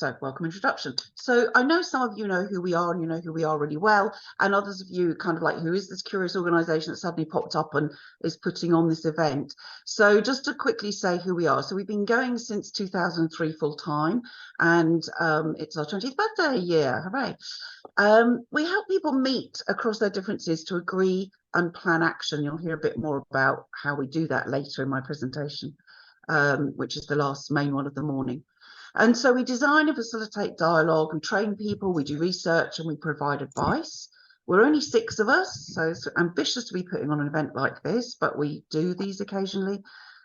So, welcome introduction. So, I know some of you know who we are, and you know who we are really well, and others of you kind of like, who is this curious organisation that suddenly popped up and is putting on this event? So, just to quickly say who we are. So, we've been going since 2003 full time, and it's our 20th birthday year. Hooray! We help people meet across their differences to agree and plan action. You'll hear a bit more about how we do that later in my presentation, which is the last main one of the morning. And so we design and facilitate dialogue, we train people, we do research, and we provide advice. We're only 6 of us, so it's ambitious to be putting on an event like this, but we do these occasionally.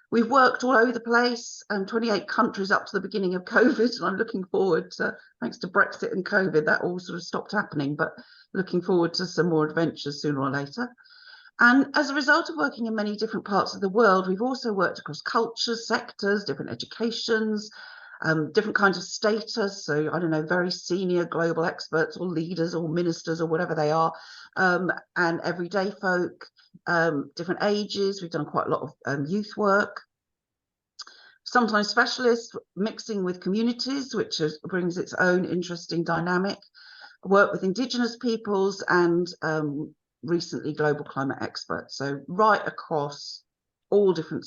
We've worked all over the place, 28 countries up to the beginning of COVID, and I'm looking forward to, thanks to Brexit and COVID, that all sort of stopped happening, but looking forward to some more adventures sooner or later. And as a result of working in many different parts of the world, we've also worked across cultures, sectors, different educations, different kinds of status. So, I don't know, very senior global experts or leaders or ministers or whatever they are, and everyday folk, different ages. We've done quite a lot of youth work. Sometimes specialists, mixing with communities, which brings its own interesting dynamic. Work with Indigenous peoples and recently global climate experts. So right across all different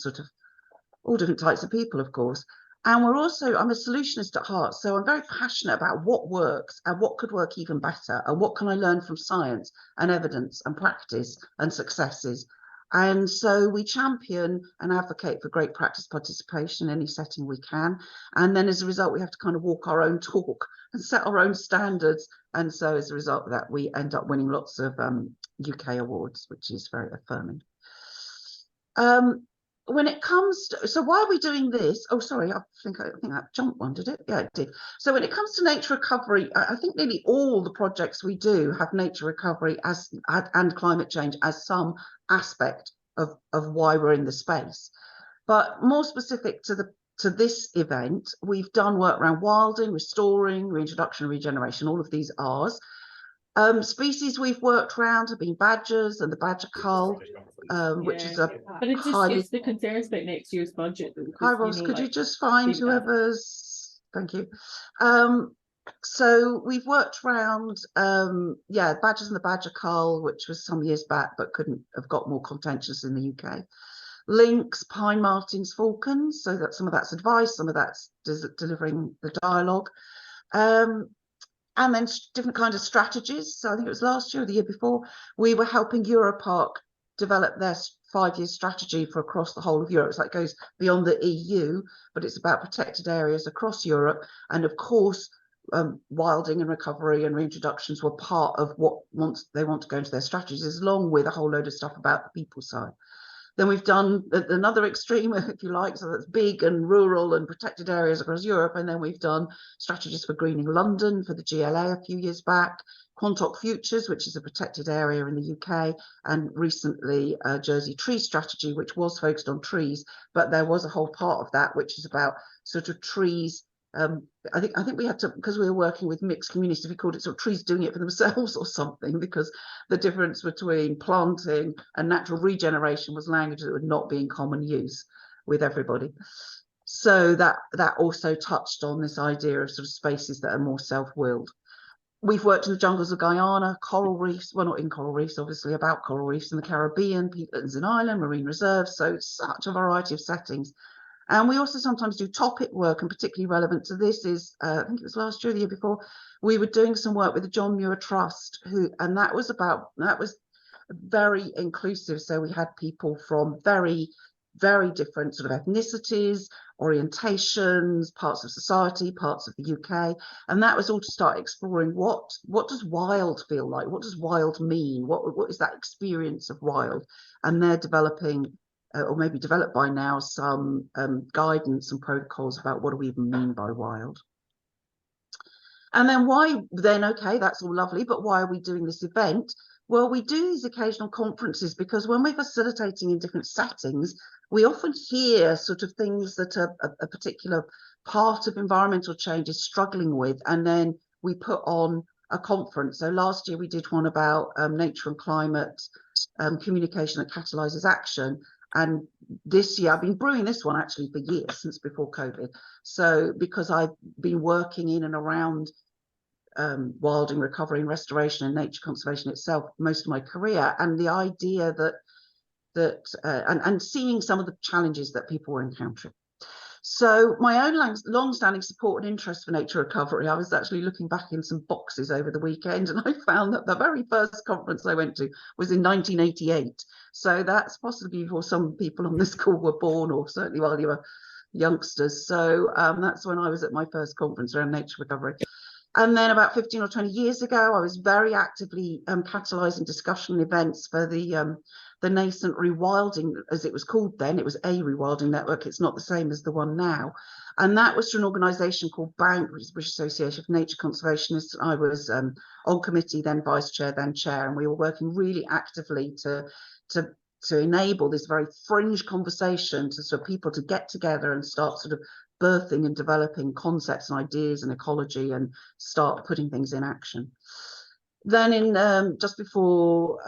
types of people, of course. And we're also, I'm a solutionist at heart, so I'm very passionate about what works and what could work even better, and what can I learn from science and evidence and practice and successes. And so we champion and advocate for great practice participation in any setting we can. And then as a result, we have to kind of walk our own talk and set our own standards. And so as a result of that, we end up winning lots of UK awards, which is very affirming. When it comes to, so why are we doing this? Oh, sorry, I think that jumped one, did it? Yeah, it did. So when it comes to nature recovery, I think nearly all the projects we do have nature recovery and climate change as some aspect of why we're in the space. But more specific to this event, we've done work around wilding, restoring, reintroduction, regeneration, all of these R's. Species we've worked around have been badgers and the badger cull, which is a but it's the concerns about next year's budget. Hi Ross, could you just find whoever's, thank you. So we've worked around badgers and the badger cull, which was some years back but couldn't have got more contentious in the UK. Lynx, pine martins, falcons, so that some of that's advice, some of that's delivering the dialogue. And then different kinds of strategies. So I think it was last year or the year before, we were helping Europark develop their 5-year strategy for across the whole of Europe. So it goes beyond the EU, but it's about protected areas across Europe. And of course, wilding and recovery and reintroductions were part of what they want to go into their strategies, along with a whole load of stuff about the people side. Then we've done another extreme, if you like, so that's big and rural and protected areas across Europe. And then we've done strategies for greening London for the GLA a few years back, Quantock Futures, which is a protected area in the UK, and recently Jersey Tree Strategy, which was focused on trees, but there was a whole part of that which is about sort of trees. I think we had to, because we were working with mixed communities, we called it sort of trees doing it for themselves or something, because the difference between planting and natural regeneration was language that would not be in common use with everybody. So that also touched on this idea of sort of spaces that are more self-willed. We've worked in the jungles of Guyana, coral reefs, well, not in coral reefs, obviously, about coral reefs in the Caribbean, peatlands in Ireland, marine reserves, so such a variety of settings. And we also sometimes do topic work, and particularly relevant to this is, I think it was last year or the year before, we were doing some work with the John Muir Trust, and that was very inclusive. So we had people from very, very different sort of ethnicities, orientations, parts of society, parts of the UK. And that was all to start exploring what does wild feel like? What does wild mean? What is that experience of wild? And they're developing, or maybe developed by now, some guidance and protocols about what do we even mean by wild. And then okay, that's all lovely, but why are we doing this event? Well, we do these occasional conferences because when we're facilitating in different settings, we often hear sort of things that a particular part of environmental change is struggling with, and then we put on a conference. So last year we did one about nature and climate, communication that catalyzes action. And this year, I've been brewing this one actually for years, since before COVID. So because I've been working in and around wilding, recovery and restoration and nature conservation itself most of my career, and the idea and seeing some of the challenges that people were encountering. So my own long-standing support and interest for nature recovery, I was actually looking back in some boxes over the weekend, and I found that the very first conference I went to was in 1988. So that's possibly before some people on this call were born, or certainly while you were youngsters. So that's when I was at my first conference around nature recovery. And then about 15 or 20 years ago, I was very actively catalysing discussion events for the nascent Rewilding, as it was called then. It was a Rewilding network. It's not the same as the one now. And that was through an organisation called BANC, which is the British Association of Nature Conservationists. I was on committee, then vice chair, then chair, and we were working really actively to enable this very fringe conversation, to sort of people to get together and start sort of birthing and developing concepts and ideas and ecology, and start putting things in action. Then in just before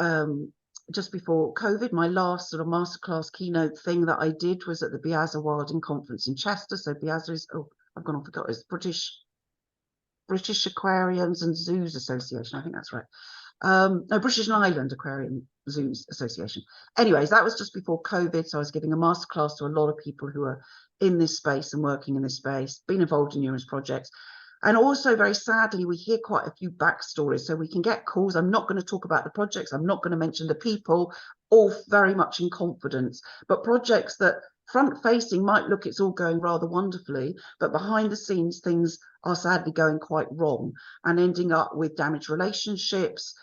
COVID, my last sort of masterclass keynote thing that I did was at the BIASA Wilding Conference in Chester. So BIASA is, it's British Aquariums and Zoos Association. I think that's right. No, British and Island Aquarium Zoos Association. Anyways, that was just before COVID. So I was giving a masterclass to a lot of people who are in this space and working in this space, been involved in numerous projects. And also, very sadly, we hear quite a few backstories. So we can get calls. I'm not going to talk about the projects. I'm not going to mention the people, all very much in confidence. But projects that front facing might look, it's all going rather wonderfully, but behind the scenes, things are sadly going quite wrong and ending up with damaged relationships,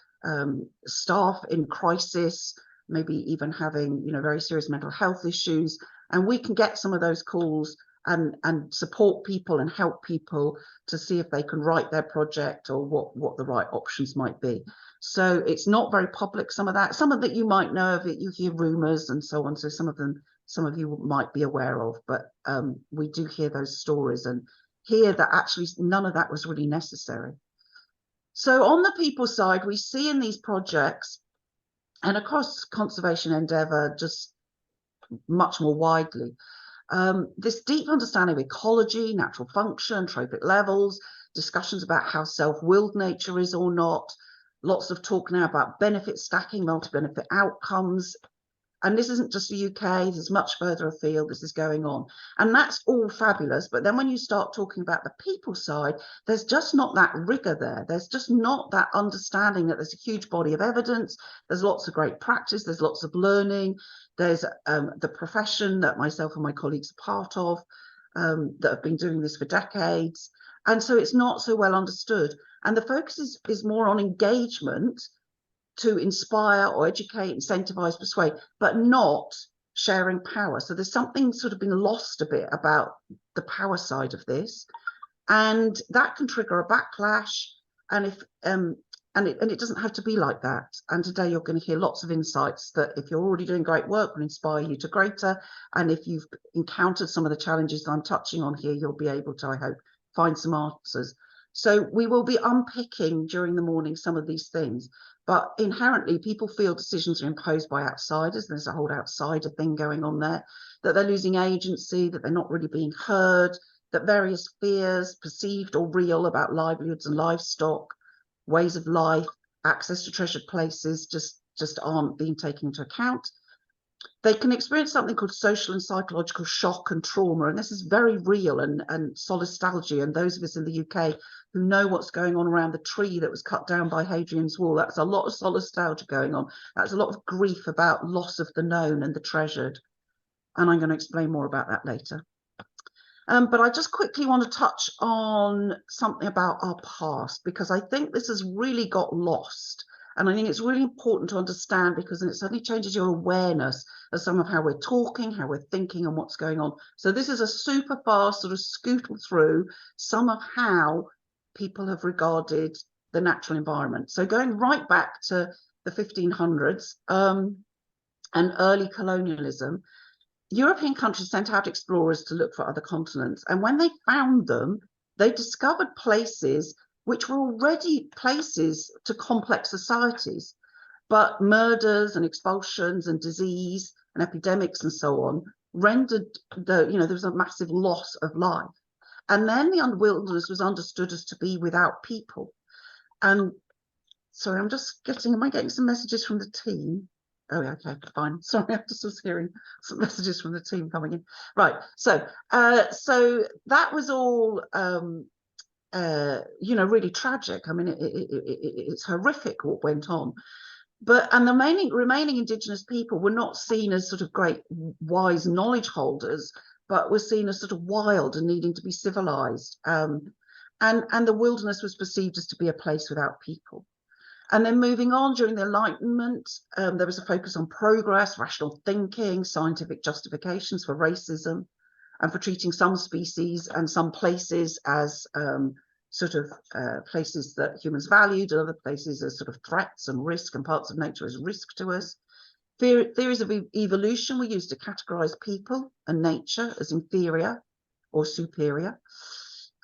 staff in crisis, maybe even having, very serious mental health issues. And we can get some of those calls and support people and help people to see if they can write their project or what the right options might be. So it's not very public, some of that you might know of it, you hear rumors and so on. So some of you might be aware of, but we do hear those stories and hear that actually none of that was really necessary. So on the people side, we see in these projects and across conservation endeavour, just much more widely, this deep understanding of ecology, natural function, trophic levels, discussions about how self-willed nature is or not, lots of talk now about benefit stacking, multi-benefit outcomes. And this isn't just the UK, this is much further afield, this is going on. And that's all fabulous. But then when you start talking about the people side, there's just not that rigor there. There's just not that understanding that there's a huge body of evidence. There's lots of great practice. There's lots of learning. There's the profession that myself and my colleagues are part of that have been doing this for decades. And so it's not so well understood. And the focus is more on engagement to inspire or educate, incentivize, persuade, but not sharing power. So there's something sort of been lost a bit about the power side of this, and that can trigger a backlash. And if it doesn't have to be like that. And today you're going to hear lots of insights that, if you're already doing great work, will inspire you to greater. And if you've encountered some of the challenges that I'm touching on here, you'll be able to, I hope, find some answers. So we will be unpicking during the morning some of these things. But inherently, people feel decisions are imposed by outsiders. There's a whole outsider thing going on there, that they're losing agency, that they're not really being heard, that various fears, perceived or real, about livelihoods and livestock, ways of life, access to treasured places just aren't being taken into account. They can experience something called social and psychological shock and trauma. And this is very real and solastalgia. And those of us in the UK who know what's going on around the tree that was cut down by Hadrian's Wall, that's a lot of solastalgia going on. That's a lot of grief about loss of the known and the treasured. And I'm going to explain more about that later. But I just quickly want to touch on something about our past, because I think this has really got lost. And I think it's really important to understand, because then it suddenly changes your awareness of some of how we're talking, how we're thinking, and what's going on. So this is a super fast sort of scootle through some of how people have regarded the natural environment. So going right back to the 1500s and early colonialism, European countries sent out explorers to look for other continents. And when they found them, they discovered places which were already places to complex societies, but murders and expulsions and disease and epidemics and so on rendered there was a massive loss of life. And then the wilderness was understood as to be without people. And sorry, am I getting some messages from the team? Oh, yeah, okay, fine. Sorry, I just was hearing some messages from the team coming in. Right, so that was all, really tragic. I mean, it's horrific what went on. And the remaining Indigenous people were not seen as sort of great wise knowledge holders, but were seen as sort of wild and needing to be civilized. And the wilderness was perceived as to be a place without people. And then moving on during the Enlightenment, there was a focus on progress, rational thinking, scientific justifications for racism, and for treating some species and some places as places that humans valued, and other places as sort of threats and risk, and parts of nature as risk to us. Theories of evolution were used to categorize people and nature as inferior or superior.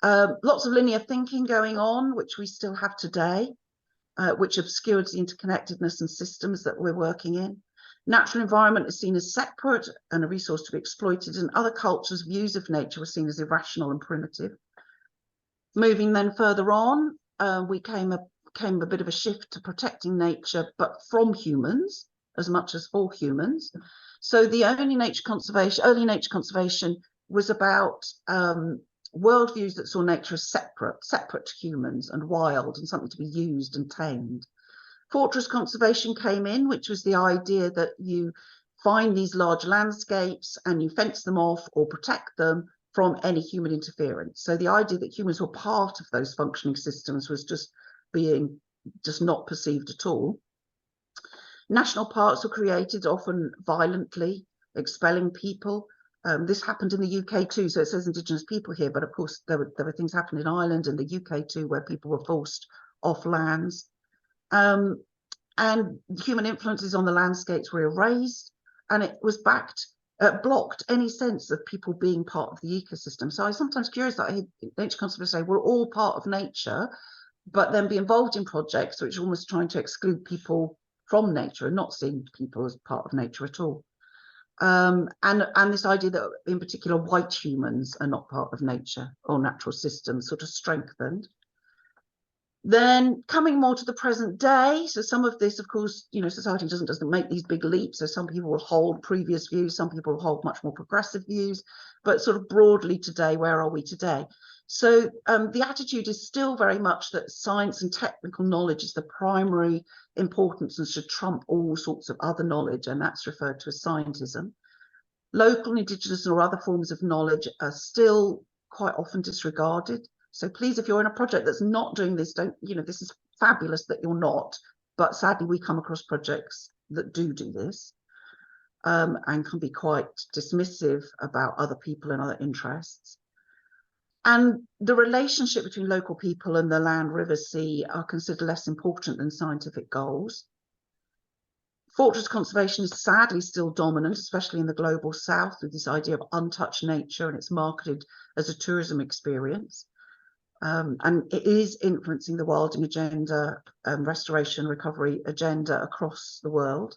Lots of linear thinking going on, which we still have today, which obscured the interconnectedness and systems that we're working in. Natural environment is seen as separate and a resource to be exploited, and other cultures' views of nature were seen as irrational and primitive. Moving then further on, we came a bit of a shift to protecting nature, but from humans as much as for humans. So the early nature conservation was about worldviews that saw nature as separate to humans and wild and something to be used and tamed. Fortress conservation came in, which was the idea that you find these large landscapes and you fence them off or protect them from any human interference. So the idea that humans were part of those functioning systems was just not perceived at all. National parks were created, often violently, expelling people. This happened in the UK too, so it says Indigenous people here, but of course there were things happening in Ireland and the UK too, where people were forced off lands. And human influences on the landscapes were erased, and it was blocked any sense of people being part of the ecosystem. So I'm sometimes curious that I hear nature conservationists say we're all part of nature, but then be involved in projects which are almost trying to exclude people from nature and not seeing people as part of nature at all. And this idea that in particular white humans are not part of nature or natural systems sort of strengthened. Then coming more to the present day, so some of this, of course, society doesn't make these big leaps. So some people will hold previous views, some people will hold much more progressive views, but sort of broadly today, where are we today? So the attitude is still very much that science and technical knowledge is the primary importance and should trump all sorts of other knowledge, and that's referred to as scientism. Local, indigenous, or other forms of knowledge are still quite often disregarded. So please, if you're in a project that's not doing this, this is fabulous that you're not, but sadly we come across projects that do this and can be quite dismissive about other people and other interests. And the relationship between local people and the land, river, sea are considered less important than scientific goals. Fortress conservation is sadly still dominant, especially in the global south, with this idea of untouched nature, and it's marketed as a tourism experience. And it is influencing the wilding agenda, restoration, recovery agenda across the world.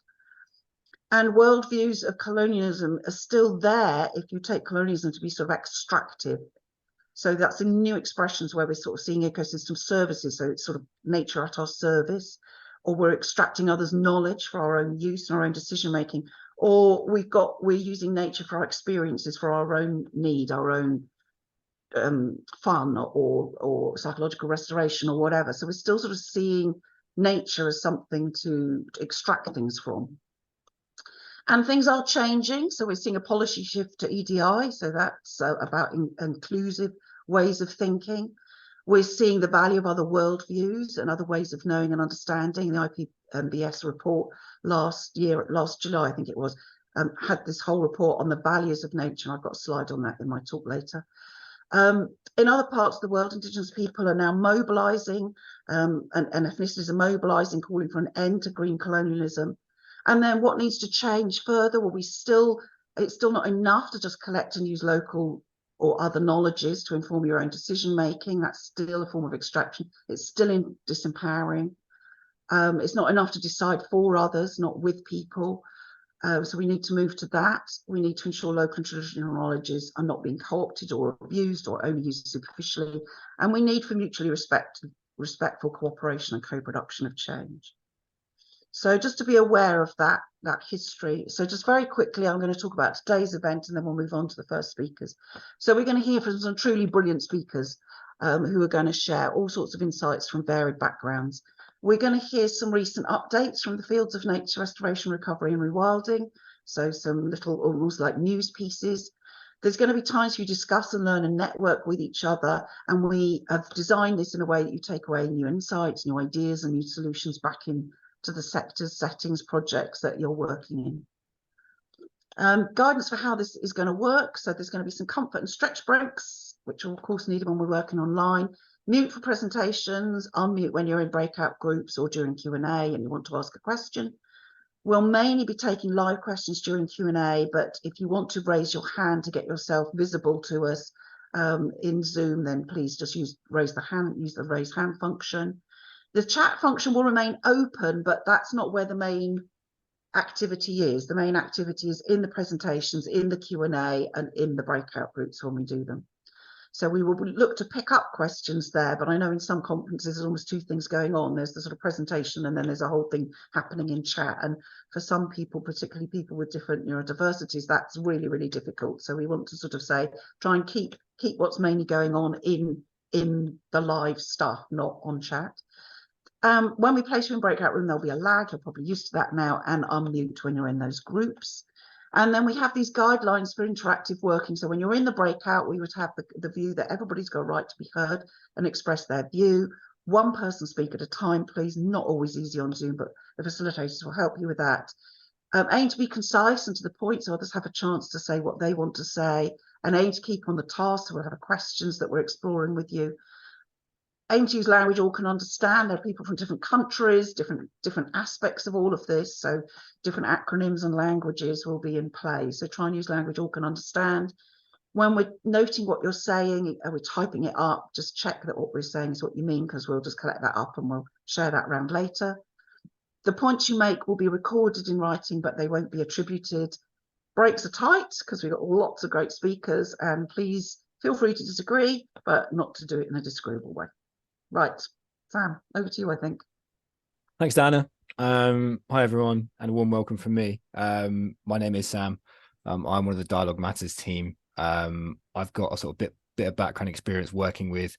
And worldviews of colonialism are still there if you take colonialism to be sort of extractive. So that's in new expressions where we're sort of seeing ecosystem services, so it's sort of nature at our service, or we're extracting others' knowledge for our own use and our own decision making, or we're using nature for our experiences, for our own need, our own fun or psychological restoration or whatever. So we're still sort of seeing nature as something to extract things from. And things are changing. So we're seeing a policy shift to EDI. So that's about inclusive ways of thinking. We're seeing the value of other worldviews and other ways of knowing and understanding. The IPBES report last July, I think it was, had this whole report on the values of nature. I've got a slide on that in my talk later. In other parts of the world, Indigenous people are now mobilising, and ethnicities are mobilising, calling for an end to green colonialism. And then what needs to change further? Well, it's still not enough to just collect and use local or other knowledges to inform your own decision making. That's still a form of extraction. It's still disempowering. It's not enough to decide for others, not with people. So we need to move to that. We need to ensure local and traditional knowledges are not being co-opted or abused or only used superficially. And we need for mutually respectful cooperation and co-production of change. So just to be aware of that history. So just very quickly, I'm going to talk about today's event and then we'll move on to the first speakers. So we're going to hear from some truly brilliant speakers who are going to share all sorts of insights from varied backgrounds. We're going to hear some recent updates from the fields of nature restoration, recovery and rewilding. So some little almost like news pieces. There's going to be times for you to discuss and learn and network with each other. And we have designed this in a way that you take away new insights, new ideas and new solutions back in to the sectors, settings, projects that you're working in. Guidance for how this is going to work. So there's going to be some comfort and stretch breaks, which are of course needed when we're working online. Mute for presentations, unmute when you're in breakout groups or during Q&A and you want to ask a question. We'll mainly be taking live questions during Q&A, but if you want to raise your hand to get yourself visible to us in Zoom, then please just use the raise hand function. The chat function will remain open, but that's not where the main activity is. The main activity is in the presentations, in the Q&A, and in the breakout groups when we do them. So we will look to pick up questions there, but I know in some conferences there's almost two things going on. There's the sort of presentation and then there's a whole thing happening in chat. And for some people, particularly people with different neurodiversities, that's really, really difficult. So we want to sort of say, try and keep what's mainly going on in the live stuff, not on chat. When we place you in breakout room, there'll be a lag. You're probably used to that now, and unmute when you're in those groups. And then we have these guidelines for interactive working. So when you're in the breakout, we would have the view that everybody's got a right to be heard and express their view. One person speak at a time, please. Not always easy on Zoom, but the facilitators will help you with that. Aim to be concise and to the point so others have a chance to say what they want to say, and aim to keep on the task. So we'll have questions that we're exploring with you. Aim to use language all can understand. There are people from different countries, different aspects of all of this. So different acronyms and languages will be in play. So try and use language all can understand. When we're noting what you're saying, we're typing it up, just check that what we're saying is what you mean, because we'll just collect that up and we'll share that around later. The points you make will be recorded in writing, but they won't be attributed. Breaks are tight because we've got lots of great speakers, and please feel free to disagree, but not to do it in a disagreeable way. Right, Sam, over to you, I think. Thanks, Dana. Hi, everyone, and a warm welcome from me. My name is Sam. I'm one of the Dialogue Matters team. I've got a sort of bit of background experience working with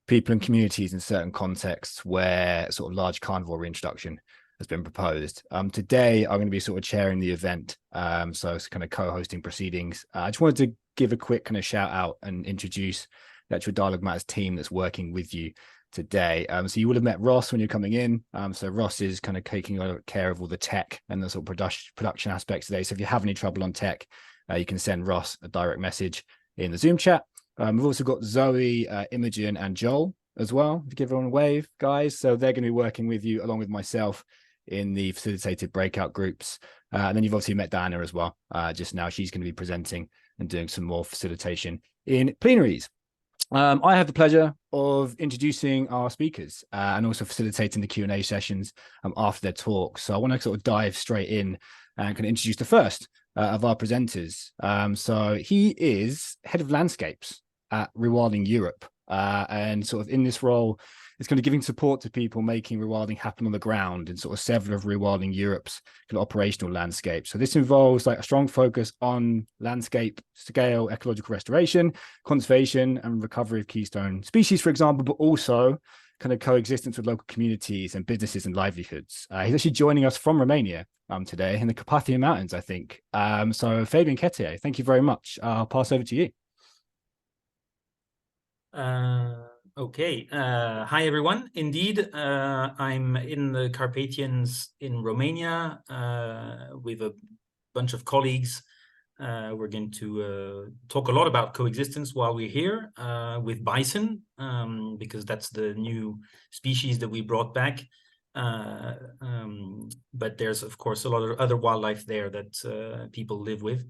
people and communities in certain contexts where sort of large carnivore reintroduction has been proposed. Today, I'm going to be sort of chairing the event, so it's kind of co-hosting proceedings. I just wanted to give a quick kind of shout out and introduce the actual Dialogue Matters team that's working with you today. So you would have met Ross when you're coming in. So Ross is kind of taking care of all the tech and the sort of production aspects today. So if you have any trouble on tech, you can send Ross a direct message in the Zoom chat. We've also got Zoe, Imogen, and Joel as well. Give everyone a wave, guys. So they're going to be working with you along with myself in the facilitated breakout groups. And then you've obviously met Diana as well. Just now, she's going to be presenting and doing some more facilitation in plenaries. I have the pleasure of introducing our speakers and also facilitating the Q&A sessions after their talk. So I want to sort of dive straight in and kind of introduce the first of our presenters. So he is head of landscapes at Rewilding Europe, and sort of in this role, it's kind of giving support to people making rewilding happen on the ground in sort of several of Rewilding Europe's kind of operational landscapes. So this involves like a strong focus on landscape scale, ecological restoration, conservation and recovery of keystone species, for example, but also kind of coexistence with local communities and businesses and livelihoods. He's actually joining us from Romania today in the Carpathian Mountains, I think. So Fabien Quétier, thank you very much. I'll pass over to you. Okay. Hi, everyone. Indeed, I'm in the Carpathians in Romania with a bunch of colleagues. We're going to talk a lot about coexistence while we're here with bison, because that's the new species that we brought back. But there's, of course, a lot of other wildlife there that people live with.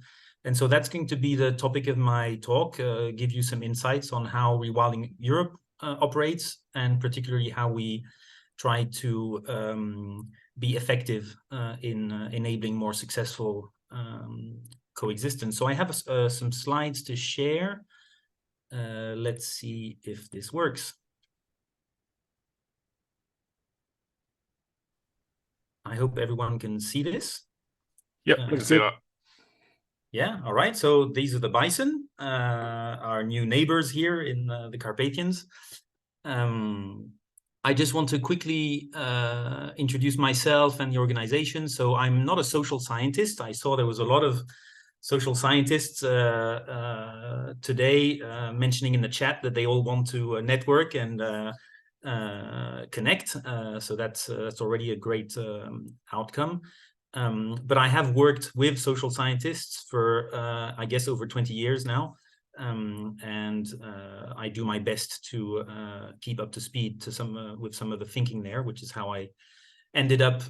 And so that's going to be the topic of my talk, give you some insights on how Rewilding Europe operates, and particularly how we try to be effective in enabling more successful coexistence. So I have some slides to share. Let's see if this works. I hope everyone can see this. Yep, we can see that. Yeah, all right. So these are the bison, our new neighbors here in the Carpathians. I just want to quickly introduce myself and the organization. So I'm not a social scientist. I saw there was a lot of social scientists today mentioning in the chat that they all want to network and connect. So that's already a great outcome. But I have worked with social scientists for, I guess, over 20 years now. And I do my best to keep up to speed to with some of the thinking there, which is how I ended up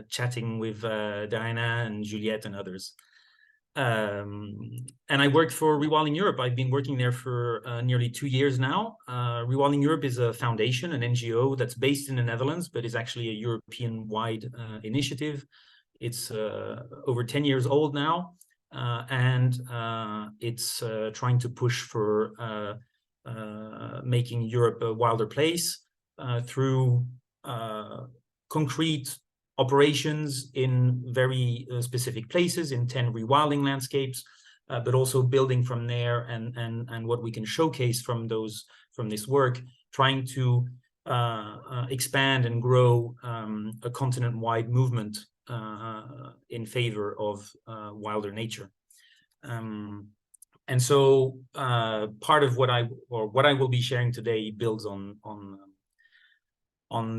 chatting with Diana and Juliette and others. And I worked for Rewilding Europe. I've been working there for nearly 2 years now. Rewilding Europe is a foundation, an NGO that's based in the Netherlands, but is actually a European-wide initiative. It's over 10 years old now, and it's trying to push for making Europe a wilder place through concrete operations in very specific places in 10 rewilding landscapes, but also building from there and what we can showcase from this work, trying to expand and grow a continent-wide movement in favor of wilder nature. And so part of what I will be sharing today builds on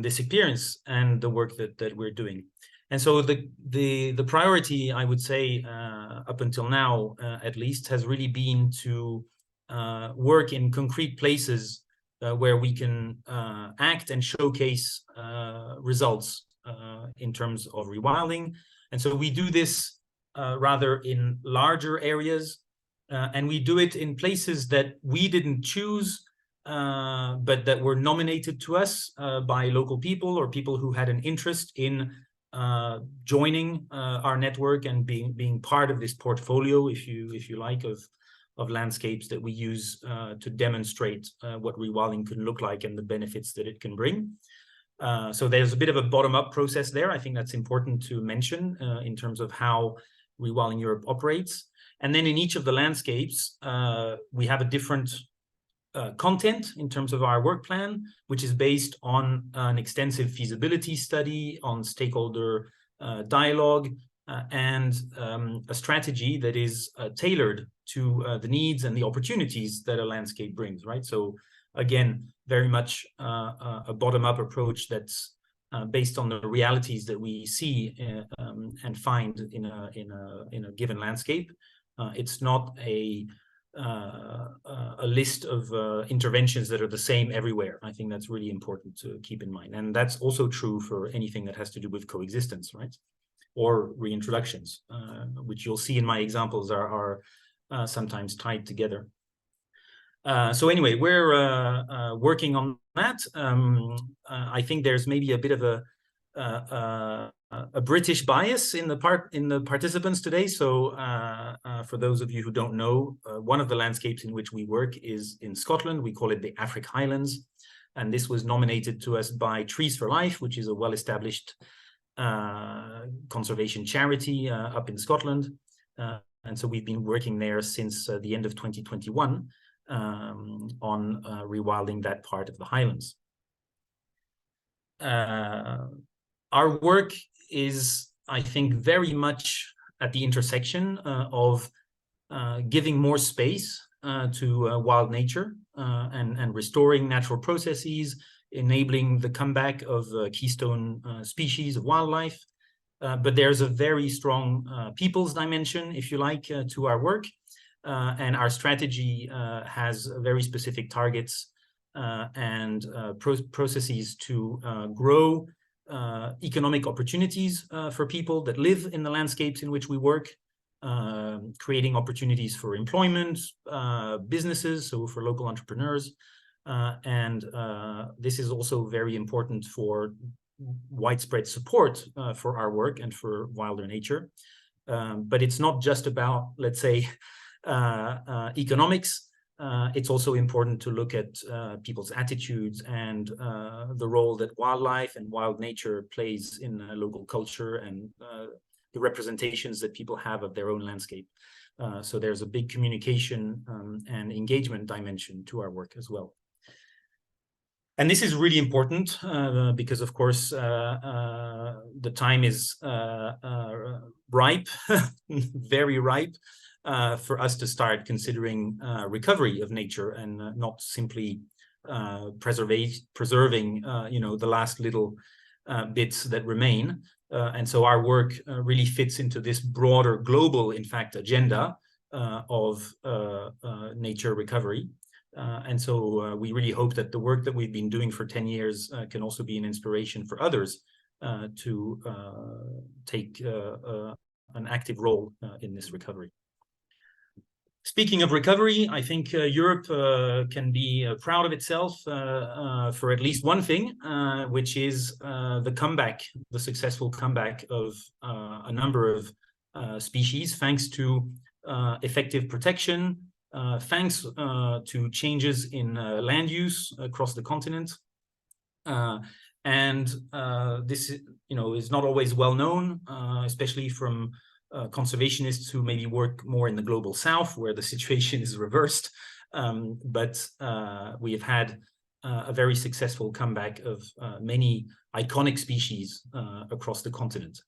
this experience and the work that we're doing. And so the priority, I would say, up until now, at least, has really been to work in concrete places where we can act and showcase results in terms of rewilding. And so we do this rather in larger areas, and we do it in places that we didn't choose, but that were nominated to us by local people or people who had an interest in joining our network and being part of this portfolio, if you like, of landscapes that we use to demonstrate what rewilding can look like and the benefits that it can bring. So there's a bit of a bottom-up process there. I think that's important to mention in terms of how Rewilding Europe operates. And then in each of the landscapes, we have a different content in terms of our work plan, which is based on an extensive feasibility study, on stakeholder dialogue, and a strategy that is tailored to the needs and the opportunities that a landscape brings, right? So again, very much a bottom-up approach that's based on the realities that we see and find in a given landscape. It's not a list of interventions that are the same everywhere. I think that's really important to keep in mind. And that's also true for anything that has to do with coexistence, right? Or reintroductions, which you'll see in my examples are sometimes tied together. So anyway, we're working on that. I think there's maybe a bit of a British bias in the participants today. So for those of you who don't know, one of the landscapes in which we work is in Scotland. We call it the Afric Highlands, and this was nominated to us by Trees for Life, which is a well-established conservation charity up in Scotland. And so we've been working there since the end of 2021 on rewilding that part of the Highlands. Our work is, I think, very much at the intersection of giving more space to wild nature and restoring natural processes, enabling the comeback of keystone species of wildlife. But there's a very strong people's dimension, if you like, to our work. And our strategy has very specific targets and processes to grow economic opportunities for people that live in the landscapes in which we work, creating opportunities for employment, businesses, so for local entrepreneurs. And this is also very important for widespread support for our work and for wilder nature. But it's not just about, let's say, economics. It's also important to look at people's attitudes and the role that wildlife and wild nature plays in local culture and the representations that people have of their own landscape. So there's a big communication and engagement dimension to our work as well. And this is really important because, of course, the time is ripe, very ripe, for us to start considering recovery of nature and not simply preserving, the last little bits that remain. And so our work really fits into this broader global, in fact, agenda of nature recovery. And so we really hope that the work that we've been doing for 10 years can also be an inspiration for others to take an active role in this recovery. Speaking of recovery, I think Europe can be proud of itself for at least one thing, which is the successful comeback of a number of species, thanks to effective protection, thanks to changes in land use across the continent. And this is not always well known, especially from conservationists who maybe work more in the global south, where the situation is reversed. But we have had a very successful comeback of many iconic species across the continent.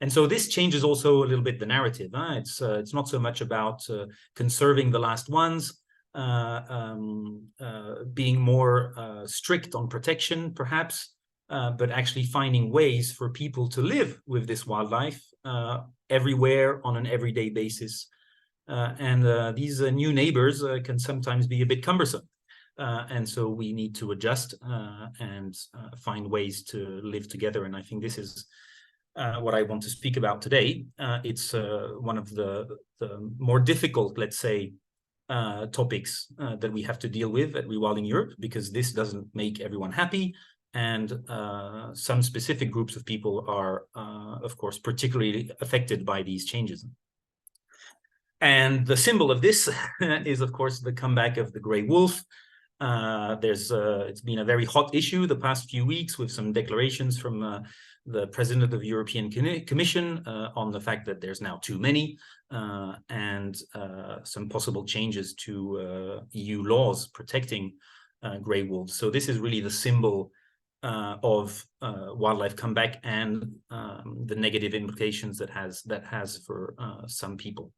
And so this changes also a little bit the narrative. It's not so much about conserving the last ones, being more strict on protection, perhaps, but actually finding ways for people to live with this wildlife everywhere on an everyday basis. And these new neighbors can sometimes be a bit cumbersome. And so we need to adjust and find ways to live together. And I think this is what I want to speak about today. It's one of the more difficult, let's say, topics that we have to deal with at Rewilding Europe, because this doesn't make everyone happy. And some specific groups of people are, of course, particularly affected by these changes. And the symbol of this is, of course, the comeback of the gray wolf. It's been a very hot issue the past few weeks, with some declarations from the President of the European Commission on the fact that there's now too many, and some possible changes to EU laws protecting gray wolves. So this is really the symbol of wildlife comeback and the negative implications that has for some people.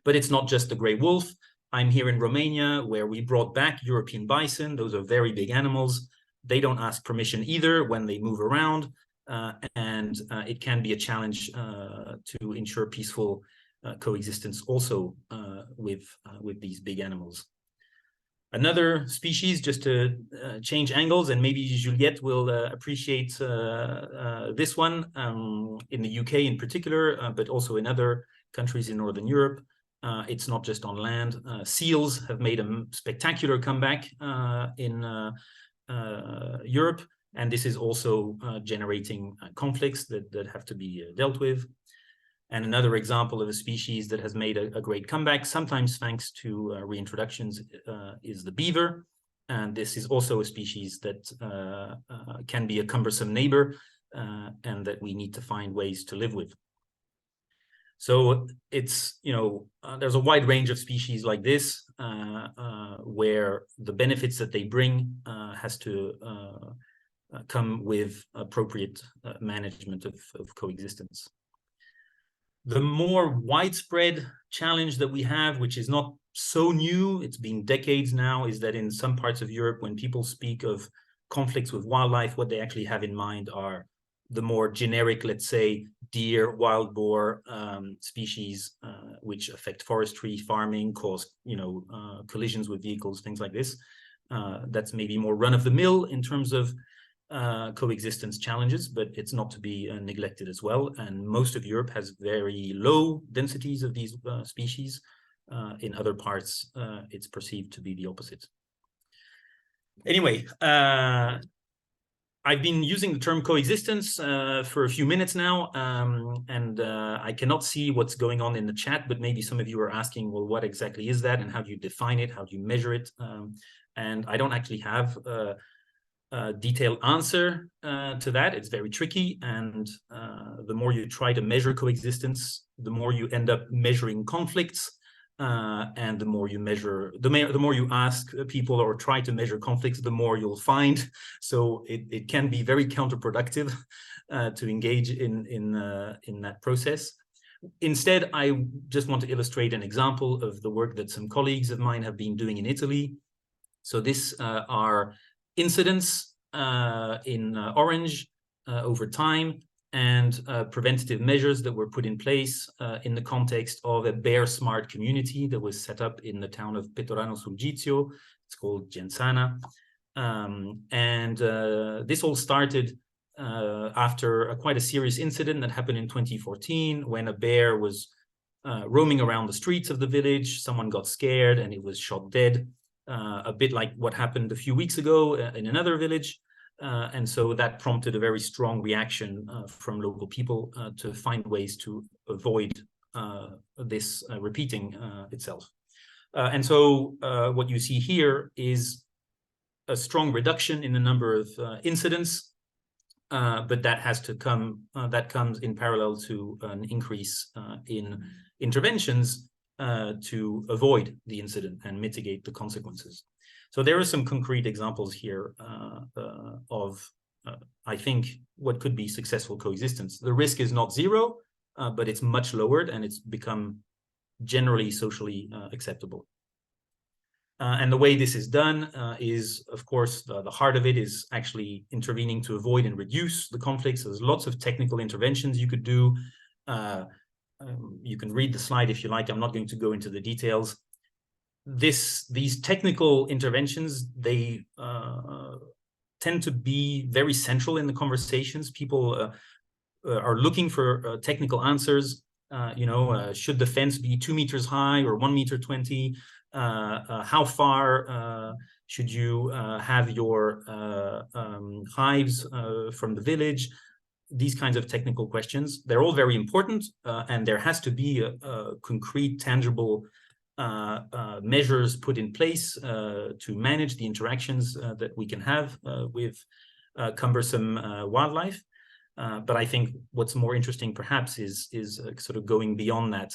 But it's not just the gray wolf. I'm here in Romania, where we brought back European bison. Those are very big animals. They don't ask permission either when they move around, and it can be a challenge to ensure peaceful coexistence also with these big animals. Another species, just to change angles, and maybe Juliette will appreciate this one in the UK in particular, but also in other countries in Northern Europe. It's not just on land. Seals have made a spectacular comeback in Europe, and this is also generating conflicts that have to be dealt with. And another example of a species that has made a great comeback, sometimes thanks to reintroductions, is the beaver. And this is also a species that can be a cumbersome neighbor and that we need to find ways to live with. So it's, there's a wide range of species like this where the benefits that they bring has to come with appropriate management of coexistence. The more widespread challenge that we have, which is not so new, it's been decades now, is that in some parts of Europe, when people speak of conflicts with wildlife, what they actually have in mind are the more generic, let's say, deer, wild boar species, which affect forestry, farming, cause collisions with vehicles, things like this. That's maybe more run-of-the-mill in terms of coexistence challenges, but it's not to be neglected as well. And most of Europe has very low densities of these species. In other parts, it's perceived to be the opposite. Anyway, I've been using the term coexistence for a few minutes now, and I cannot see what's going on in the chat, but maybe some of you are asking, well, what exactly is that, and how do you define it, how do you measure it? And I don't actually have a detailed answer to that. It's very tricky, and the more you try to measure coexistence, the more you end up measuring conflicts. And the more you measure, the more you ask people or try to measure conflicts, the more you'll find. So it can be very counterproductive to engage in that process. Instead, I just want to illustrate an example of the work that some colleagues of mine have been doing in Italy. So this are incidents in orange over time, and preventative measures that were put in place in the context of a bear smart community that was set up in the town of Petorano sul Gizio. It's called Genzana. This all started after quite a serious incident that happened in 2014 when a bear was roaming around the streets of the village. Someone got scared and it was shot dead, a bit like what happened a few weeks ago in another village. And so that prompted a very strong reaction from local people to find ways to avoid this repeating itself. And so what you see here is a strong reduction in the number of incidents, but that has to come, that comes in parallel to an increase in interventions to avoid the incident and mitigate the consequences. So there are some concrete examples here of, I think, what could be successful coexistence. The risk is not zero, but it's much lowered and it's become generally socially acceptable. And the way this is done is, of course, the heart of it is actually intervening to avoid and reduce the conflicts. There's lots of technical interventions you could do. You can read the slide if you like. I'm not going to go into the details. These technical interventions, they tend to be very central in the conversations. People are looking for technical answers. Should the fence be 2 meters high or 1.20 meters? How far should you have your hives from the village? These kinds of technical questions, they're all very important, and there has to be a concrete, tangible measures put in place to manage the interactions that we can have with cumbersome wildlife. But I think what's more interesting perhaps is sort of going beyond that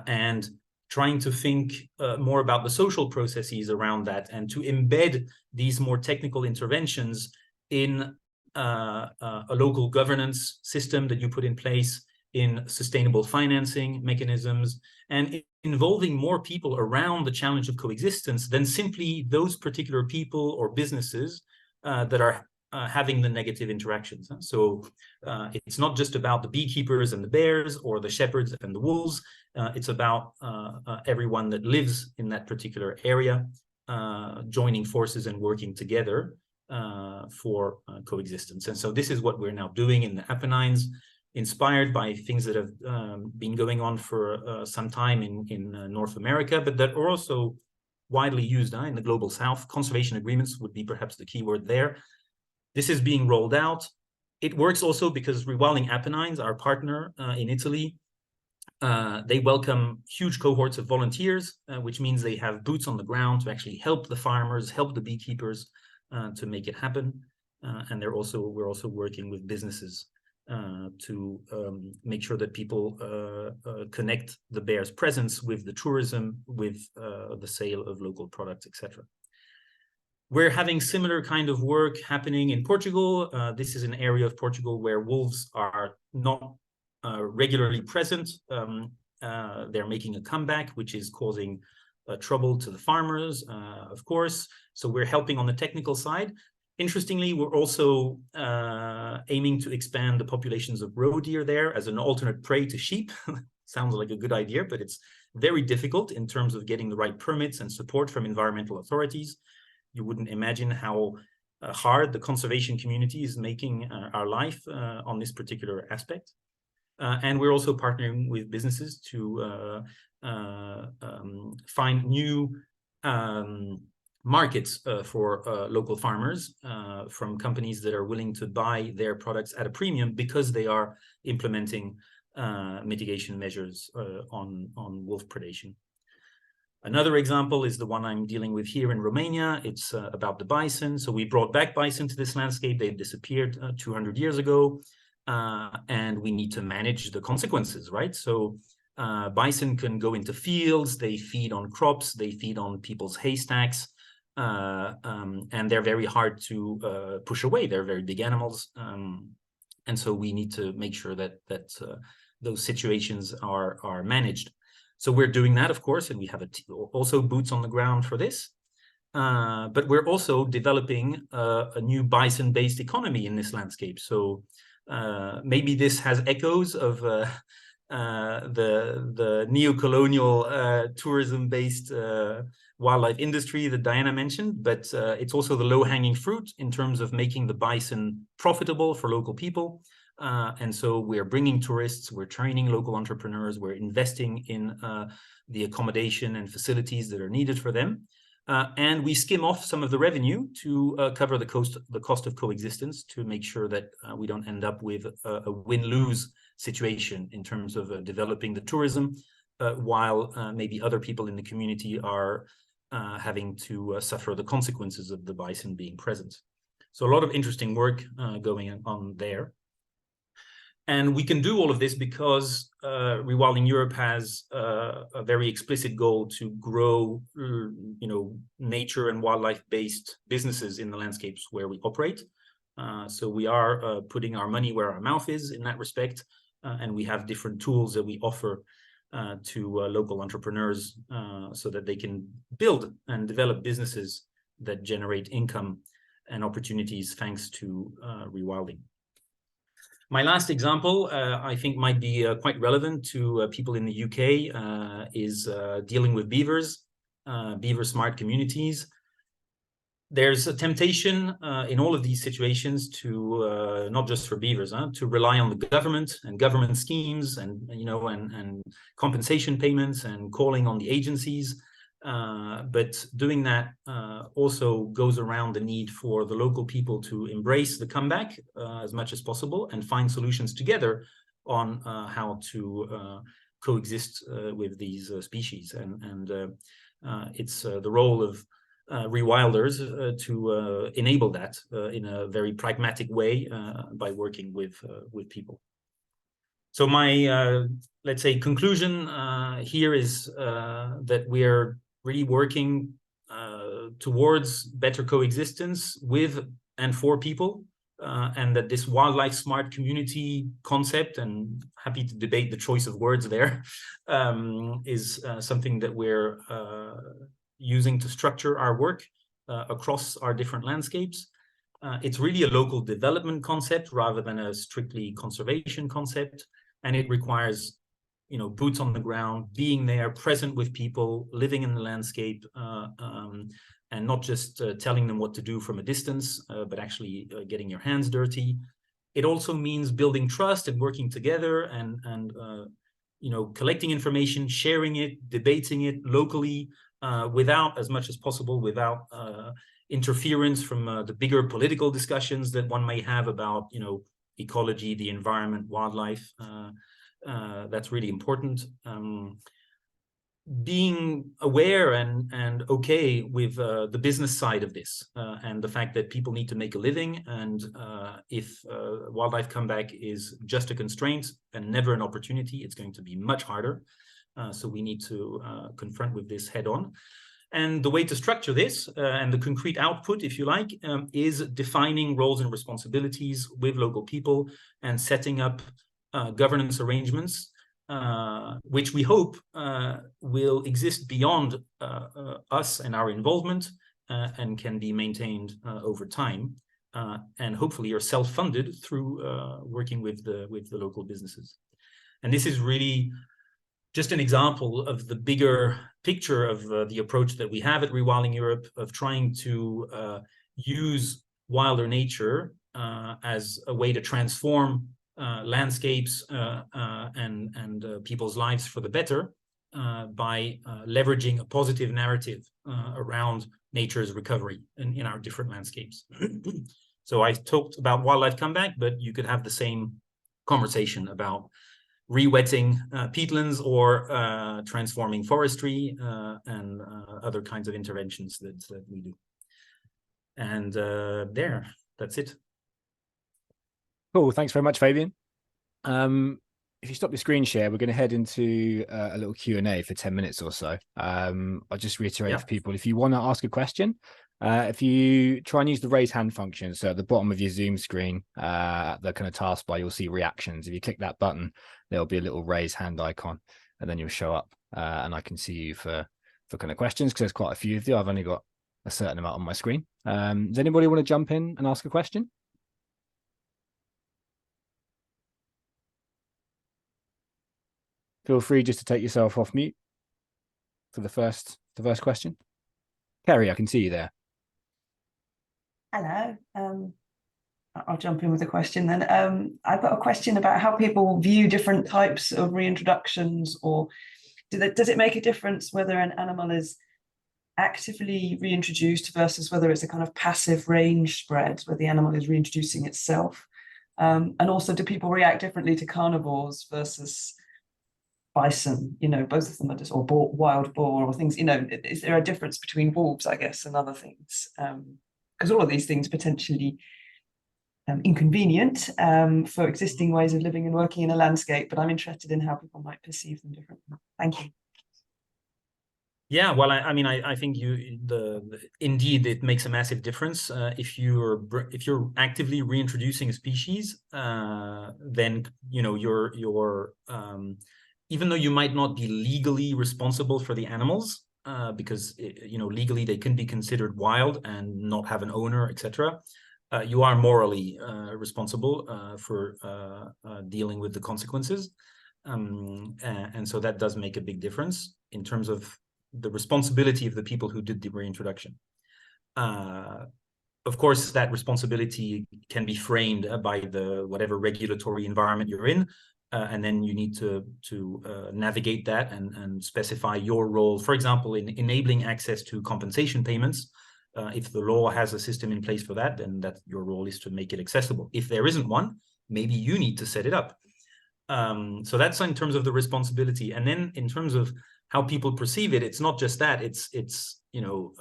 and trying to think more about the social processes around that and to embed these more technical interventions in a local governance system that you put in place, in sustainable financing mechanisms, and involving more people around the challenge of coexistence than simply those particular people or businesses that are having the negative interactions. So it's not just about the beekeepers and the bears or the shepherds and the wolves. It's about everyone that lives in that particular area joining forces and working together for coexistence. And so this is what we're now doing in the Apennines, inspired by things that have been going on for some time in North America, but that are also widely used in the global south. Conservation agreements would be perhaps the key word there. This is being rolled out. It works also because Rewilding Apennines, our partner in Italy, they welcome huge cohorts of volunteers, which means they have boots on the ground to actually help the farmers, help the beekeepers to make it happen. And we're also working with businesses to make sure that people connect the bear's presence with the tourism, with the sale of local products, etc. We're having similar kind of work happening in Portugal. This is an area of Portugal where wolves are not regularly present. They're making a comeback, which is causing trouble to the farmers, of course. So we're helping on the technical side. Interestingly, we're also aiming to expand the populations of roe deer there as an alternate prey to sheep. Sounds like a good idea, but it's very difficult in terms of getting the right permits and support from environmental authorities. You wouldn't imagine how hard the conservation community is making our life on this particular aspect. And we're also partnering with businesses to find new markets for local farmers from companies that are willing to buy their products at a premium because they are implementing mitigation measures on wolf predation. Another example is the one I'm dealing with here in Romania. It's about the bison. So we brought back bison to this landscape. They've disappeared 200 years ago, and we need to manage the consequences, right? So bison can go into fields, they feed on crops, they feed on people's haystacks, and they're very hard to push away. They're very big animals, and so we need to make sure that those situations are managed. So we're doing that, of course, and we have also boots on the ground for this. But we're also developing a new bison-based economy in this landscape. So maybe this has echoes of the neo-colonial tourism-based wildlife industry that Diana mentioned, but it's also the low-hanging fruit in terms of making the bison profitable for local people. And so we're bringing tourists, we're training local entrepreneurs, we're investing in the accommodation and facilities that are needed for them. And we skim off some of the revenue to cover the cost of coexistence, to make sure that we don't end up with a win-lose situation in terms of developing the tourism, while maybe other people in the community are having to suffer the consequences of the bison being present. So a lot of interesting work going on there. And we can do all of this because Rewilding Europe has a very explicit goal to grow, nature and wildlife-based businesses in the landscapes where we operate. So we are putting our money where our mouth is in that respect, and we have different tools that we offer to local entrepreneurs so that they can build and develop businesses that generate income and opportunities thanks to rewilding. My last example, I think, might be quite relevant to people in the UK, is dealing with beavers, beaver smart communities. There's a temptation in all of these situations to, not just for beavers, to rely on the government and government schemes and compensation payments and calling on the agencies. But doing that also goes around the need for the local people to embrace the comeback as much as possible and find solutions together on how to coexist with these species. And it's the role of rewilders to enable that in a very pragmatic way by working with people. So my, let's say, conclusion here is that we're really working towards better coexistence with and for people, and that this wildlife smart community concept, and happy to debate the choice of words there, is something that we're using to structure our work across our different landscapes. It's really a local development concept rather than a strictly conservation concept, and it requires boots on the ground, being there, present with people, living in the landscape, and not just telling them what to do from a distance, but actually getting your hands dirty. It also means building trust and working together and collecting information, sharing it, debating it locally, without, as much as possible, without interference from the bigger political discussions that one may have about, ecology, the environment, wildlife. That's really important. Being aware and okay with the business side of this, and the fact that people need to make a living, and if wildlife comeback is just a constraint and never an opportunity, it's going to be much harder. So we need to confront with this head on. And the way to structure this, and the concrete output, if you like, is defining roles and responsibilities with local people and setting up governance arrangements, which we hope will exist beyond us and our involvement, and can be maintained over time, and hopefully are self-funded through working with the local businesses. And this is really just an example of the bigger picture of the approach that we have at Rewilding Europe, of trying to use wilder nature as a way to transform landscapes and people's lives for the better, by leveraging a positive narrative around nature's recovery in our different landscapes. So I talked about wildlife comeback, but you could have the same conversation about re-wetting peatlands or transforming forestry and other kinds of interventions that we do. And that's it. Cool. Thanks very much, Fabien. If you stop your screen share, we're going to head into a little Q&A for 10 minutes or so. I'll just reiterate for people, if you want to ask a question, if you try and use the raise hand function, so at the bottom of your Zoom screen, at the kind of taskbar, you'll see reactions. If you click that button, there'll be a little raise hand icon, and then you'll show up, and I can see you for kind of questions, because there's quite a few of you. I've only got a certain amount on my screen. Does anybody want to jump in and ask a question? Feel free just to take yourself off mute for the first question. Kerry, I can see you there. Hello. I'll jump in with a question then. I've got a question about how people view different types of reintroductions, or does it make a difference whether an animal is actively reintroduced versus whether it's a kind of passive range spread where the animal is reintroducing itself? And also, do people react differently to carnivores versus bison? You know, both of them are just, or wild boar or things, you know, is there a difference between wolves, I guess, and other things? Because all of these things potentially inconvenient for existing ways of living and working in a landscape, but I'm interested in how people might perceive them differently. Thank you. Yeah, well, I mean, I think indeed it makes a massive difference if you're actively reintroducing a species, then you know you're even though you might not be legally responsible for the animals, because you know legally they can be considered wild and not have an owner, etc. You are morally responsible for dealing with the consequences, and so that does make a big difference in terms of the responsibility of the people who did the reintroduction. Of course, that responsibility can be framed by the whatever regulatory environment you're in, and then you need to navigate that and specify your role. For example, in enabling access to compensation payments, if the law has a system in place for that, then your role is to make it accessible. If there isn't one, maybe you need to set it up. So that's in terms of the responsibility. And then in terms of how people perceive it, it's not just that. It's you know,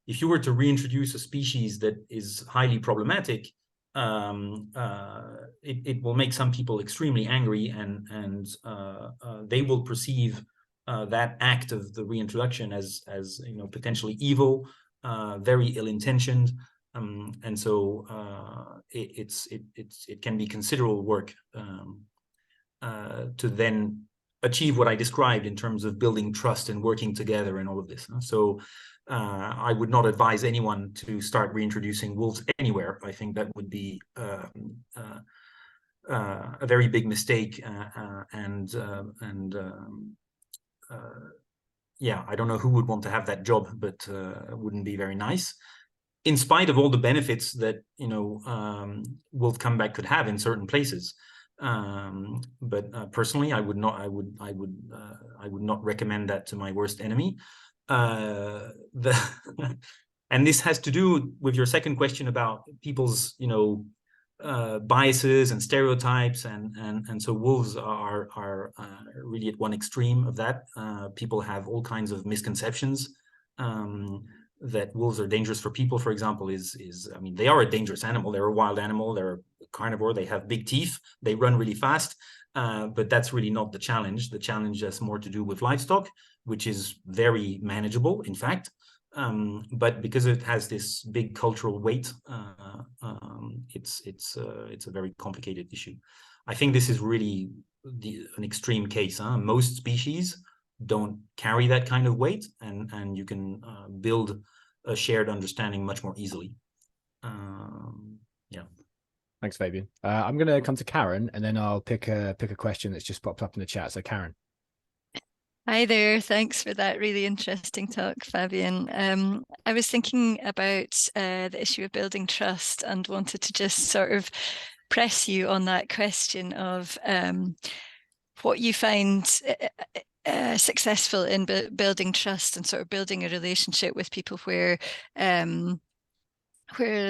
if you were to reintroduce a species that is highly problematic, it will make some people extremely angry, and they will perceive that act of the reintroduction as you know, potentially evil, very ill-intentioned, and so it can be considerable work to then achieve what I described in terms of building trust and working together and all of this. So I would not advise anyone to start reintroducing wolves anywhere. I think that would be a very big mistake, yeah, I don't know who would want to have that job, but it wouldn't be very nice, in spite of all the benefits that, you know, wolf comeback could have in certain places. But personally, I would not recommend that to my worst enemy. And this has to do with your second question about people's, you know, biases and stereotypes, and so wolves are really at one extreme of that. People have all kinds of misconceptions. That wolves are dangerous for people, for example, I mean, they are a dangerous animal. They're a wild animal. They're a carnivore. They have big teeth. They run really fast. But that's really not the challenge. The challenge has more to do with livestock, which is very manageable, in fact. But because it has this big cultural weight, it's a very complicated issue. I think this is really an extreme case. Most species don't carry that kind of weight, and you can build a shared understanding much more easily. Yeah. Thanks, Fabien. I'm going to come to Karen, and then I'll pick a question that's just popped up in the chat. So, Karen. Hi there. Thanks for that really interesting talk, Fabien. I was thinking about the issue of building trust and wanted to just sort of press you on that question of what you find successful in building trust and sort of building a relationship with people where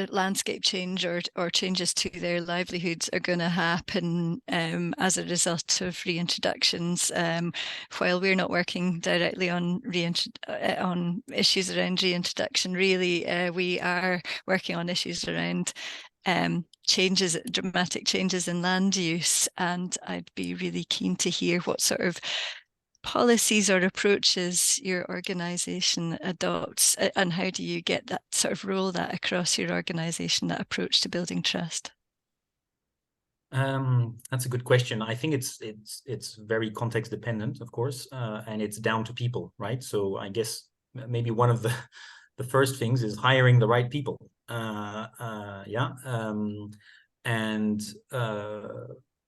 landscape change or changes to their livelihoods are going to happen as a result of reintroductions. While we're not working directly on issues around reintroduction, really, we are working on issues around dramatic changes in land use, and I'd be really keen to hear what sort of policies or approaches your organization adopts, and how do you get that sort of roll that across your organization, that approach to building trust? That's a good question. I think it's very context dependent, of course, and it's down to people, right? So I guess maybe one of the first things is hiring the right people.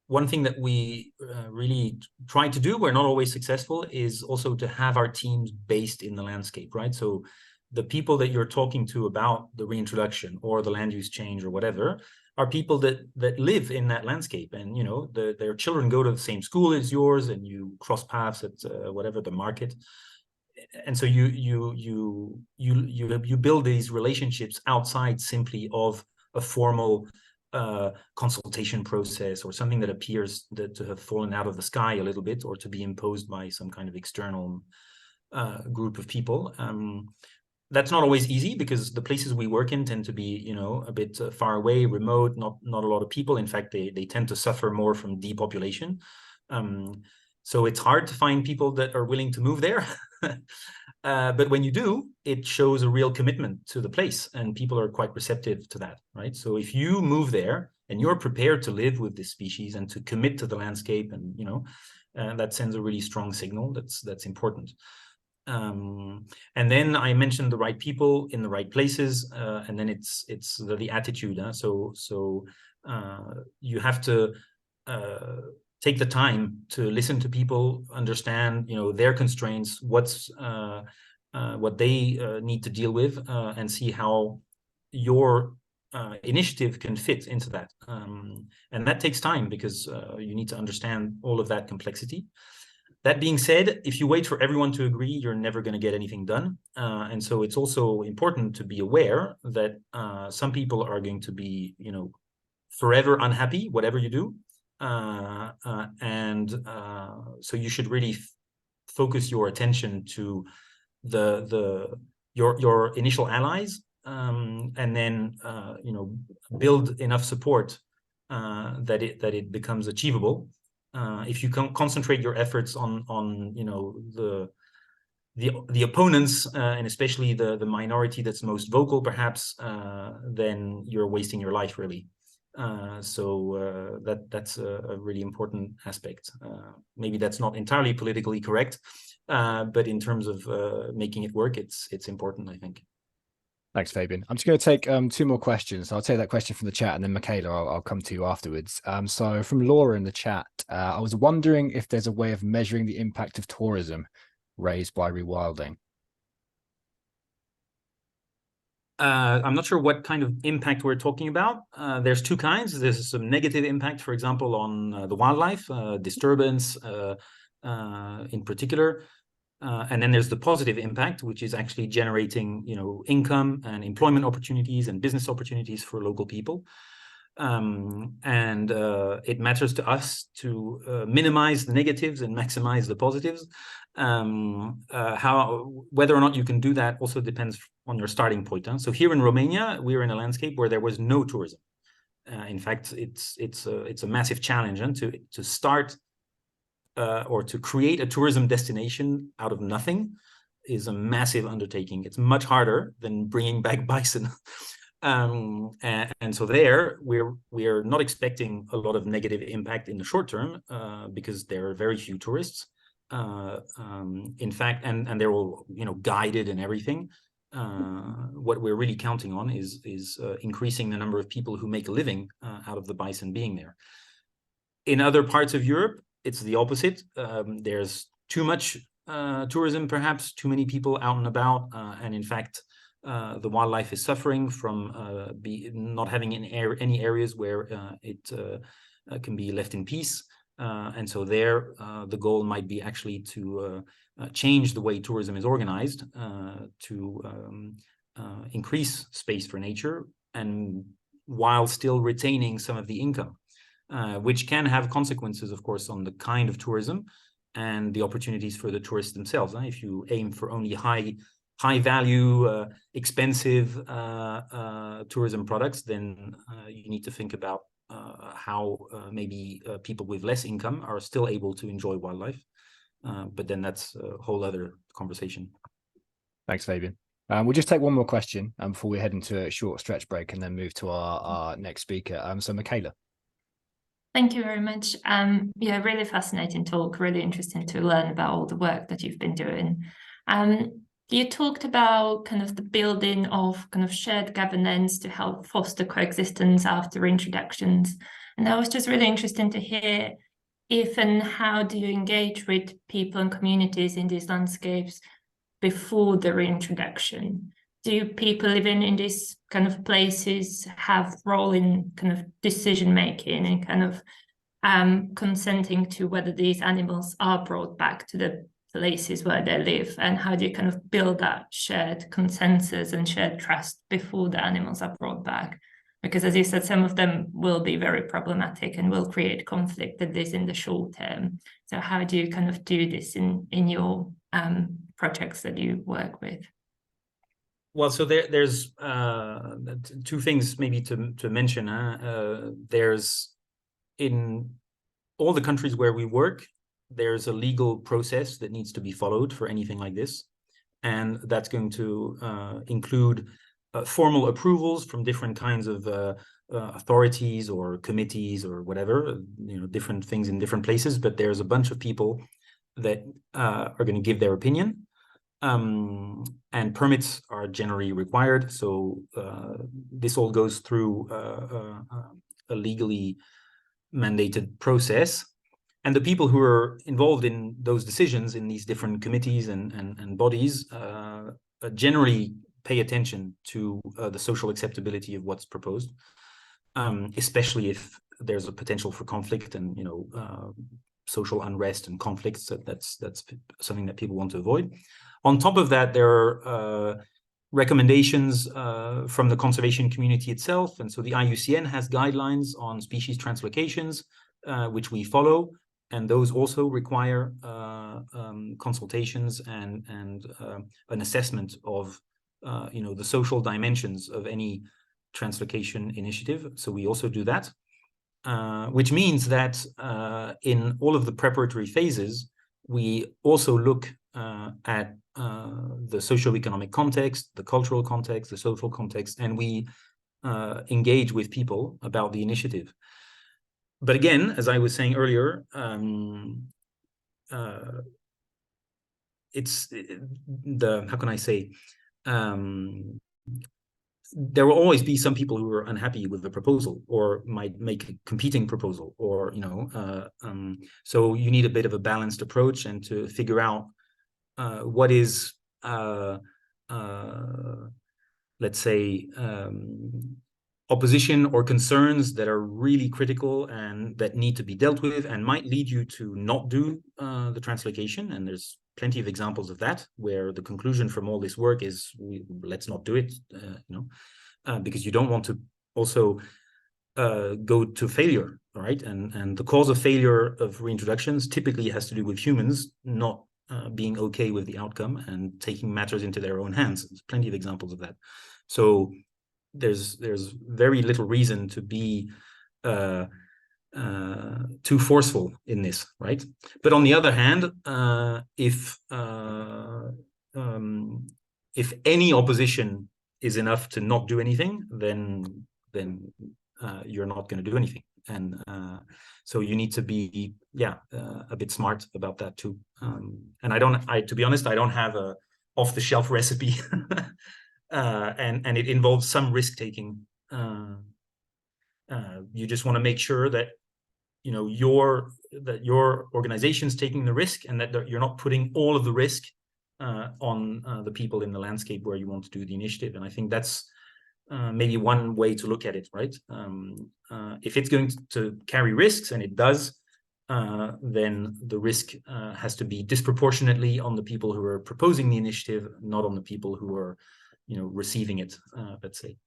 One thing that we really try to do, we're not always successful, is also to have our teams based in the landscape, right? So the people that you're talking to about the reintroduction or the land use change or whatever are people that live in that landscape, and you know their children go to the same school as yours, and you cross paths at whatever the market, and so you build these relationships outside simply of a formal consultation process or something that appears to have fallen out of the sky a little bit, or to be imposed by some kind of external group of people. That's not always easy, because the places we work in tend to be, you know, a bit far away, remote, not a lot of people. In fact, they tend to suffer more from depopulation. So it's hard to find people that are willing to move there. But when you do, it shows a real commitment to the place, and people are quite receptive to that, right? So if you move there and you're prepared to live with this species and to commit to the landscape, and you know, that sends a really strong signal. That's important. And then I mentioned the right people in the right places, and then it's the attitude. So you have to take the time to listen to people, understand, you know, their constraints, what they need to deal with, and see how your initiative can fit into that. And that takes time, because you need to understand all of that complexity. That being said, if you wait for everyone to agree, you're never going to get anything done. And so it's also important to be aware that some people are going to be, you know, forever unhappy, whatever you do. So you should really focus your attention to your initial allies, and then you know, build enough support that it becomes achievable. If you can concentrate your efforts on you know, the opponents, and especially the minority that's most vocal, perhaps, then you're wasting your life, really. So that's a really important aspect. Maybe that's not entirely politically correct, but in terms of making it work, it's important, I think. Thanks, Fabien. I'm just going to take 2 more questions. I'll take that question from the chat, and then Michaela, I'll come to you afterwards. So from Laura in the chat, I was wondering if there's a way of measuring the impact of tourism raised by rewilding. I'm not sure what kind of impact we're talking about. There's 2 kinds. There's some negative impact, for example, on the wildlife, disturbance in particular. And then there's the positive impact, which is actually generating, you know, income and employment opportunities and business opportunities for local people. It matters to us to minimize the negatives and maximize the positives. Whether or not you can do that also depends on your starting point. So here in Romania, we're in a landscape where there was no tourism. In fact, it's a massive challenge, and to start or to create a tourism destination out of nothing is a massive undertaking. It's much harder than bringing back bison. And so there, we're not expecting a lot of negative impact in the short term, because there are very few tourists. In fact, and they're all, you know, guided and everything. What we're really counting on is increasing the number of people who make a living out of the bison being there. In other parts of Europe, it's the opposite. There's too much tourism, perhaps too many people out and about, and in fact, the wildlife is suffering from not having any areas where it can be left in peace. And so there, the goal might be actually to change the way tourism is organized to increase space for nature, and while still retaining some of the income, which can have consequences, of course, on the kind of tourism and the opportunities for the tourists themselves. If you aim for only high value, expensive tourism products, then you need to think about how maybe people with less income are still able to enjoy wildlife. But then that's a whole other conversation. Thanks, Fabien. We'll just take one more question before we head into a short stretch break and then move to our next speaker. So Michaela. Thank you very much. Yeah, really fascinating talk, really interesting to learn about all the work that you've been doing. You talked about kind of the building of kind of shared governance to help foster coexistence after reintroductions. And that was just really interesting to hear if and how do you engage with people and communities in these landscapes before the reintroduction? Do people living in these kind of places have role in kind of decision making and kind of consenting to whether these animals are brought back to the places where they live? And how do you kind of build that shared consensus and shared trust before the animals are brought back? Because as you said, some of them will be very problematic and will create conflict, at least in the short term. So how do you kind of do this in your projects that you work with? Well, so there's two things maybe to mention. There's, in all the countries where we work, there's a legal process that needs to be followed for anything like this. And that's going to include formal approvals from different kinds of authorities or committees or whatever, different things in different places. But there's a bunch of people that are going to give their opinion. And permits are generally required. So this all goes through a legally mandated process. And the people who are involved in those decisions in these different committees and bodies generally pay attention to the social acceptability of what's proposed, especially if there's a potential for conflict and social unrest and conflicts. That's something that people want to avoid. On top of that, there are recommendations from the conservation community itself. And so the IUCN has guidelines on species translocations, which we follow. And those also require consultations and an assessment of the social dimensions of any translocation initiative. So we also do that, which means that in all of the preparatory phases, we also look at the socioeconomic context, the cultural context, the social context, and we engage with people about the initiative. But again, as I was saying earlier, it's how can I say, there will always be some people who are unhappy with the proposal or might make a competing proposal, or so you need a bit of a balanced approach and to figure out what is let's say opposition or concerns that are really critical and that need to be dealt with and might lead you to not do the translocation. And there's plenty of examples of that, where the conclusion from all this work is let's not do it, because you don't want to also go to failure, right? And the cause of failure of reintroductions typically has to do with humans not being okay with the outcome and taking matters into their own hands. There's plenty of examples of that. So there's very little reason to be too forceful in this, right? But on the other hand, if any opposition is enough to not do anything, then you're not going to do anything. And so you need to be a bit smart about that too. And to be honest, I don't have a off-the-shelf recipe. And it involves some risk taking. You just want to make sure that your organization's taking the risk, and that you're not putting all of the risk on the people in the landscape where you want to do the initiative. And I think that's maybe one way to look at it, right? If it's going to carry risks, and it does, then the risk has to be disproportionately on the people who are proposing the initiative, not on the people who are, receiving it, let's say.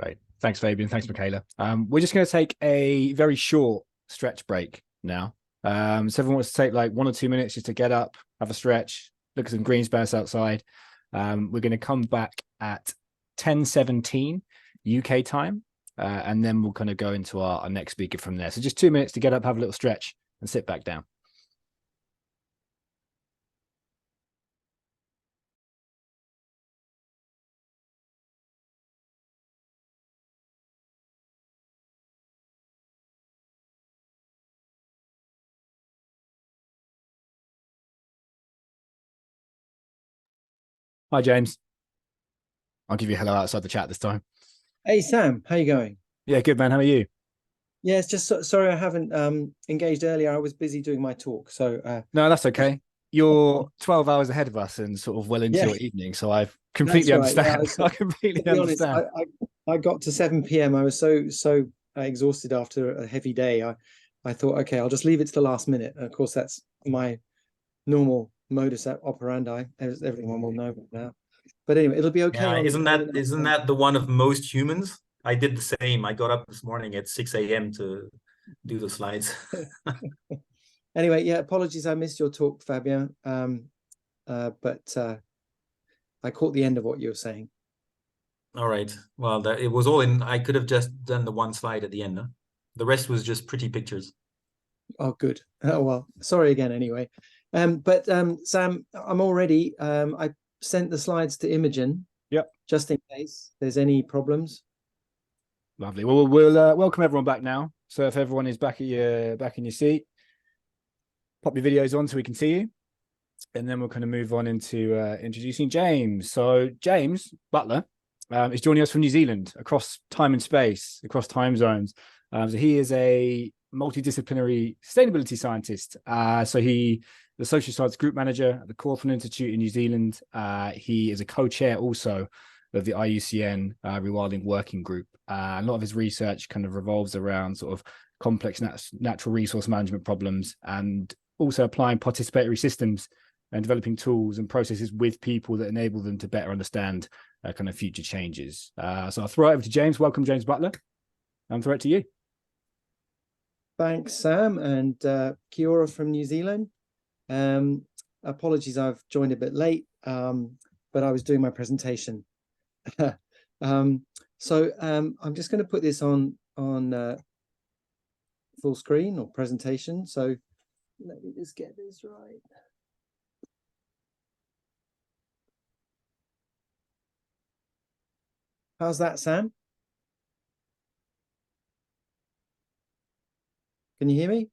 Great. Thanks, Fabien. Thanks, Michaela. We're just going to take a very short stretch break now. So everyone wants to take like 1 or 2 minutes just to get up, have a stretch, look at some green space outside. We're going to come back at 10:17 UK time, and then we'll kind of go into our next speaker from there. So just 2 minutes to get up, have a little stretch, and sit back down. Hi, James. I'll give you a hello outside the chat this time. Hey, Sam, how you going? Yeah, good, man. How are you? Yeah, it's just sorry I haven't engaged earlier. I was busy doing my talk. So no, that's okay. You're 12 hours ahead of us and sort of well into your evening. So I completely understand. Yeah, I completely understand. I got to 7 p.m. I was so exhausted after a heavy day. I thought, okay, I'll just leave it to the last minute. And of course, that's my normal modus operandi, as everyone will know now. But anyway, it'll be okay. Yeah, isn't that the one of most humans? I did the same. I got up this morning at 6 a.m. to do the slides. Anyway, yeah, apologies, I missed your talk, Fabien. But I caught the end of what you were saying. All right. Well, it was all in. I could have just done the one slide at the end. Huh? The rest was just pretty pictures. Oh, good. Oh, well, sorry again anyway. But Sam, I'm all ready. I sent the slides to Imogen. Yep. Just in case there's any problems. Lovely. Well, we'll welcome everyone back now. So if everyone is back in your seat, pop your videos on so we can see you, and then we'll kind of move on into introducing James. So James Butler is joining us from New Zealand, across time and space, across time zones. So he is a multidisciplinary sustainability scientist. So he the social science group manager at the Cawthorne Institute in New Zealand. He is a co-chair also of the IUCN Rewilding Working Group. A lot of his research kind of revolves around sort of complex natural resource management problems, and also applying participatory systems and developing tools and processes with people that enable them to better understand kind of future changes. So I'll throw it over to James. Welcome, James Butler. And throw it to you. Thanks, Sam, and kia ora from New Zealand. Apologies, I've joined a bit late, but I was doing my presentation. I'm just going to put this on full screen or presentation. So let me just get this right. How's that, Sam? Can you hear me?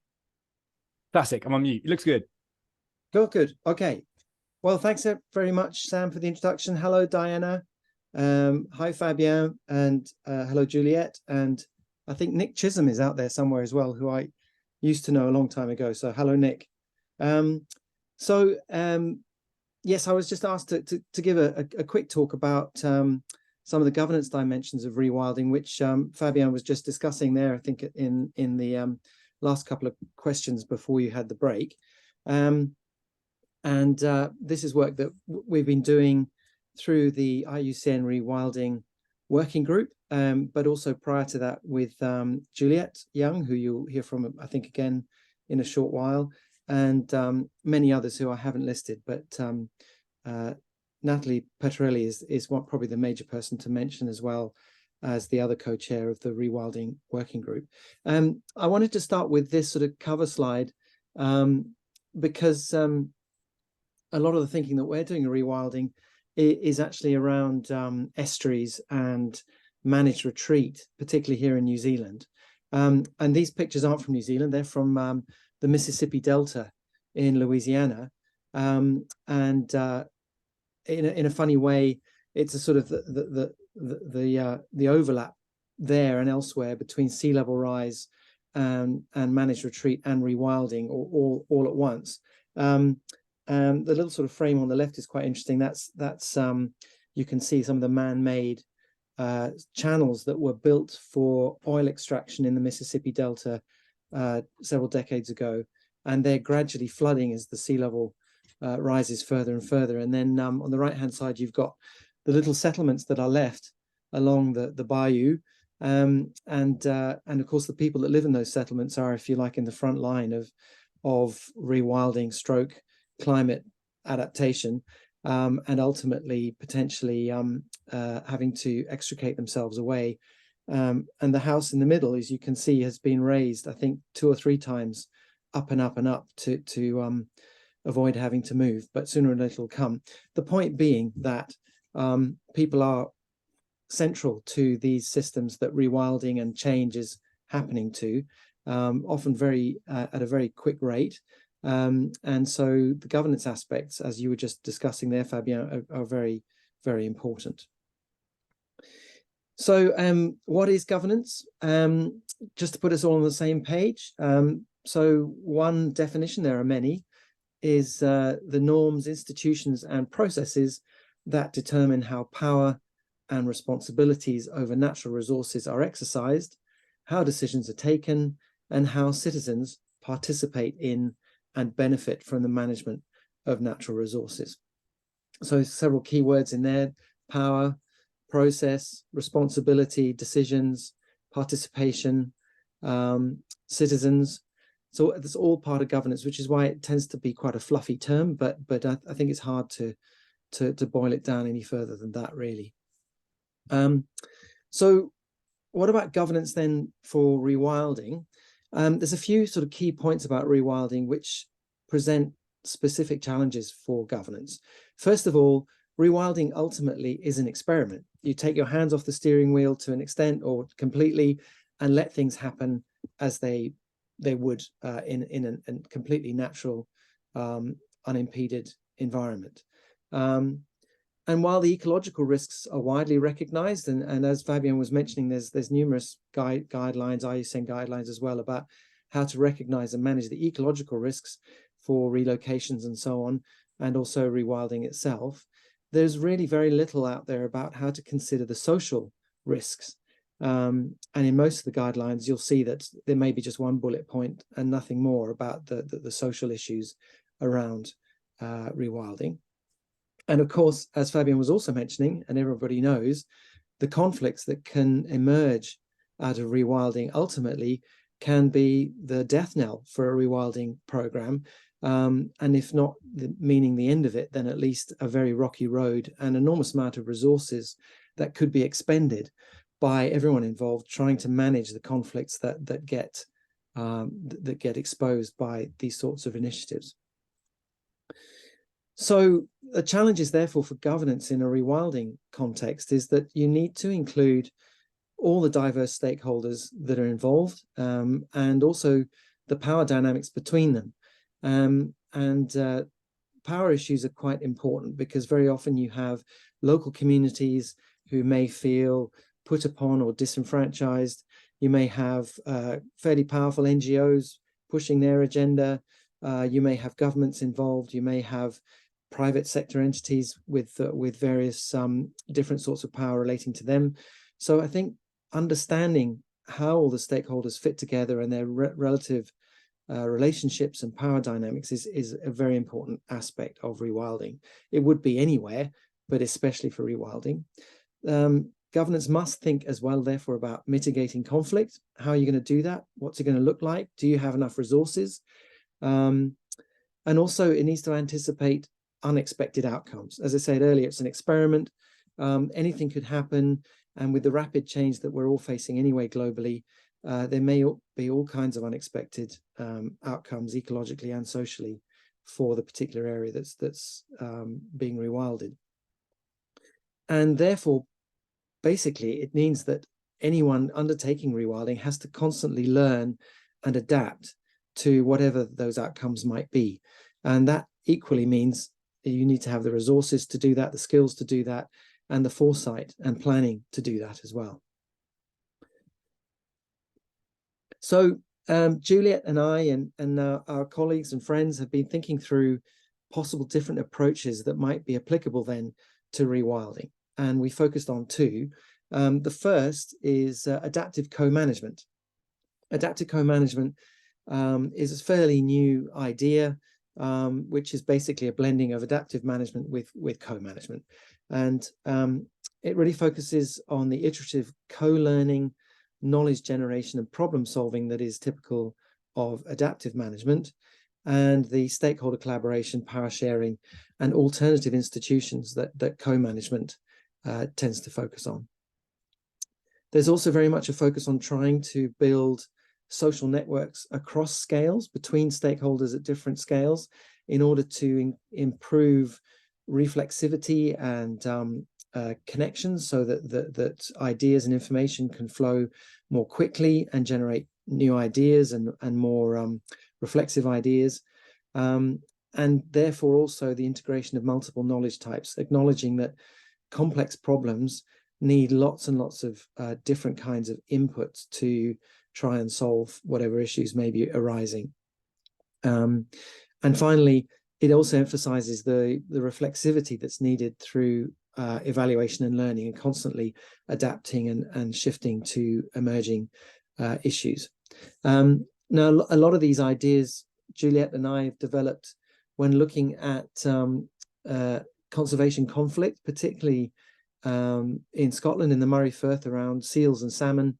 Classic. I'm on mute. It looks good. Good. Okay. Well, thanks very much, Sam, for the introduction. Hello, Diana. Hi, Fabien, and hello, Juliet. And I think Nick Chisholm is out there somewhere as well, who I used to know a long time ago. So hello, Nick. Yes, I was just asked to give a quick talk about some of the governance dimensions of rewilding, which Fabien was just discussing there, I think, in the last couple of questions before you had the break. This is work that we've been doing through the IUCN Rewilding Working Group, but also prior to that with Juliet Young, who you'll hear from, I think, again in a short while, and many others who I haven't listed. But Natalie Petrelli is probably the major person to mention, as well as the other co-chair of the Rewilding Working Group. I wanted to start with this sort of cover slide because a lot of the thinking that we're doing in rewilding is actually around estuaries and managed retreat, particularly here in New Zealand. And these pictures aren't from New Zealand; they're from the Mississippi Delta in Louisiana. In a funny way, it's a sort of the overlap there and elsewhere between sea level rise and managed retreat and rewilding all at once. The little sort of frame on the left is quite interesting. That's you can see some of the man-made channels that were built for oil extraction in the Mississippi Delta several decades ago, and they're gradually flooding as the sea level rises further and further. And then on the right-hand side, you've got the little settlements that are left along the bayou. And of course, the people that live in those settlements are, if you like, in the front line of rewilding stroke climate adaptation, and ultimately potentially having to extricate themselves away. And the house in the middle, as you can see, has been raised, I think, 2 or 3 times up and up and up to avoid having to move, but sooner or later it'll come. The point being that people are central to these systems that rewilding and change is happening to, often at a very quick rate. And so the governance aspects, as you were just discussing there, Fabien, are very, very important. So what is governance? Just to put us all on the same page. So one definition, there are many, is the norms, institutions, and processes that determine how power and responsibilities over natural resources are exercised, how decisions are taken, and how citizens participate in and benefit from the management of natural resources. So several key words in there: power, process, responsibility, decisions, participation, citizens. So it's all part of governance, which is why it tends to be quite a fluffy term, but I think it's hard to boil it down any further than that, really. So what about governance then for rewilding? There's a few sort of key points about rewilding which present specific challenges for governance. First of all, rewilding ultimately is an experiment. You take your hands off the steering wheel to an extent or completely and let things happen as they would in a completely natural, unimpeded environment. And while the ecological risks are widely recognized, and as Fabien was mentioning, there's numerous guidelines, IUCN guidelines as well, about how to recognize and manage the ecological risks for relocations and so on, and also rewilding itself. There's really very little out there about how to consider the social risks. And in most of the guidelines, you'll see that there may be just one bullet point and nothing more about the social issues around rewilding. And of course, as Fabien was also mentioning, and everybody knows, the conflicts that can emerge out of rewilding ultimately can be the death knell for a rewilding program. And if not meaning the end of it, then at least a very rocky road and enormous amount of resources that could be expended by everyone involved trying to manage the conflicts that get exposed by these sorts of initiatives. So the challenge is therefore for governance in a rewilding context is that you need to include all the diverse stakeholders that are involved, and also the power dynamics between them. Power issues are quite important because very often you have local communities who may feel put upon or disenfranchised. You may have fairly powerful NGOs pushing their agenda. You may have governments involved. You may have private sector entities with various different sorts of power relating to them. So I think understanding how all the stakeholders fit together and their relative relationships and power dynamics is a very important aspect of rewilding. It would be anywhere, but especially for rewilding. Governance must think as well, therefore, about mitigating conflict. How are you going to do that? What's it going to look like? Do you have enough resources? And also, it needs to anticipate unexpected outcomes. As I said earlier, it's an experiment. Anything could happen. And with the rapid change that we're all facing anyway globally, there may be all kinds of unexpected outcomes ecologically and socially for the particular area that's being rewilded. And therefore, basically, it means that anyone undertaking rewilding has to constantly learn and adapt to whatever those outcomes might be. And that equally means you need to have the resources to do that, the skills to do that, and the foresight and planning to do that as well. So Juliet and I and our colleagues and friends have been thinking through possible different approaches that might be applicable then to rewilding. And we focused on two. The first is adaptive co-management. Adaptive co-management is a fairly new idea, which is basically a blending of adaptive management with co-management. And it really focuses on the iterative co-learning, knowledge generation and problem solving that is typical of adaptive management, and the stakeholder collaboration, power sharing, and alternative institutions that co-management tends to focus on. There's also very much a focus on trying to build social networks across scales, between stakeholders at different scales, in order to improve reflexivity and connections, so that ideas and information can flow more quickly and generate new ideas and more reflexive ideas. And therefore also the integration of multiple knowledge types, acknowledging that complex problems need lots and lots of different kinds of inputs to try and solve whatever issues may be arising. And finally, it also emphasizes the reflexivity that's needed through evaluation and learning, and constantly adapting and shifting to emerging issues. Now, a lot of these ideas Juliet and I have developed when looking at conservation conflict, particularly in Scotland, in the Murray Firth, around seals and salmon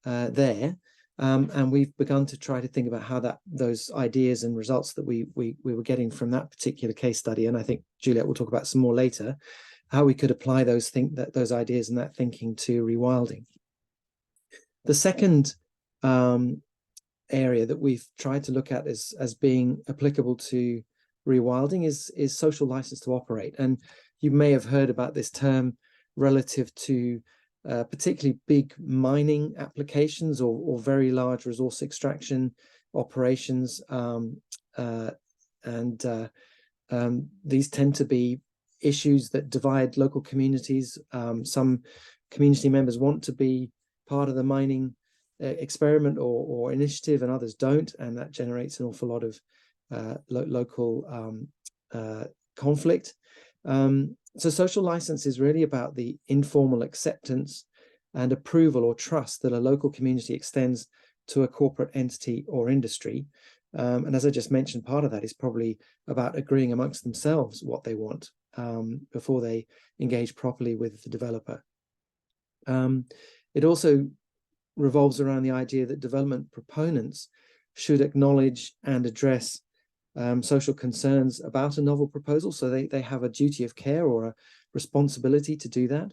there. And we've begun to try to think about how those ideas and results that we were getting from that particular case study, and I think Juliet will talk about some more later, how we could apply those ideas and that thinking to rewilding. The second area that we've tried to look at as being applicable to rewilding is social license to operate. And you may have heard about this term relative to particularly big mining applications or very large resource extraction operations. These tend to be issues that divide local communities. Some community members want to be part of the mining experiment or initiative, and others don't, and that generates an awful lot of local conflict. So social license is really about the informal acceptance and approval or trust that a local community extends to a corporate entity or industry. And as I just mentioned, part of that is probably about agreeing amongst themselves what they want before they engage properly with the developer. It also revolves around the idea that development proponents should acknowledge and address social concerns about a novel proposal, so they have a duty of care or a responsibility to do that,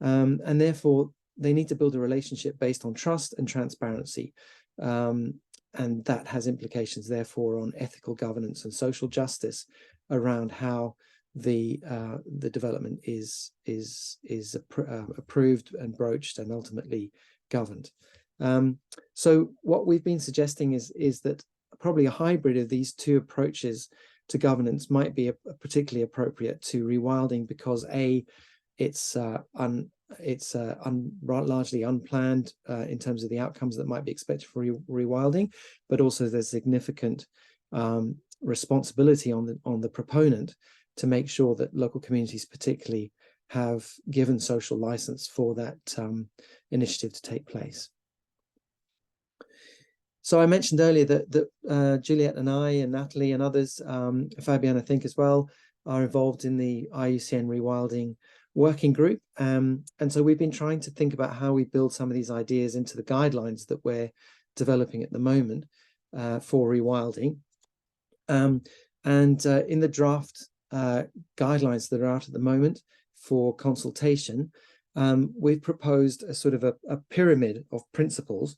and therefore they need to build a relationship based on trust and transparency, and that has implications therefore on ethical governance and social justice around how the development is approved and broached and ultimately governed. So what we've been suggesting is that probably a hybrid of these two approaches to governance might be particularly appropriate to rewilding, because it's largely unplanned in terms of the outcomes that might be expected for rewilding, but also there's significant responsibility on the proponent to make sure that local communities particularly have given social license for that initiative to take place. So I mentioned earlier that Juliet and I and Natalie and others, Fabien I think as well, are involved in the IUCN Rewilding Working Group. And so we've been trying to think about how we build some of these ideas into the guidelines that we're developing at the moment for rewilding. And in the draft guidelines that are out at the moment for consultation, we've proposed a sort of a pyramid of principles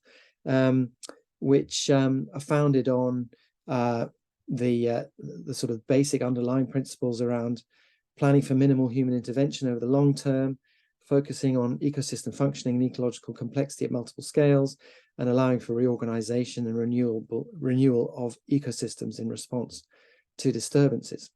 which are founded on the sort of basic underlying principles around planning for minimal human intervention over the long term, focusing on ecosystem functioning and ecological complexity at multiple scales, and allowing for reorganization and renewal of ecosystems in response to disturbances.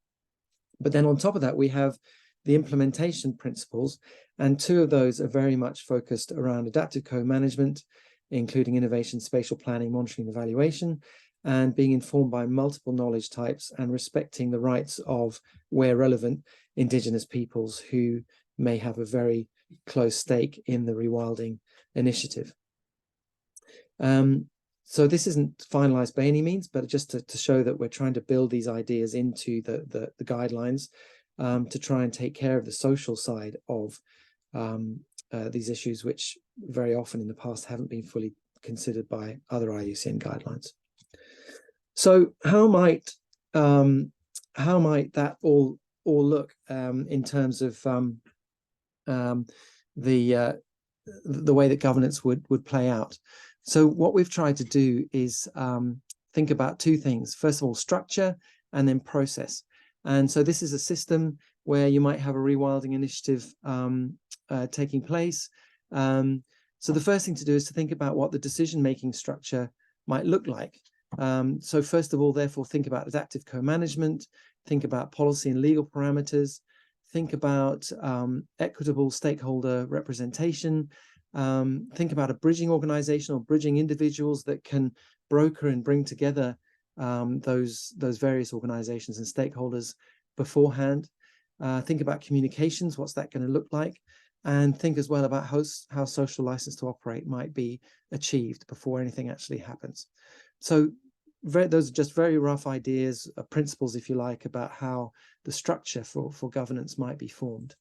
But then on top of that, we have the implementation principles, and two of those are very much focused around adaptive co-management, including innovation, spatial planning, monitoring, evaluation, and being informed by multiple knowledge types and respecting the rights of, where relevant, Indigenous peoples who may have a very close stake in the rewilding initiative. So this isn't finalized by any means, but just to show that we're trying to build these ideas into the guidelines to try and take care of the social side of these issues, which very often in the past haven't been fully considered by other IUCN guidelines. So how might that all look in terms of the way that governance would play out? So what we've tried to do is think about two things. First of all, structure, and then process. And so this is a system where you might have a rewilding initiative taking place. So the first thing to do is to think about what the decision-making structure might look like. So first of all, therefore, think about adaptive co-management, think about policy and legal parameters, think about equitable stakeholder representation, think about a bridging organization or bridging individuals that can broker and bring together those various organizations and stakeholders beforehand. Think about communications, what's that going to look like? And think as well about how social license to operate might be achieved before anything actually happens. So those are just very rough ideas, principles, if you like, about how the structure for governance might be formed.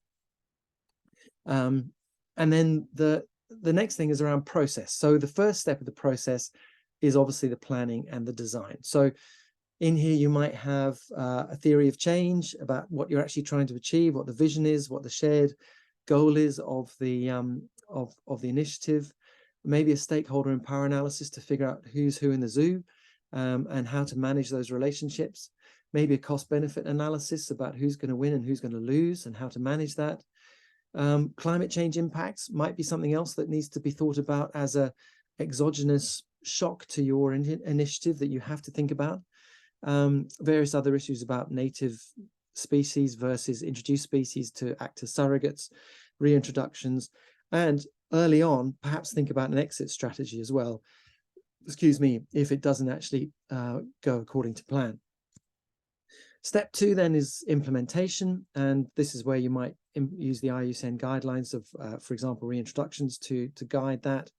And then the next thing is around process. So the first step of the process is obviously the planning and the design. So in here, you might have a theory of change about what you're actually trying to achieve, what the vision is, what the shared goal is of the initiative, maybe a stakeholder and power analysis to figure out who's who in the zoo and how to manage those relationships, maybe a cost-benefit analysis about who's going to win and who's going to lose and how to manage that. Climate change impacts might be something else that needs to be thought about as a exogenous shock to your initiative that you have to think about. Various other issues about native species versus introduced species to act as surrogates, reintroductions, and early on, perhaps think about an exit strategy as well, if it doesn't actually go according to plan. Step 2 then is implementation, and this is where you might use the IUCN guidelines of, for example, reintroductions to guide that.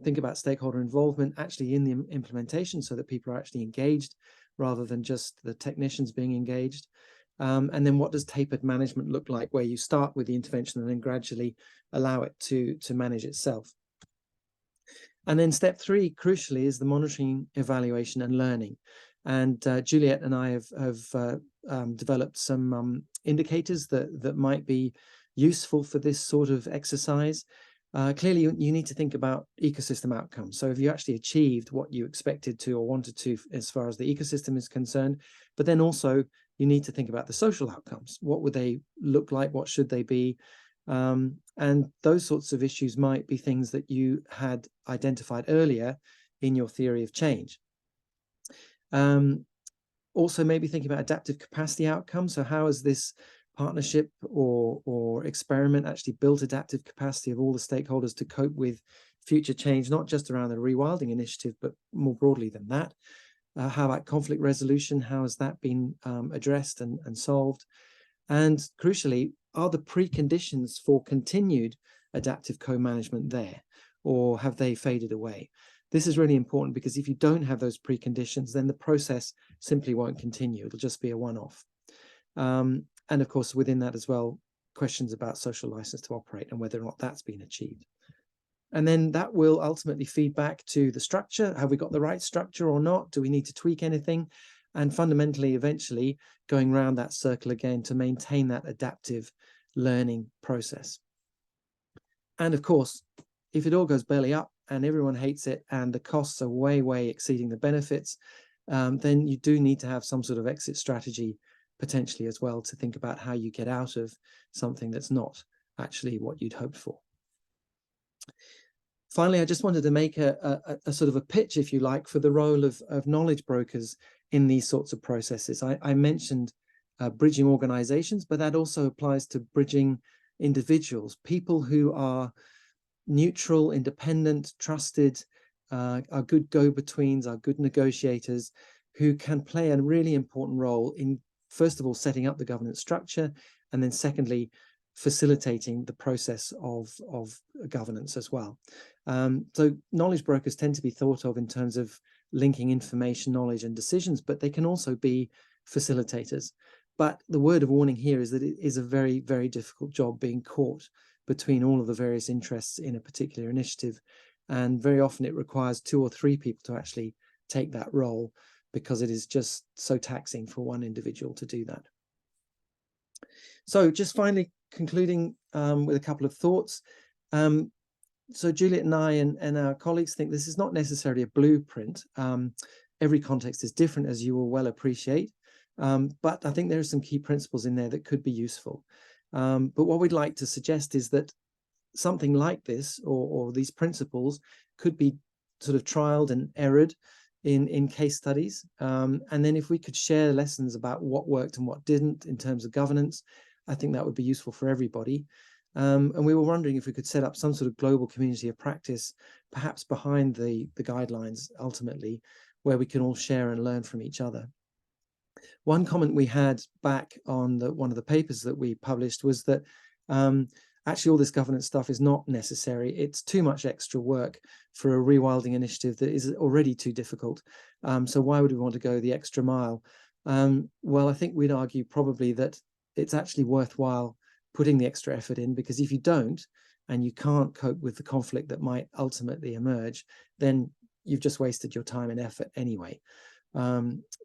Think about stakeholder involvement actually in the implementation so that people are actually engaged rather than just the technicians being engaged. And then what does tapered management look like, where you start with the intervention and then gradually allow it to manage itself. And then step 3, crucially, is the monitoring, evaluation and learning. And Juliet and I have developed some indicators that might be useful for this sort of exercise. Clearly, you need to think about ecosystem outcomes. So if you actually achieved what you expected to or wanted to as far as the ecosystem is concerned, but then also you need to think about the social outcomes. What would they look like? What should they be? And those sorts of issues might be things that you had identified earlier in your theory of change. Also, maybe thinking about adaptive capacity outcomes. So how has this partnership or experiment actually built adaptive capacity of all the stakeholders to cope with future change, not just around the rewilding initiative, but more broadly than that? How about conflict resolution? How has that been addressed and solved? And crucially, are the preconditions for continued adaptive co-management there, or have they faded away? This is really important because if you don't have those preconditions, then the process simply won't continue. It'll just be a one-off. And of course, within that as well, questions about social license to operate and whether or not that's been achieved. And then that will ultimately feed back to the structure. Have we got the right structure or not? Do we need to tweak anything? And fundamentally, eventually, going around that circle again to maintain that adaptive learning process. And of course, if it all goes belly up and everyone hates it and the costs are way, way exceeding the benefits, then you do need to have some sort of exit strategy potentially as well to think about how you get out of something that's not actually what you'd hoped for. Finally, I just wanted to make a sort of a pitch, if you like, for the role of knowledge brokers in these sorts of processes. I mentioned bridging organizations, but that also applies to bridging individuals, people who are neutral, independent, trusted, are good go-betweens, are good negotiators, who can play a really important role in, first of all, setting up the governance structure, and then secondly, facilitating the process of governance as well. So knowledge brokers tend to be thought of in terms of linking information, knowledge, and decisions, but they can also be facilitators. But the word of warning here is that it is a very, very difficult job being caught between all of the various interests in a particular initiative. And very often it requires 2 or 3 people to actually take that role, because it is just so taxing for one individual to do that. So just finally concluding with a couple of thoughts. So Juliet and I and our colleagues think this is not necessarily a blueprint. Every context is different, as you will well appreciate. But I think there are some key principles in there that could be useful. But what we'd like to suggest is that something like this, or these principles, could be sort of trialed and errored in case studies. And then if we could share lessons about what worked and what didn't in terms of governance, I think that would be useful for everybody. And we were wondering if we could set up some sort of global community of practice, perhaps behind the guidelines ultimately, where we can all share and learn from each other. One comment we had back on one of the papers that we published was that actually all this governance stuff is not necessary. It's too much extra work for a rewilding initiative that is already too difficult. So why would we want to go the extra mile? Well, I think we'd argue probably that it's actually worthwhile putting the extra effort in, because if you don't, and you can't cope with the conflict that might ultimately emerge, then you've just wasted your time and effort anyway.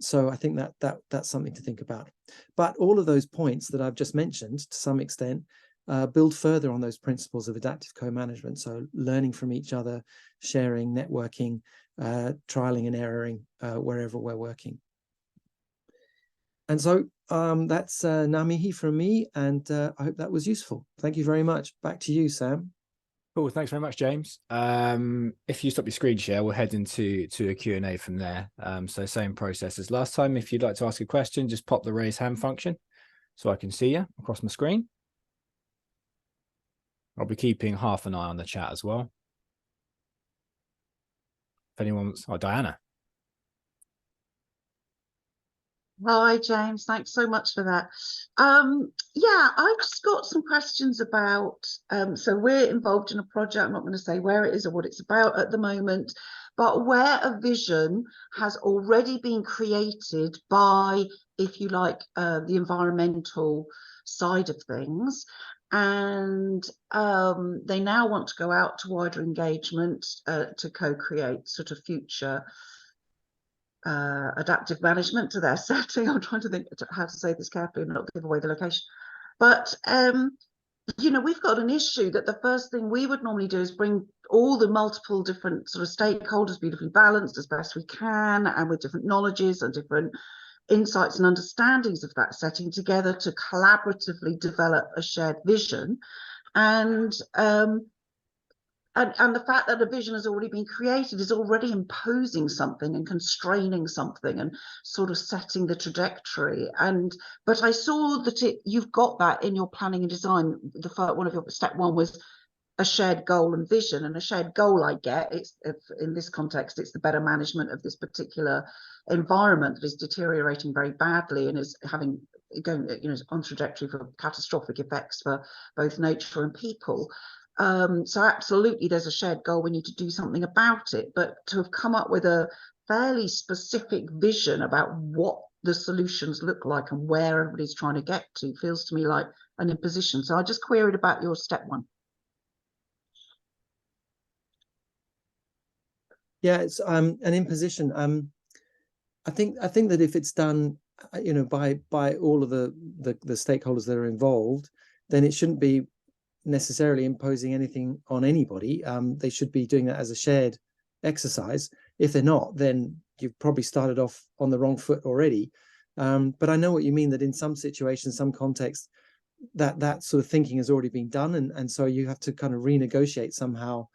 So I think that's something to think about. But all of those points that I've just mentioned, to some extent, build further on those principles of adaptive co-management. So learning from each other, sharing, networking, trialing and erroring wherever we're working. And so that's Namihi from me, and I hope that was useful. Thank you very much. Back to you, Sam. Cool, thanks very much, James. If you stop your screen share, we'll head into a Q&A from there. So same process as last time. If you'd like to ask a question, just pop the raise hand function so I can see you across my screen. I'll be keeping half an eye on the chat as well. If anyone wants, Diana. Hi, James. Thanks so much for that. Yeah, I've just got some questions about, so we're involved in a project. I'm not going to say where it is or what it's about at the moment, but where a vision has already been created by, if you like, the environmental side of things. And they now want to go out to wider engagement to co-create sort of future adaptive management to their setting. I'm trying to think how to say this carefully and not give away the location. But, you know, we've got an issue that the first thing we would normally do is bring all the multiple different sort of stakeholders, beautifully balanced as best we can, and with different knowledges and different insights and understandings of that setting together to collaboratively develop a shared vision. And the fact that a vision has already been created is already imposing something and constraining something and sort of setting the trajectory. But I saw that you've got that in your planning and design. One of your step 1 was a shared goal and vision, and a shared goal I get, in this context, it's the better management of this particular environment that is deteriorating very badly and is going on trajectory for catastrophic effects for both nature and people. So absolutely there's a shared goal, we need to do something about it, but to have come up with a fairly specific vision about what the solutions look like and where everybody's trying to get to feels to me like an imposition. So I just queried about your step 1. Yeah, it's an imposition. I think that if it's done, you know, by all of the stakeholders that are involved, then it shouldn't be necessarily imposing anything on anybody. They should be doing that as a shared exercise. If they're not, then you've probably started off on the wrong foot already. But I know what you mean, that in some situations, some contexts, that sort of thinking has already been done, and so you have to kind of renegotiate somehow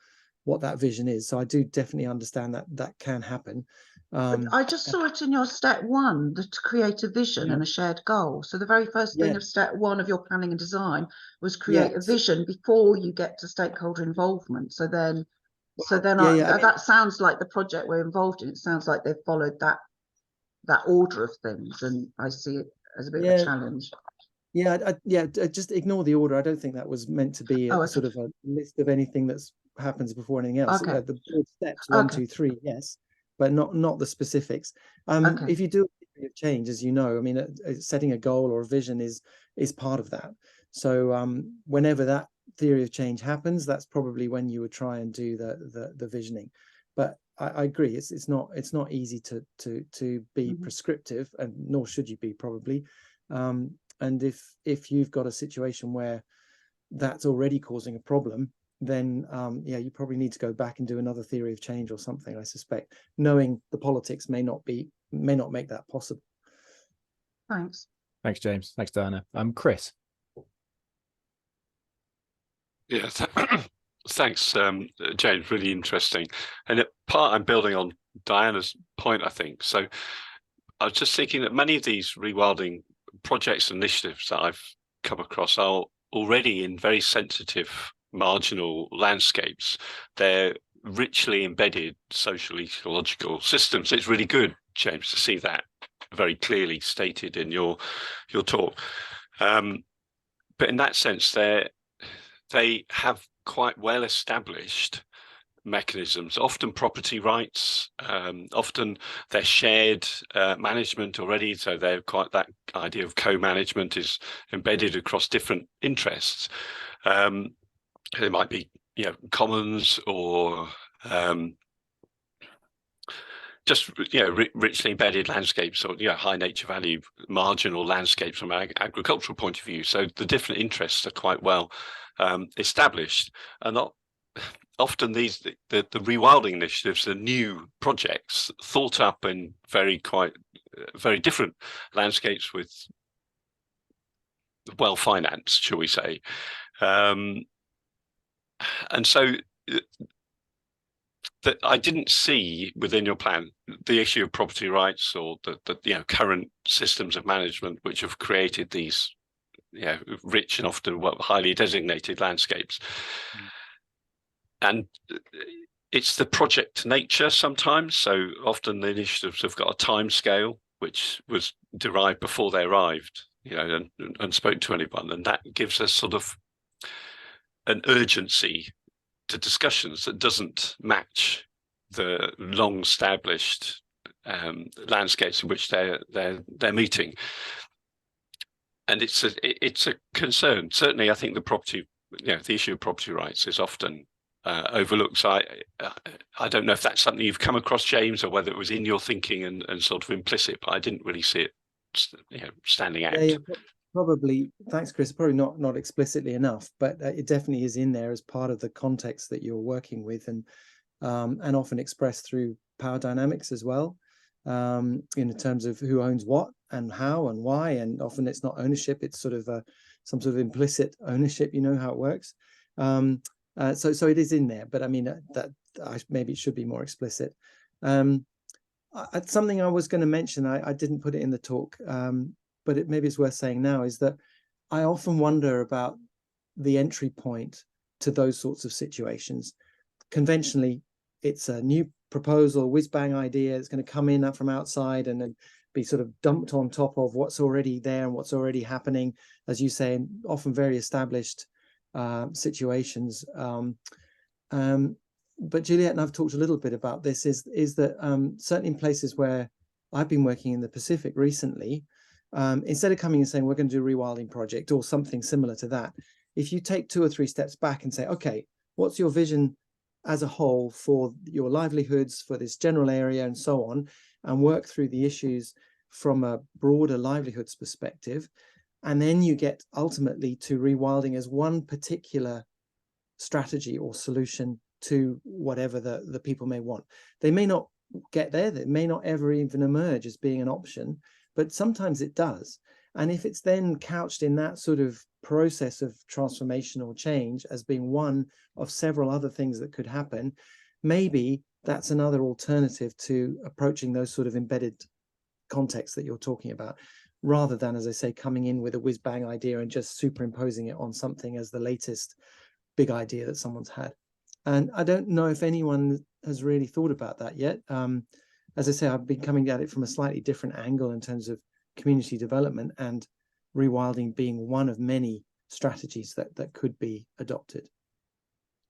what that vision is. So I do definitely understand that can happen. I just saw it in your step 1, to create a vision and a shared goal. So the very first thing of step 1 of your planning and design was create a vision before you get to stakeholder involvement. So then that sounds like the project we're involved in. It sounds like they've followed that order of things, and I see it as a bit of a challenge. Just ignore the order. I don't think that was meant to be a sort of a list of anything that's happens before anything else. Okay. The broad steps, 1, 2, 3, yes, but not the specifics. If you do a theory of change, as you know, I mean, setting a goal or a vision is part of that. So whenever that theory of change happens, that's probably when you would try and do the visioning. But I agree, it's not easy to be prescriptive, and nor should you be, probably. And if you've got a situation where that's already causing a problem, then you probably need to go back and do another theory of change or something, I suspect, knowing the politics may not make that possible. Thanks. Thanks, James. Thanks, Diana. Chris. Yeah, thanks, James. Really interesting. And part I'm building on Diana's point, I think. So I was just thinking that many of these rewilding projects and initiatives that I've come across are already in very sensitive, marginal landscapes. They're richly embedded social ecological systems. It's really good, James, to see that very clearly stated in your talk. But in that sense, they have quite well established mechanisms, often property rights, often they're shared management already, so they're quite, that idea of co-management is embedded across different interests. It might be, commons or just richly embedded landscapes, or high nature value marginal landscapes from an agricultural point of view. So the different interests are quite well established, and not often the rewilding initiatives are new projects thought up in very different landscapes with well financed, shall we say, and so that I didn't see within your plan the issue of property rights or the current systems of management which have created these rich and often highly designated landscapes. And it's the project nature sometimes. So often the initiatives have got a time scale which was derived before they arrived, and spoke to anyone, and that gives us sort of an urgency to discussions that doesn't match the long established landscapes in which they're meeting. And it's a concern. Certainly, I think the issue of property rights is often overlooked. So I don't know if that's something you've come across, James, or whether it was in your thinking and sort of implicit, but I didn't really see it standing out. Yeah, probably. Thanks, Chris. Probably not explicitly enough, but it definitely is in there as part of the context that you're working with, and often expressed through power dynamics as well, in terms of who owns what and how and why. And often it's not ownership; it's sort of some sort of implicit ownership. You know how it works. So it is in there, but I mean maybe it should be more explicit. Something I was going to mention, I didn't put it in the talk, but maybe it's worth saying now, is that I often wonder about the entry point to those sorts of situations. Conventionally, it's a new proposal, whiz-bang idea. It's going to come in from outside and then be sort of dumped on top of what's already there and what's already happening, as you say, in often very established situations. But Juliet and I've talked a little bit about this, is that certainly in places where I've been working in the Pacific recently, instead of coming and saying we're going to do a rewilding project or something similar to that, if you take 2 or 3 steps back and say, okay, what's your vision as a whole for your livelihoods, for this general area and so on, and work through the issues from a broader livelihoods perspective, and then you get ultimately to rewilding as one particular strategy or solution to whatever the people may want. They may not get there, they may not ever even emerge as being an option, but sometimes it does. And if it's then couched in that sort of process of transformation or change as being one of several other things that could happen, maybe that's another alternative to approaching those sort of embedded contexts that you're talking about, rather than, as I say, coming in with a whiz-bang idea and just superimposing it on something as the latest big idea that someone's had. And I don't know if anyone has really thought about that yet. As I say, I've been coming at it from a slightly different angle in terms of community development, and rewilding being one of many strategies that could be adopted.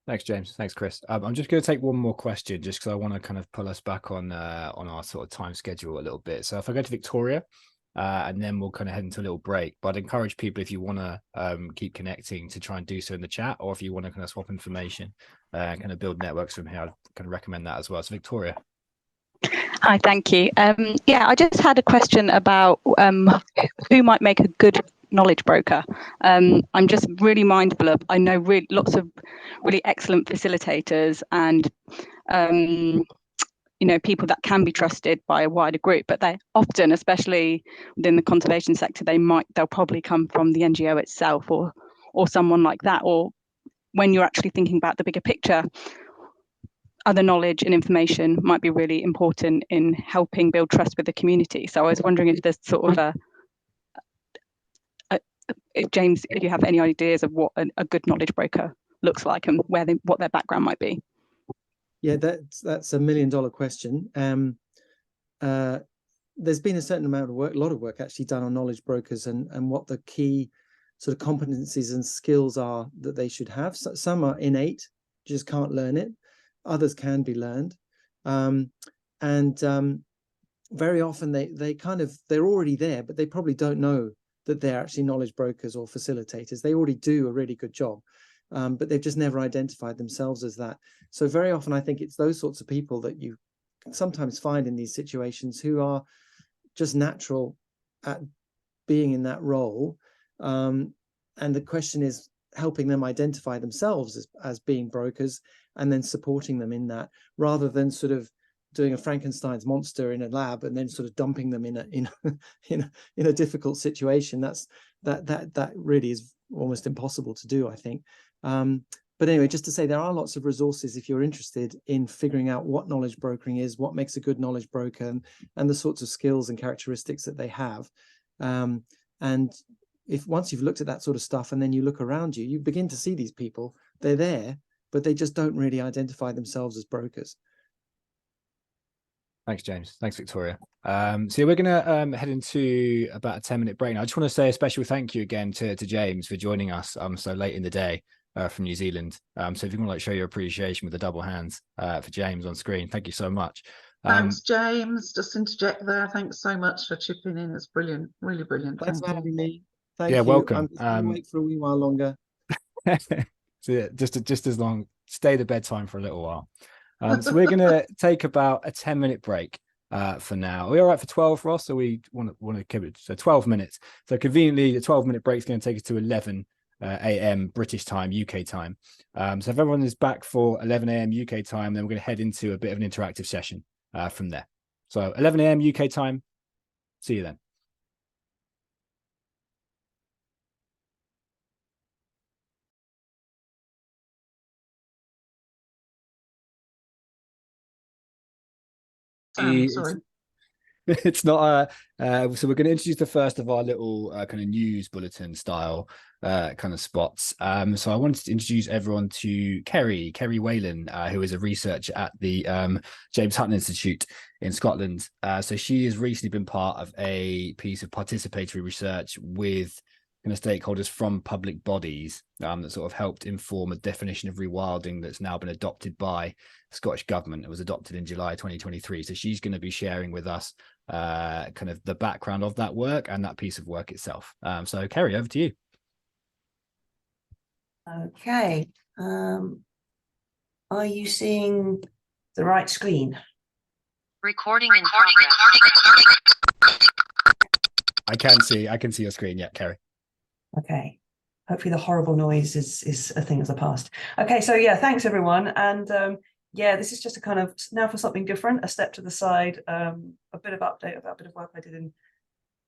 Thanks, James. Thanks, Chris. I'm just going to take one more question, just because I want to kind of pull us back on our sort of time schedule a little bit. So if I go to Victoria, and then we'll kind of head into a little break. But I'd encourage people, if you want to keep connecting, to try and do so in the chat, or if you want to kind of swap information, kind of build networks from here, I'd kind of recommend that as well. So Victoria. Hi, thank you. Yeah, I just had a question about who might make a good knowledge broker. I'm just really mindful of, I know lots of really excellent facilitators and you know, people that can be trusted by a wider group, but they often, especially within the conservation sector, they'll probably come from the NGO itself or someone like that. Or when you're actually thinking about the bigger picture, other knowledge and information might be really important in helping build trust with the community. So I was wondering if there's sort of James, if you have any ideas of what a good knowledge broker looks like and what their background might be. Yeah, that's $1 million question. There's been a certain amount of work, a lot of work actually done on knowledge brokers and what the key sort of competencies and skills are that they should have. So, some are innate, you just can't learn it. Others can be learned. Very often they're already there, but they probably don't know that they're actually knowledge brokers or facilitators. They already do a really good job. But they've just never identified themselves as that. So very often I think it's those sorts of people that you sometimes find in these situations who are just natural at being in that role. And the question is helping them identify themselves as being brokers and then supporting them in that, rather than sort of doing a Frankenstein's monster in a lab and then sort of dumping them in a difficult situation. That really is almost impossible to do, I think. But anyway, just to say, there are lots of resources if you're interested in figuring out what knowledge brokering is, what makes a good knowledge broker, and the sorts of skills and characteristics that they have. And if once you've looked at that sort of stuff and then you look around you, you begin to see these people. They're there, but they just don't really identify themselves as brokers. Thanks, James. Thanks, Victoria. So we're going to head into about a 10-minute break. Now, I just want to say a special thank you again to James for joining us so late in the day from New Zealand. So if you want to show your appreciation with the double hands for James on screen, thank you so much. Thanks, James. Just interject there. Thanks so much for chipping in. It's brilliant, really brilliant. Thanks for having me. Thank you. Welcome. I'm going to wait for a wee while longer. So yeah, just as long. Stay to bedtime for a little while. So we're going to take about a 10-minute break for now. Are we all right for 12, Ross? Or we want to keep it? So 12 minutes. So conveniently, the 12-minute break is going to take us to 11 a.m. British time, UK time. So if everyone is back for 11 a.m. UK time, then we're going to head into a bit of an interactive session from there. So 11 a.m. UK time. See you then. Sorry. It's not so we're going to introduce the first of our little kind of news bulletin style kind of spots. So I wanted to introduce everyone to Kerry Waylen, who is a researcher at the James Hutton Institute in Scotland. So she has recently been part of a piece of participatory research with kind of stakeholders from public bodies that sort of helped inform a definition of rewilding that's now been adopted by the Scottish Government. It was adopted in July 2023. So she's going to be sharing with us kind of the background of that work and that piece of work itself. So Kerry, over to you. Okay. Are you seeing the right screen? Recording in progress. I can see your screen. Yeah, Kerry. Okay. Hopefully the horrible noise is a thing of the past. Okay, so yeah, thanks everyone. And yeah, this is just a kind of now for something different, a step to the side, a bit of update about a bit of work I did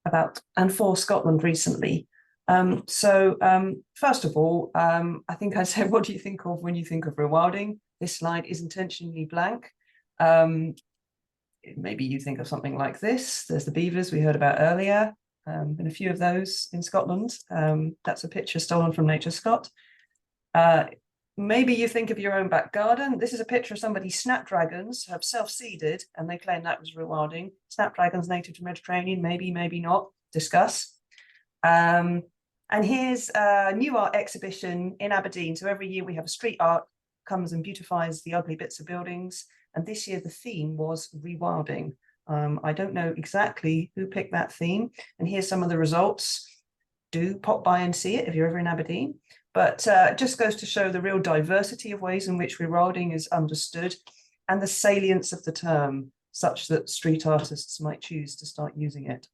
about and for Scotland recently. First of all, I think I said, what do you think of when you think of rewilding? This slide is intentionally blank. Maybe you think of something like this. There's the beavers we heard about earlier. Been a few of those in Scotland. That's a picture stolen from Nature Scott. Maybe you think of your own back garden. This is a picture of somebody's snapdragons have self-seeded, and they claim that was rewilding. Snapdragons native to Mediterranean, maybe, maybe not. Discuss. And here's a new art exhibition in Aberdeen. So every year we have a street art comes and beautifies the ugly bits of buildings. And this year the theme was rewilding. I don't know exactly who picked that theme. And here's some of the results. Do pop by and see it if you're ever in Aberdeen. But it just goes to show the real diversity of ways in which rewilding is understood and the salience of the term, such that street artists might choose to start using it.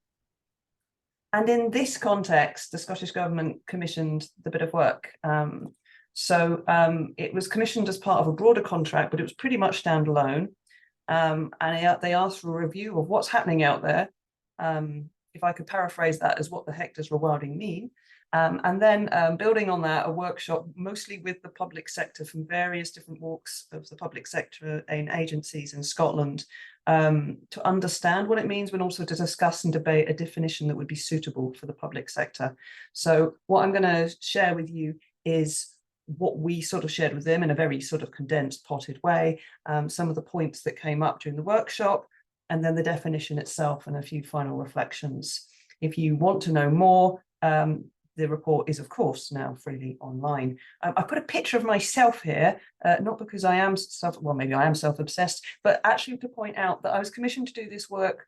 And in this context, the Scottish Government commissioned the bit of work. It was commissioned as part of a broader contract, but it was pretty much standalone. And they asked for a review of what's happening out there. If I could paraphrase that as what the heck does rewilding mean? And then building on that, a workshop mostly with the public sector from various different walks of the public sector and agencies in Scotland to understand what it means, but also to discuss and debate a definition that would be suitable for the public sector. So what I'm going to share with you is what we sort of shared with them in a very sort of condensed, potted way, some of the points that came up during the workshop, and then the definition itself and a few final reflections. If you want to know more, the report is, of course, now freely online. I put a picture of myself here, not because I am well, maybe I am self-obsessed, but actually to point out that I was commissioned to do this work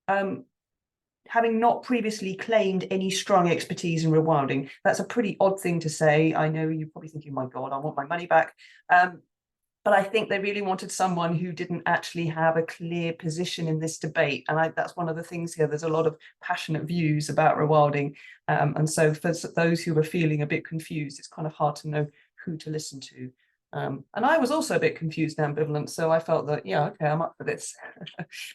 having not previously claimed any strong expertise in rewilding. That's a pretty odd thing to say. I know you're probably thinking, my God, I want my money back. But I think they really wanted someone who didn't actually have a clear position in this debate. And that's one of the things here. There's a lot of passionate views about rewilding. And so for those who are feeling a bit confused, it's kind of hard to know who to listen to. And I was also a bit confused and ambivalent. So I felt that, yeah, okay, I'm up for this.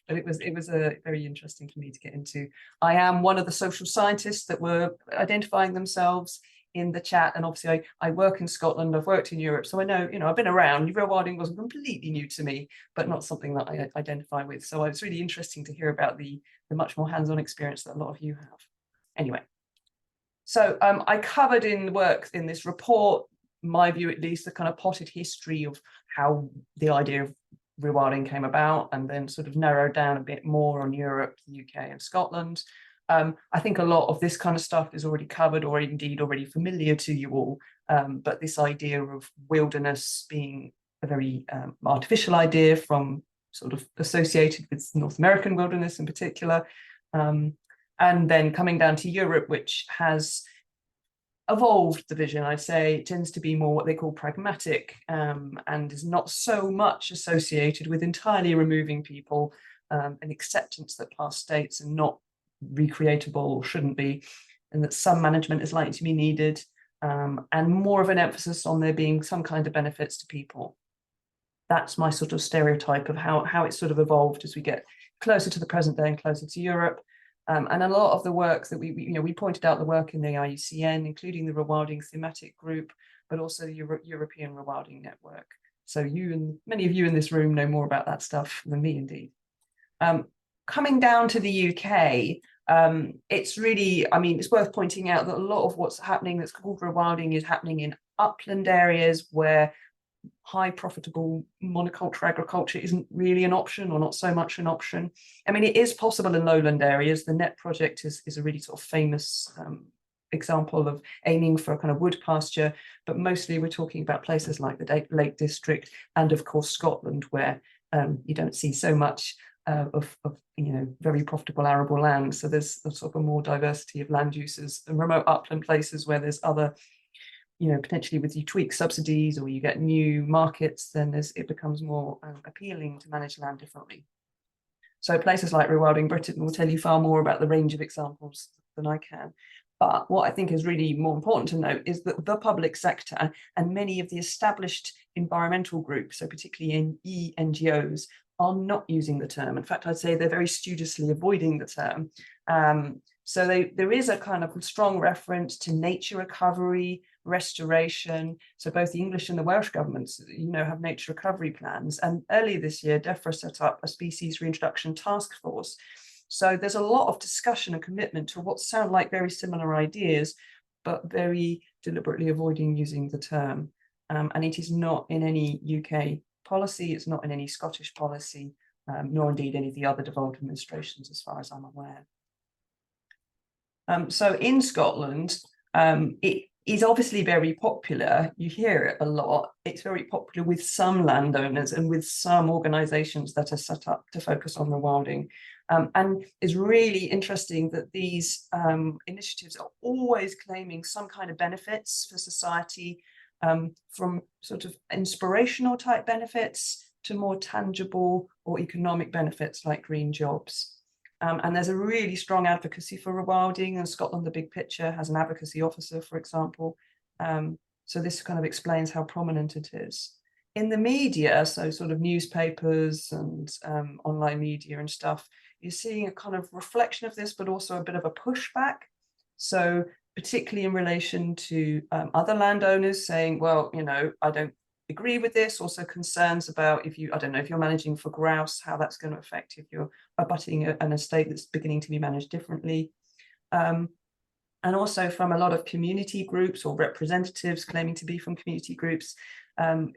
But it was very interesting for me to get into. I am one of the social scientists that were identifying themselves in the chat, and obviously I work in Scotland, I've worked in Europe, so I know, I've been around. Rewilding wasn't completely new to me, but not something that I identify with. So it's really interesting to hear about the much more hands-on experience that a lot of you have. Anyway, so I covered in the work in this report, my view at least, the kind of potted history of how the idea of rewilding came about, and then sort of narrowed down a bit more on Europe, the UK and Scotland. I think a lot of this kind of stuff is already covered or indeed already familiar to you all, but this idea of wilderness being a very artificial idea from sort of associated with North American wilderness in particular, and then coming down to Europe, which has evolved the vision, I'd say. It tends to be more what they call pragmatic, and is not so much associated with entirely removing people, and acceptance that past states are not recreatable or shouldn't be, and that some management is likely to be needed, and more of an emphasis on there being some kind of benefits to people. That's my sort of stereotype of how it's sort of evolved as we get closer to the present day and closer to Europe. And a lot of the work that we pointed out the work in the IUCN, including the Rewilding thematic group, but also the European Rewilding Network. So you and many of you in this room know more about that stuff than me, indeed. Coming down to the UK, it's really, it's worth pointing out that a lot of what's happening that's called rewilding is happening in upland areas where high profitable monoculture agriculture isn't really an option, or not so much an option. It is possible in lowland areas. The NET project is a really sort of famous example of aiming for a kind of wood pasture, but mostly we're talking about places like the Lake District and of course Scotland, where you don't see so much of very profitable arable land. So there's a sort of a more diversity of land uses, and remote upland places where there's other, potentially with you tweak subsidies or you get new markets, then it becomes more appealing to manage land differently. So places like Rewilding Britain will tell you far more about the range of examples than I can. But what I think is really more important to note is that the public sector and many of the established environmental groups, so particularly NGOs, are not using the term. In fact, I'd say they're very studiously avoiding the term. So there is a kind of strong reference to nature recovery, restoration. So both the English and the Welsh governments, have nature recovery plans. And earlier this year, DEFRA set up a species reintroduction task force. So there's a lot of discussion and commitment to what sound like very similar ideas, but very deliberately avoiding using the term. And it is not in any UK policy, it's not in any Scottish policy, nor indeed any of the other devolved administrations, as far as I'm aware. So in Scotland, it is obviously very popular. You hear it a lot. It's very popular with some landowners and with some organisations that are set up to focus on rewilding. And it's really interesting that these initiatives are always claiming some kind of benefits for society, from sort of inspirational type benefits to more tangible or economic benefits like green jobs. And there's a really strong advocacy for rewilding, and Scotland, the Big Picture, has an advocacy officer, for example. So this kind of explains how prominent it is. In the media, so sort of newspapers and online media and stuff, you're seeing a kind of reflection of this, but also a bit of a pushback. So particularly in relation to other landowners saying, well, you know, I don't agree with this. Also concerns about if you, I don't know, if you're managing for grouse, how that's going to affect if you're abutting an estate that's beginning to be managed differently. And also from a lot of community groups or representatives claiming to be from community groups,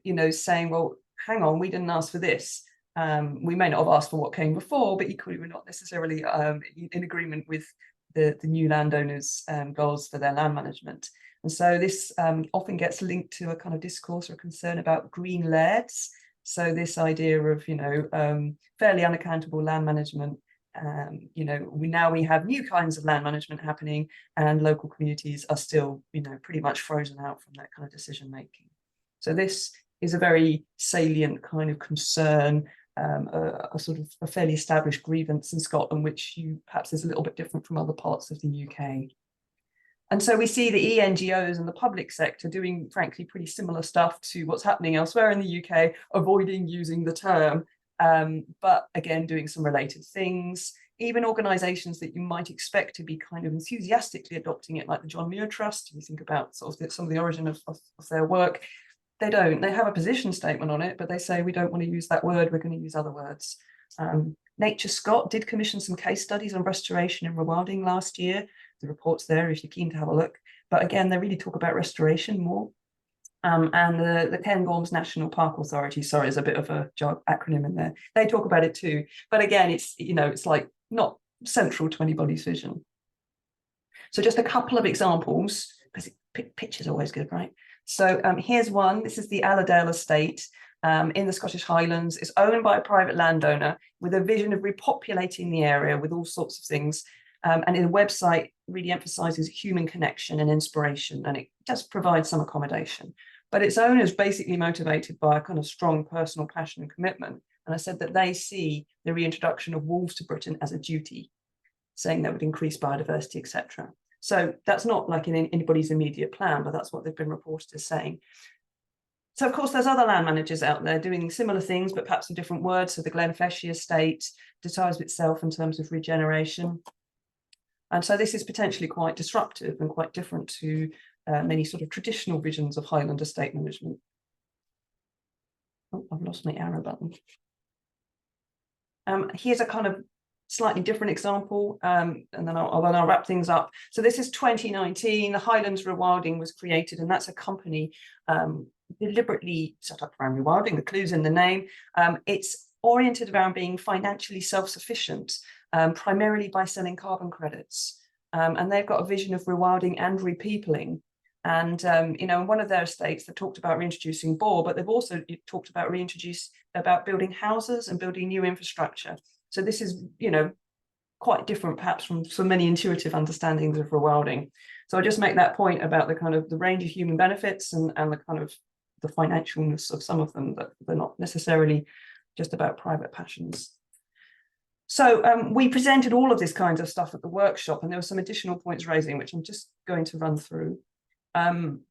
you know, saying, well, hang on, we didn't ask for this. We may not have asked for what came before, but equally we're not necessarily in agreement with the new landowners' goals for their land management. And so this often gets linked to a kind of discourse or concern about green lairds. So this idea of, you know, fairly unaccountable land management. You know, we have new kinds of land management happening, and local communities are still, you know, pretty much frozen out from that kind of decision making. So this is a very salient kind of concern, a sort of a fairly established grievance in Scotland, which perhaps is a little bit different from other parts of the UK. And so we see the ENGOs and the public sector doing, frankly, pretty similar stuff to what's happening elsewhere in the UK, avoiding using the term, but again, doing some related things. Even organisations that you might expect to be kind of enthusiastically adopting it, like the John Muir Trust, you think about sort of some of the origin of their work, they don't. They have a position statement on it, but they say, we don't want to use that word, we're going to use other words. Nature Scott did commission some case studies on restoration and rewilding last year. The report's there if you're keen to have a look. But again, they really talk about restoration more. And the Cairngorms National Park Authority, sorry, is a bit of a acronym in there. They talk about it too. But again, it's, you know, it's like not central to anybody's vision. So just a couple of examples, because picture's always good, right? So here's one. This is the Allerdale Estate in the Scottish Highlands. It's owned by a private landowner with a vision of repopulating the area with all sorts of things. And the website really emphasises human connection and inspiration, and it does provide some accommodation. But its owners basically motivated by a kind of strong personal passion and commitment. And I said that they see the reintroduction of wolves to Britain as a duty, saying that would increase biodiversity, etc. So that's not like in anybody's immediate plan, but that's what they've been reported as saying. So of course, there's other land managers out there doing similar things, but perhaps in different words. So the Glenfeshie estate decides itself in terms of regeneration. And so this is potentially quite disruptive and quite different to many sort of traditional visions of Highland estate management. Oh, I've lost my arrow button. Here's a kind of slightly different example, and then I'll wrap things up. So this is 2019, the Highlands Rewilding was created, and that's a company deliberately set up around rewilding, the clue's in the name. It's oriented around being financially self-sufficient, primarily by selling carbon credits. And they've got a vision of rewilding and repeopling. And, you know, in one of their estates, they talked about reintroducing boar, but they've also talked about about building houses and building new infrastructure. So this is, you know, quite different perhaps from so many intuitive understandings of rewilding. So I just make that point about the kind of the range of human benefits and the kind of the financialness of some of them, that they're not necessarily just about private passions. So we presented all of this kinds of stuff at the workshop, and there were some additional points raising, which I'm just going to run through. And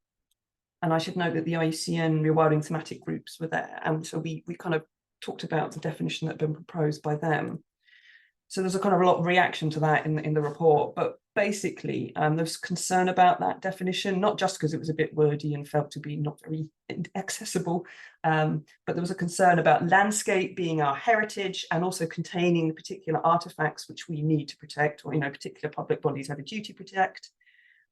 I should note that the IUCN rewilding thematic groups were there, and so we kind of talked about the definition that had been proposed by them. So there's a kind of a lot of reaction to that in the report, but basically there's concern about that definition, not just because it was a bit wordy and felt to be not very accessible, but there was a concern about landscape being our heritage and also containing the particular artifacts which we need to protect, or, you know, particular public bodies have a duty to protect.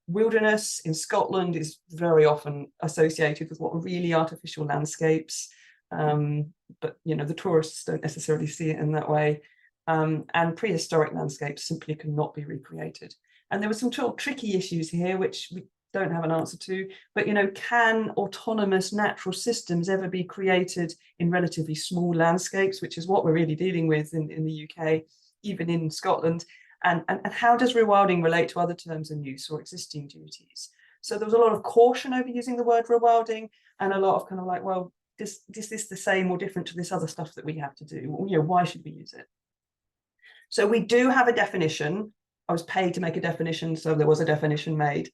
Wilderness in Scotland is very often associated with what are really artificial landscapes, but, you know, the tourists don't necessarily see it in that way. And prehistoric landscapes simply cannot be recreated. And there were some tricky issues here, which we don't have an answer to, but can autonomous natural systems ever be created in relatively small landscapes, which is what we're really dealing with in the UK, even in Scotland, and how does rewilding relate to other terms of use or existing duties? So there was a lot of caution over using the word rewilding, and a lot of kind of like, well, is this the same or different to this other stuff that we have to do? Why should we use it? So we do have a definition. I was paid to make a definition, so there was a definition made.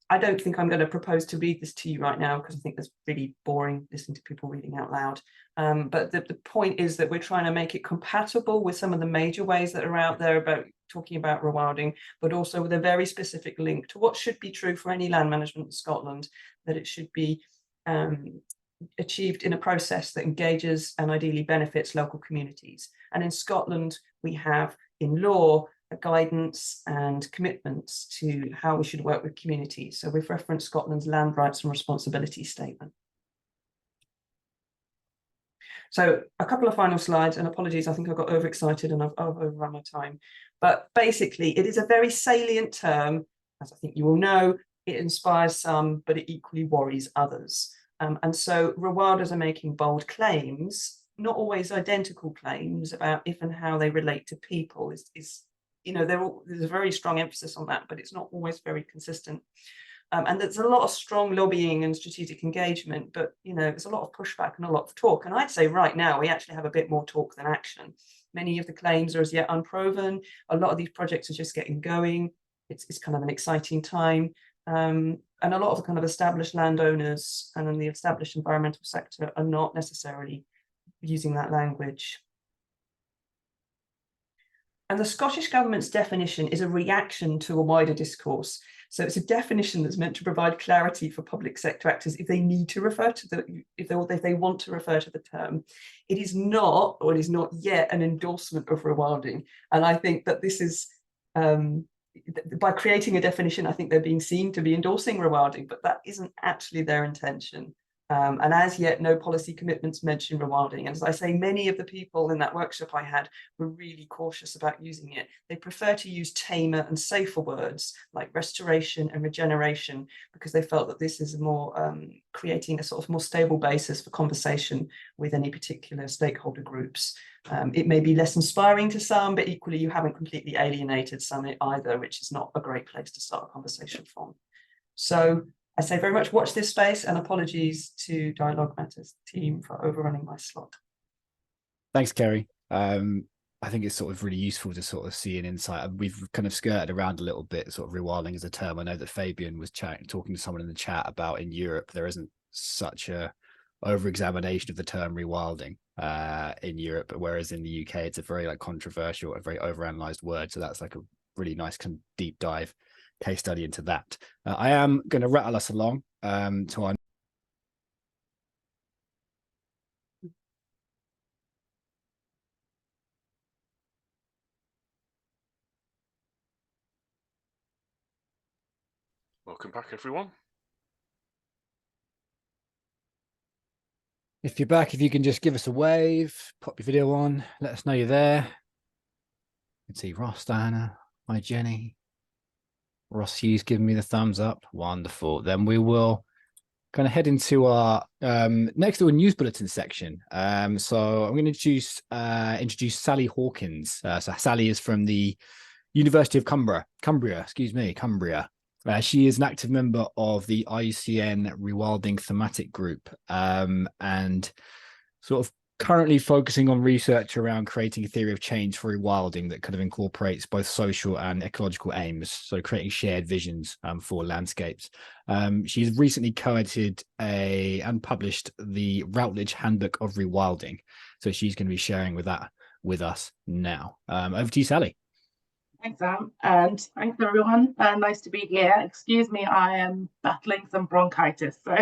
I don't think I'm going to propose to read this to you right now, because I think that's really boring listening to people reading out loud. But the point is that we're trying to make it compatible with some of the major ways that are out there about talking about rewilding, but also with a very specific link to what should be true for any land management in Scotland, that it should be achieved in a process that engages and ideally benefits local communities. And in Scotland, we have in law guidance and commitments to how we should work with communities. So we've referenced Scotland's Land Rights and Responsibilities Statement. So a couple of final slides, and apologies, I think I got overexcited and I've overrun my time. But basically, it is a very salient term, as I think you all know. It inspires some, but it equally worries others. And so rewilders are making bold claims, not always identical claims, about if and how they relate to people. There's a very strong emphasis on that, but it's not always very consistent. And there's a lot of strong lobbying and strategic engagement, but there's a lot of pushback and a lot of talk. And I'd say right now we actually have a bit more talk than action. Many of the claims are as yet unproven. A lot of these projects are just getting going. It's kind of an exciting time. And a lot of the kind of established landowners and then the established environmental sector are not necessarily using that language. And the Scottish Government's definition is a reaction to a wider discourse. So it's a definition that's meant to provide clarity for public sector actors if they need to refer to if they want to refer to the term. It is not, or it is not yet, an endorsement of rewilding. And I think that this is, by creating a definition, I think they're being seen to be endorsing rewilding, but that isn't actually their intention. And as yet, no policy commitments mention rewilding. And as I say, many of the people in that workshop I had were really cautious about using it. They prefer to use tamer and safer words like restoration and regeneration, because they felt that this is more creating a sort of more stable basis for conversation with any particular stakeholder groups. It may be less inspiring to some, but equally you haven't completely alienated some either, which is not a great place to start a conversation from. So I say very much watch this space, and apologies to Dialogue Matters team for overrunning my slot. Thanks, Kerry. I think it's sort of really useful to sort of see an insight. We've kind of skirted around a little bit, sort of rewilding as a term. I know that Fabien was talking to someone in the chat about in Europe, there isn't such a over-examination of the term rewilding in Europe, whereas in the UK, it's a very controversial, a very overanalyzed word. So that's like a really nice kind of deep dive case study into that. I am going to rattle us along to our Welcome back, everyone. If you're back, if you can just give us a wave, pop your video on, let us know you're there. You can see Ross, Diana, hi Jenny. Ross Hughes giving me the thumbs up. Wonderful. Then we will kind of head into our next little news bulletin section. So I'm going to introduce Sally Hawkins. So Sally is from the University of Cumbria. She is an active member of the IUCN Rewilding Thematic Group and sort of currently focusing on research around creating a theory of change for rewilding that kind of incorporates both social and ecological aims, so creating shared visions for landscapes. She's recently co-edited and published the Routledge Handbook of Rewilding, so she's going to be sharing that with us now. Over to you, Sally. Thanks, Sam, and thanks everyone. Nice to be here. Excuse me, I am battling some bronchitis, so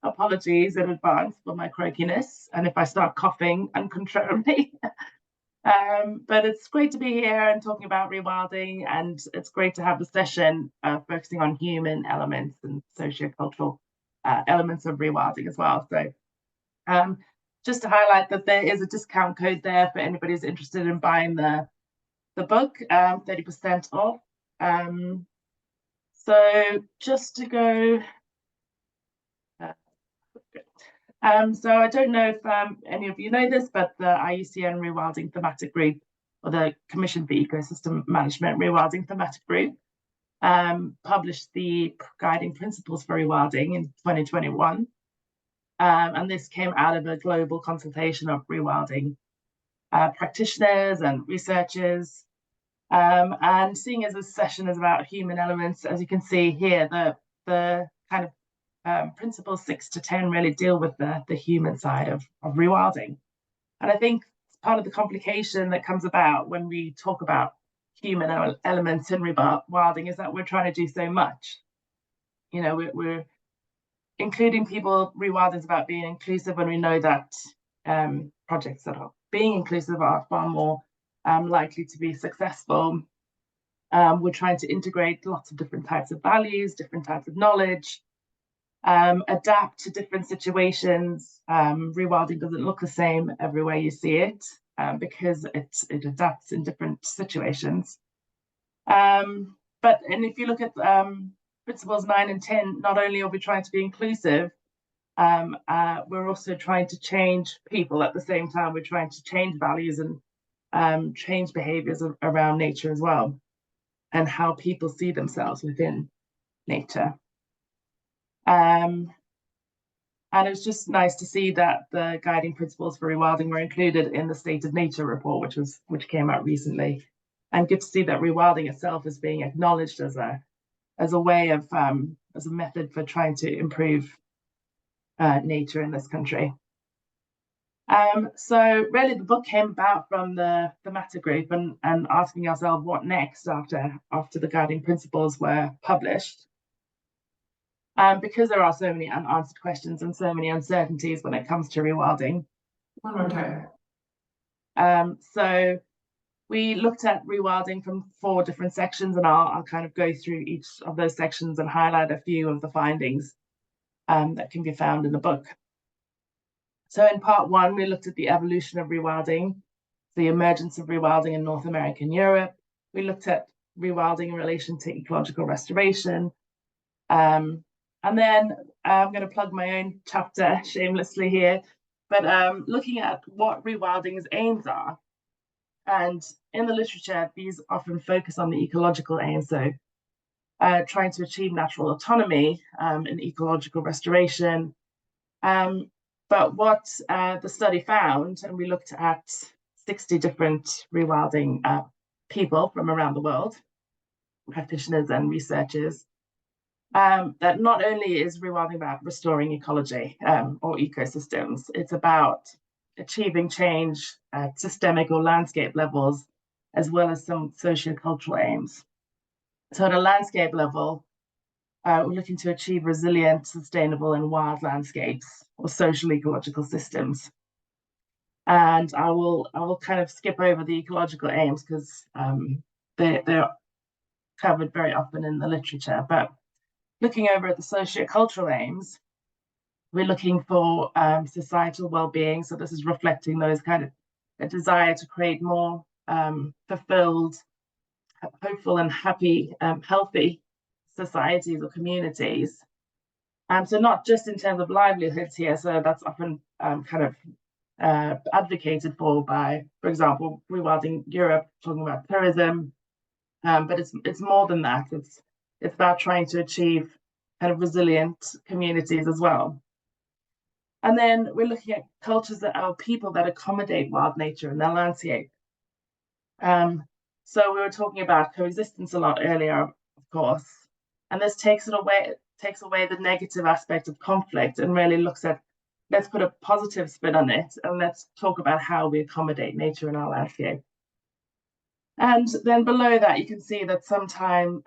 apologies in advance for my croakiness and if I start coughing uncontrollably. But it's great to be here and talking about rewilding, and it's great to have the session focusing on human elements and sociocultural elements of rewilding as well. So just to highlight that there is a discount code there for anybody who's interested in buying the the book, 30% off. So just to go, so I don't know if any of you know this, but the IUCN Rewilding Thematic Group, or the Commission for Ecosystem Management Rewilding Thematic Group, published the Guiding Principles for Rewilding in 2021. And this came out of a global consultation of rewilding practitioners and researchers. And seeing as this session is about human elements, as you can see here, the kind of principles 6 to 10 really deal with the human side of rewilding. And I think part of the complication that comes about when we talk about human elements in rewilding is that we're trying to do so much. You know, we're including people. Rewilding is about being inclusive, and we know that projects that are being inclusive are far more likely to be successful. We're trying to integrate lots of different types of values, different types of knowledge, adapt to different situations. Rewilding doesn't look the same everywhere you see it, because it adapts in different situations. And if you look at principles 9 and 10, not only are we trying to be inclusive, we're also trying to change people at the same time. We're trying to change values and change behaviors around nature as well, and how people see themselves within nature. And it was just nice to see that the guiding principles for rewilding were included in the State of Nature report, which came out recently, and good to see that rewilding itself is being acknowledged as a way of as a method for trying to improve nature in this country. So really the book came about from the thematic group and asking ourselves what next after the guiding principles were published. Because there are so many unanswered questions and so many uncertainties when it comes to rewilding. One more time. So we looked at rewilding from 4 different sections, and I'll kind of go through each of those sections and highlight a few of the findings that can be found in the book. So in part 1, we looked at the evolution of rewilding, the emergence of rewilding in North America and Europe. We looked at rewilding in relation to ecological restoration. And then I'm going to plug my own chapter shamelessly here, but looking at what rewilding's aims are. And in the literature, these often focus on the ecological aims, so trying to achieve natural autonomy in ecological restoration. But what the study found, and we looked at 60 different rewilding people from around the world, practitioners and researchers, that not only is rewilding about restoring ecology or ecosystems, it's about achieving change at systemic or landscape levels, as well as some socio-cultural aims. So at a landscape level, we're looking to achieve resilient, sustainable, and wild landscapes or social ecological systems. And I will kind of skip over the ecological aims because they're covered very often in the literature. But looking over at the socio-cultural aims, we're looking for societal well-being. So this is reflecting those kind of a desire to create more fulfilled, hopeful, and happy, healthy societies or communities. So not just in terms of livelihoods here. So that's often kind of advocated for by, for example, Rewilding Europe, talking about tourism. But it's more than that. It's about trying to achieve kind of resilient communities as well. And then we're looking at cultures that are people that accommodate wild nature in their landscape. So we were talking about coexistence a lot earlier, of course, and this takes away the negative aspect of conflict and really looks at, let's put a positive spin on it, and let's talk about how we accommodate nature in our landscape. And then below that, you can see that sometimes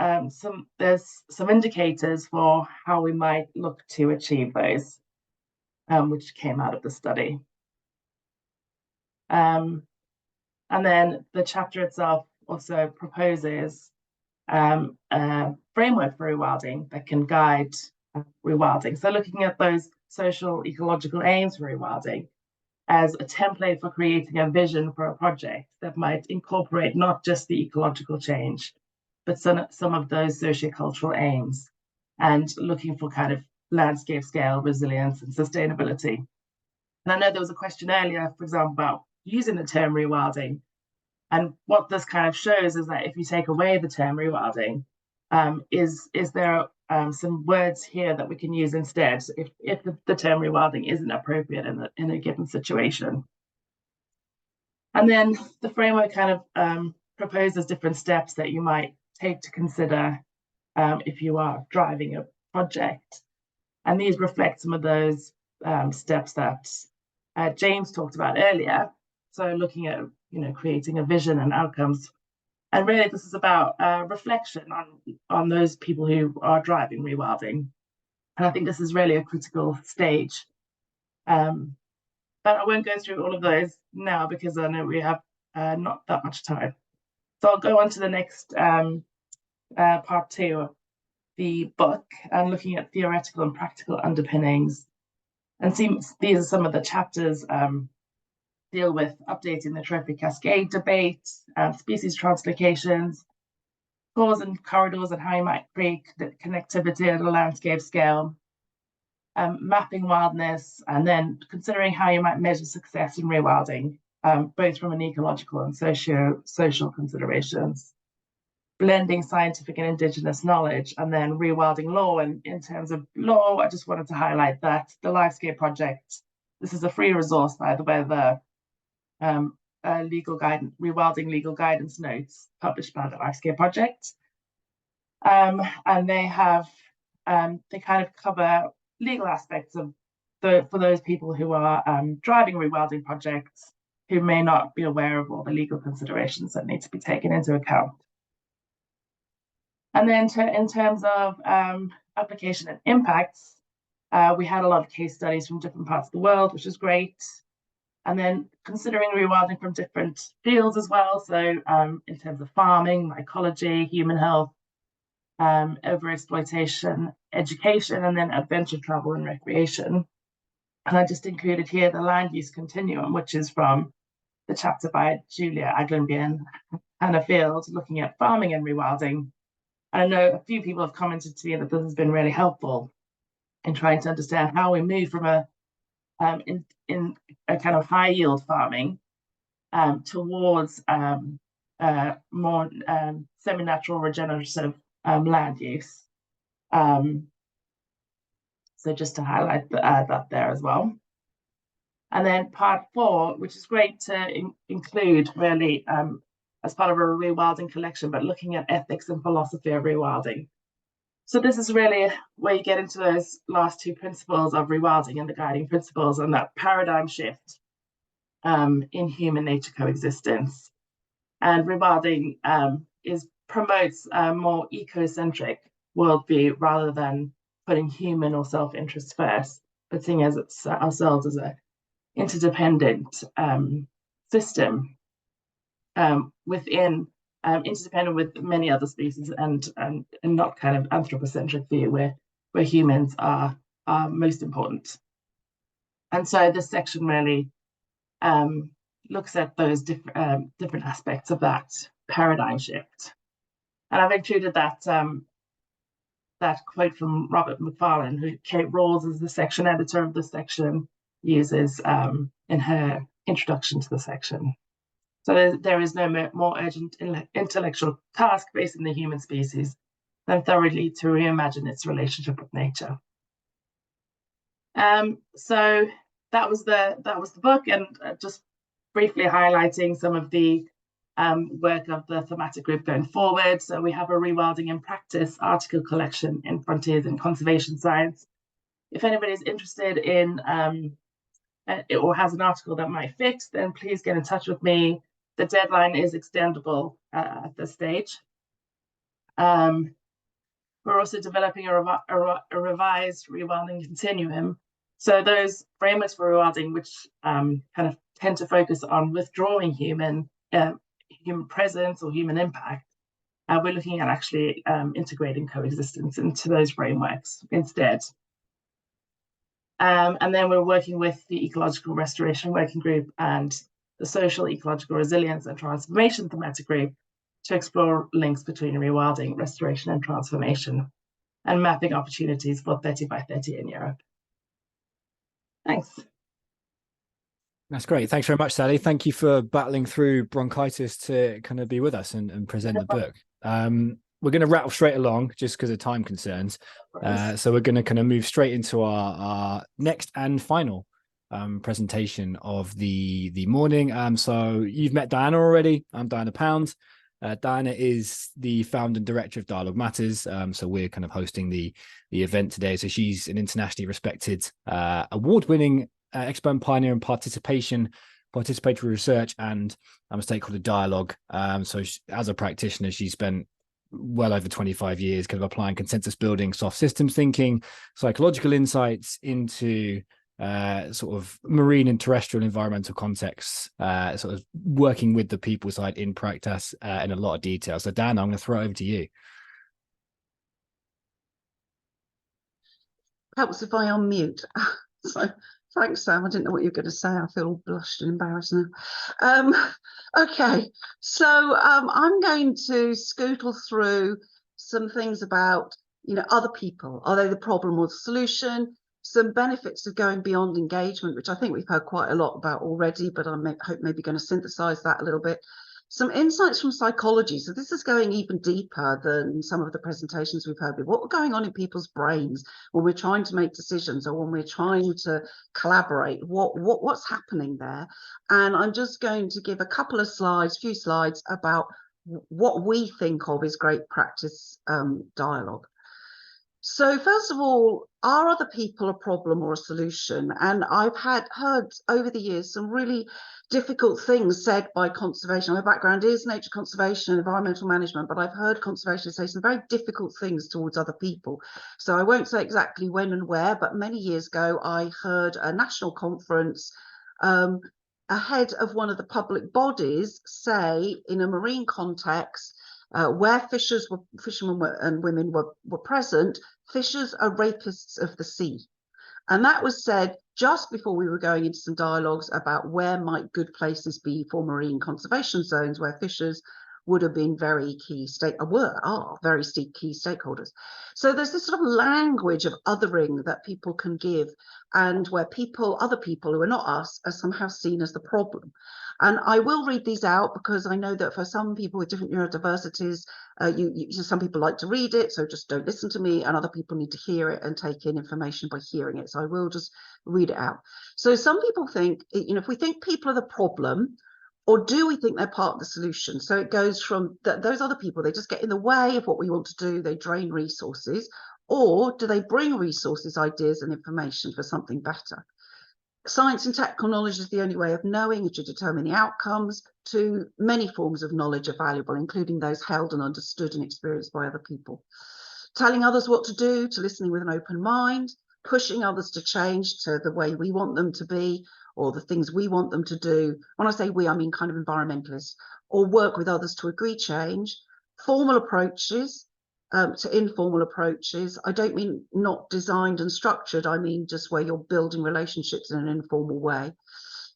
there's some indicators for how we might look to achieve those, which came out of the study. And then the chapter itself also proposes a framework for rewilding that can guide rewilding. So looking at those social ecological aims for rewilding, as a template for creating a vision for a project that might incorporate not just the ecological change, but some of those sociocultural aims, and looking for kind of landscape scale resilience and sustainability. And I know there was a question earlier, for example, about using the term rewilding. And what this kind of shows is that if you take away the term rewilding, is there some words here that we can use instead if the term rewilding isn't appropriate in a given situation. And then the framework kind of proposes different steps that you might take to consider if you are driving a project. And these reflect some of those steps that James talked about earlier. So looking at, creating a vision and outcomes. And really this is about reflection on those people who are driving rewilding. And I think this is really a critical stage. But I won't go through all of those now because I know we have not that much time. So I'll go on to the next part 2 of the book and looking at theoretical and practical underpinnings. And these are some of the chapters deal with updating the trophic cascade debate, species translocations, cores and corridors and how you might create connectivity at a landscape scale, mapping wildness, and then considering how you might measure success in rewilding, both from an ecological and social considerations, blending scientific and indigenous knowledge, and then rewilding law. And in terms of law, I just wanted to highlight that the Livescape project, this is a free resource, by the way, the legal guidance, rewilding legal guidance notes published by the Livescape project. And they have, they kind of cover legal aspects of for those people who are driving rewilding projects who may not be aware of all the legal considerations that need to be taken into account. And then in terms of application and impacts, we had a lot of case studies from different parts of the world, which is great. And then considering rewilding from different fields as well. So in terms of farming, ecology, human health, overexploitation, education, and then adventure travel and recreation. And I just included here the land use continuum, which is from the chapter by Julia Aglenby and Hannah Field, looking at farming and rewilding. And I know a few people have commented to me that this has been really helpful in trying to understand how we move from a in a kind of high yield farming towards more semi-natural regenerative land use. So just to highlight that there as well. And then part 4, which is great to include really as part of a rewilding collection, but looking at ethics and philosophy of rewilding. So this is really where you get into those last 2 principles of rewilding and the guiding principles, and that paradigm shift in human-nature coexistence. And rewilding promotes a more ecocentric worldview rather than putting human or self-interest first, but seeing ourselves as an interdependent system within interdependent with many other species, and not kind of anthropocentric view where humans are most important. And so this section really looks at those different aspects of that paradigm shift. And I've included that that quote from Robert McFarlane, who Kate Rawls, is the section editor of the section, uses in her introduction to the section. So there is no more urgent intellectual task facing the human species than thoroughly to reimagine its relationship with nature. So that was the book, and just briefly highlighting some of the work of the thematic group going forward. So we have a Rewilding in Practice article collection in Frontiers in Conservation Science. If anybody's interested in or has an article that might fit, then please get in touch with me. The deadline is extendable at this stage. We're also developing a revised rewilding continuum. So those frameworks for rewilding, which kind of tend to focus on withdrawing human presence or human impact, we're looking at actually integrating coexistence into those frameworks instead. And then we're working with the Ecological Restoration Working Group and the Social Ecological Resilience and Transformation Thematic Group to explore links between rewilding, restoration and transformation, and mapping opportunities for 30 by 30 in Europe. Thanks. That's great. Thanks very much, Sally. Thank you for battling through bronchitis to kind of be with us and present the book. We're going to rattle straight along just because of time concerns. So we're going to kind of move straight into our next and final presentation of the morning. So you've met Diana already. I'm Diana Pound. Diana is the founder and director of Dialogue Matters. So we're kind of hosting the event today. So she's an internationally respected, award-winning expert and pioneer in participatory research and stakeholder dialogue. So as a practitioner, she spent well over 25 years kind of applying consensus building, soft systems thinking, psychological insights into sort of marine and terrestrial environmental contexts, sort of working with the people side in practice in a lot of detail. So Dan, I'm going to throw it over to you. Helps if I unmute. So thanks, Sam. I didn't know what you were going to say. I feel all blushed and embarrassed now. Okay, so I'm going to scootle through some things about, other people. Are they the problem or the solution? Some benefits of going beyond engagement, which I think we've heard quite a lot about already, but I hope maybe going to synthesize that a little bit. Some insights from psychology. So this is going even deeper than some of the presentations we've heard. What's going on in people's brains when we're trying to make decisions or when we're trying to collaborate? What's happening there? And I'm just going to give a couple of slides, few slides about what we think of as great practice dialogue. So first of all, are other people a problem or a solution? And I've heard over the years some really difficult things said by conservation. My background is nature conservation and environmental management, but I've heard conservationists say some very difficult things towards other people. So I won't say exactly when and where, but many years ago, I heard a national conference ahead of one of the public bodies say in a marine context, where fishermen and women were present, fishers are rapists of the sea. And that was said just before we were going into some dialogues about where might good places be for marine conservation zones, where fishers would have been very key very key stakeholders. So there's this sort of language of othering that people can give, and where other people who are not us are somehow seen as the problem. And I will read these out because I know that for some people with different neurodiversities, some people like to read it, so just don't listen to me, and other people need to hear it and take in information by hearing it. So I will just read it out. So some people think, if we think people are the problem, or do we think they're part of the solution? So it goes from those other people, they just get in the way of what we want to do, they drain resources, or do they bring resources, ideas and information for something better? Science and technical knowledge is the only way of knowing and to determine the outcomes. To many forms of knowledge are valuable, including those held and understood and experienced by other people. Telling others what to do, to listening with an open mind, pushing others to change to the way we want them to be, or the things we want them to do. When I say we, I mean kind of environmentalists, or work with others to agree change. Formal approaches to informal approaches. I don't mean not designed and structured, I mean just where you're building relationships in an informal way.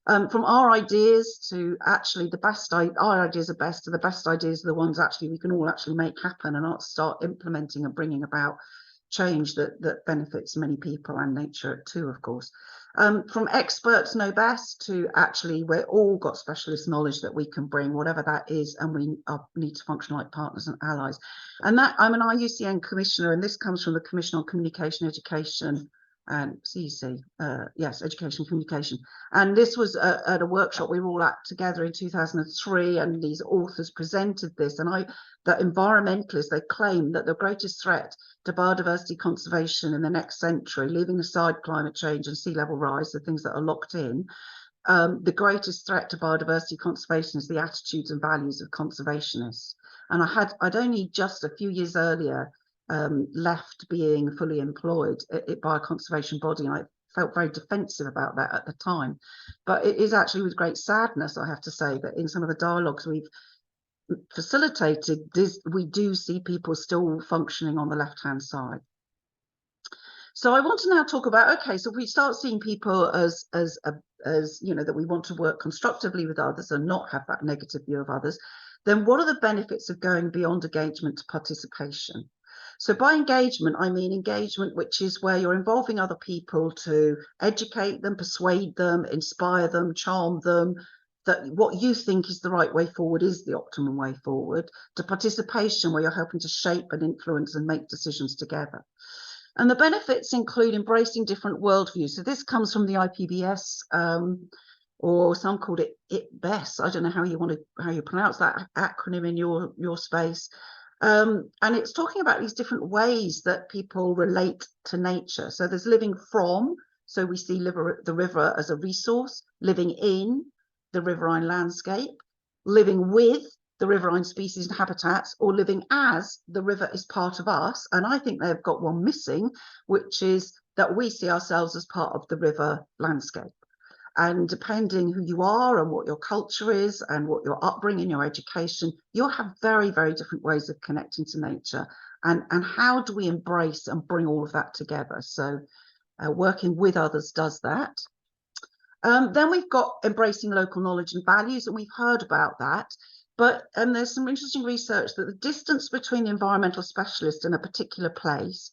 From our ideas to actually our ideas are best, to the best ideas are the ones actually we can all actually make happen and start implementing and bringing about change that benefits many people and nature too, of course. From experts know best to actually we're all got specialist knowledge that we can bring, whatever that is, and we need to function like partners and allies. And that I'm an IUCN commissioner, and this comes from the Commission on Communication, Education and CEC, yes, Education Communication. And this was at a workshop we were all at together in 2003, and these authors presented this, and that environmentalists, they claim that the greatest threat to biodiversity conservation in the next century, leaving aside climate change and sea level rise, the things that are locked in, the greatest threat to biodiversity conservation is the attitudes and values of conservationists. And I'd only just a few years earlier left being fully employed by a conservation body, and I felt very defensive about that at the time. But it is actually with great sadness, I have to say, that in some of the dialogues we've facilitated, we do see people still functioning on the left-hand side. So I want to now talk about, okay, so if we start seeing people as you know, that we want to work constructively with others and not have that negative view of others, then what are the benefits of going beyond engagement to participation? So by engagement, I mean engagement which is where you're involving other people to educate them, persuade them, inspire them, charm them, that what you think is the right way forward is the optimum way forward, to participation where you're helping to shape and influence and make decisions together. And the benefits include embracing different worldviews. So this comes from the IPBS, or some called it IPBES. I don't know how you pronounce that acronym in your space. And it's talking about these different ways that people relate to nature. So there's living from, so we see the river as a resource, living in the riverine landscape, living with the riverine species and habitats, or living as the river is part of us. And I think they've got one missing, which is that we see ourselves as part of the river landscape. And depending who you are and what your culture is and what your upbringing, your education, you'll have very, very different ways of connecting to nature. And how do we embrace and bring all of that together? So working with others does that. Then we've got embracing local knowledge and values, and we've heard about that. But there's some interesting research that the distance between the environmental specialist and a particular place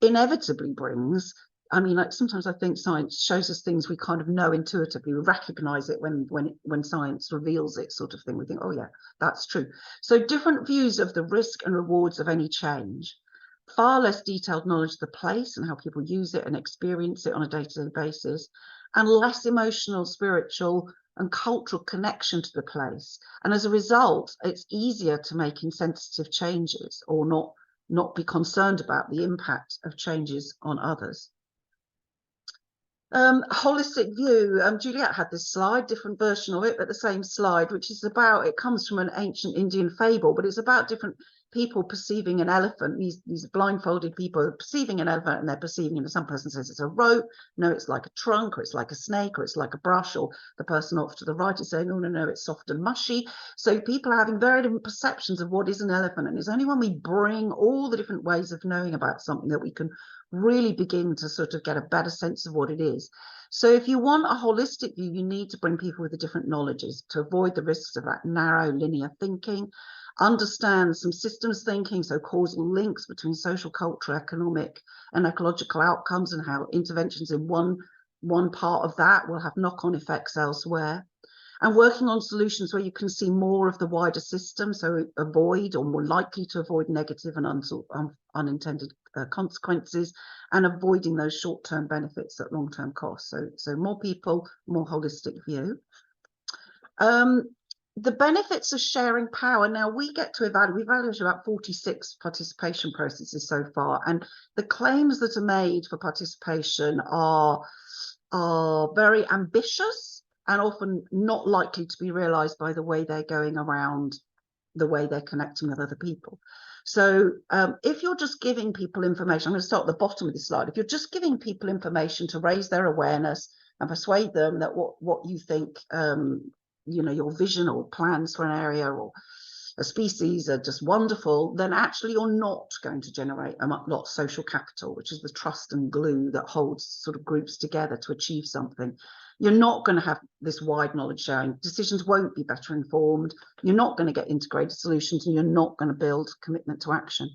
inevitably brings, I mean, like sometimes I think science shows us things we kind of know intuitively, we recognize it when science reveals it, sort of thing. We think, oh yeah, that's true. So different views of the risk and rewards of any change, far less detailed knowledge of the place and how people use it and experience it on a day-to-day basis, and less emotional, spiritual and cultural connection to the place. And as a result, it's easier to make insensitive changes or not be concerned about the impact of changes on others. Holistic view. Juliet had this slide, different version of it, but the same slide, which is about, it comes from an ancient Indian fable, but it's about different people perceiving an elephant. These blindfolded people are perceiving an elephant, and they're perceiving it. Some person says it's a rope, no, it's like a trunk, or it's like a snake, or it's like a brush, or the person off to the right is saying, oh no, it's soft and mushy. So people are having very different perceptions of what is an elephant, and it's only when we bring all the different ways of knowing about something that we can really begin to sort of get a better sense of what it is. So if you want a holistic view, you need to bring people with the different knowledges to avoid the risks of that narrow linear thinking, understand some systems thinking, so causal links between social, cultural, economic and ecological outcomes, and how interventions in one part of that will have knock-on effects elsewhere. And working on solutions where you can see more of the wider system, so avoid, or more likely to avoid, negative and unintended consequences, and avoiding those short-term benefits at long-term costs. So more people, more holistic view. The benefits of sharing power. Now we get to evaluate, we've evaluated about 46 participation processes so far, and the claims that are made for participation are very ambitious and often not likely to be realized by the way they're going around, the way they're connecting with other people. So if you're just giving people information, I'm going to start at the bottom of this slide. If you're just giving people information to raise their awareness and persuade them that what you think, you know, your vision or plans for an area or a species are just wonderful, then actually you're not going to generate a lot of social capital, which is the trust and glue that holds sort of groups together to achieve something. You're not going to have this wide knowledge sharing. Decisions won't be better informed. You're not going to get integrated solutions, and you're not going to build commitment to action.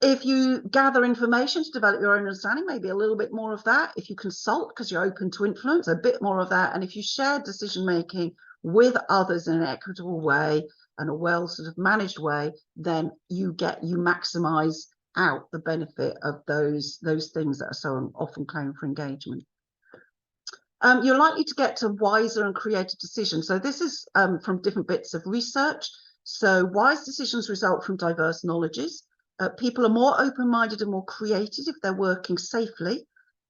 If you gather information to develop your own understanding, maybe a little bit more of that. If you consult because you're open to influence, a bit more of that. And if you share decision making with others in an equitable way and a well sort of managed way, then you maximize out the benefit of those things that are so often claimed for engagement. You're likely to get to wiser and creative decisions. So this is from different bits of research. So wise decisions result from diverse knowledges. People are more open-minded and more creative if they're working safely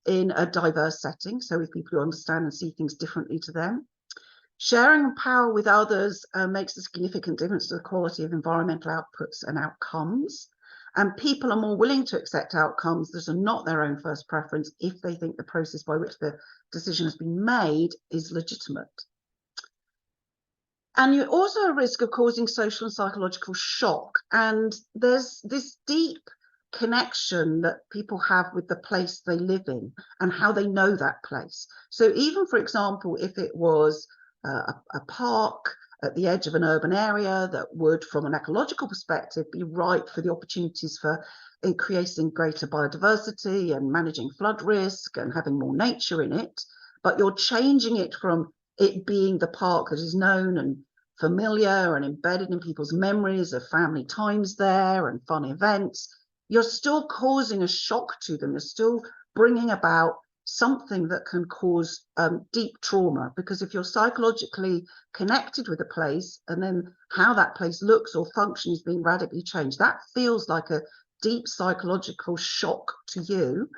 in a diverse setting. So with people who understand and see things differently to them. Sharing power with others makes a significant difference to the quality of environmental outputs and outcomes. And people are more willing to accept outcomes that are not their own first preference if they think the process by which the decision has been made is legitimate. And you're also at risk of causing social and psychological shock. And there's this deep connection that people have with the place they live in and how they know that place. So even, for example, if it was a park at the edge of an urban area that would, from an ecological perspective, be ripe for the opportunities for increasing greater biodiversity and managing flood risk and having more nature in it, but you're changing it from it being the park that is known and familiar and embedded in people's memories of family times there and fun events, you're still causing a shock to them. You're still bringing about something that can cause deep trauma, because if you're psychologically connected with a place and then how that place looks or functions is being radically changed, that feels like a deep psychological shock to you.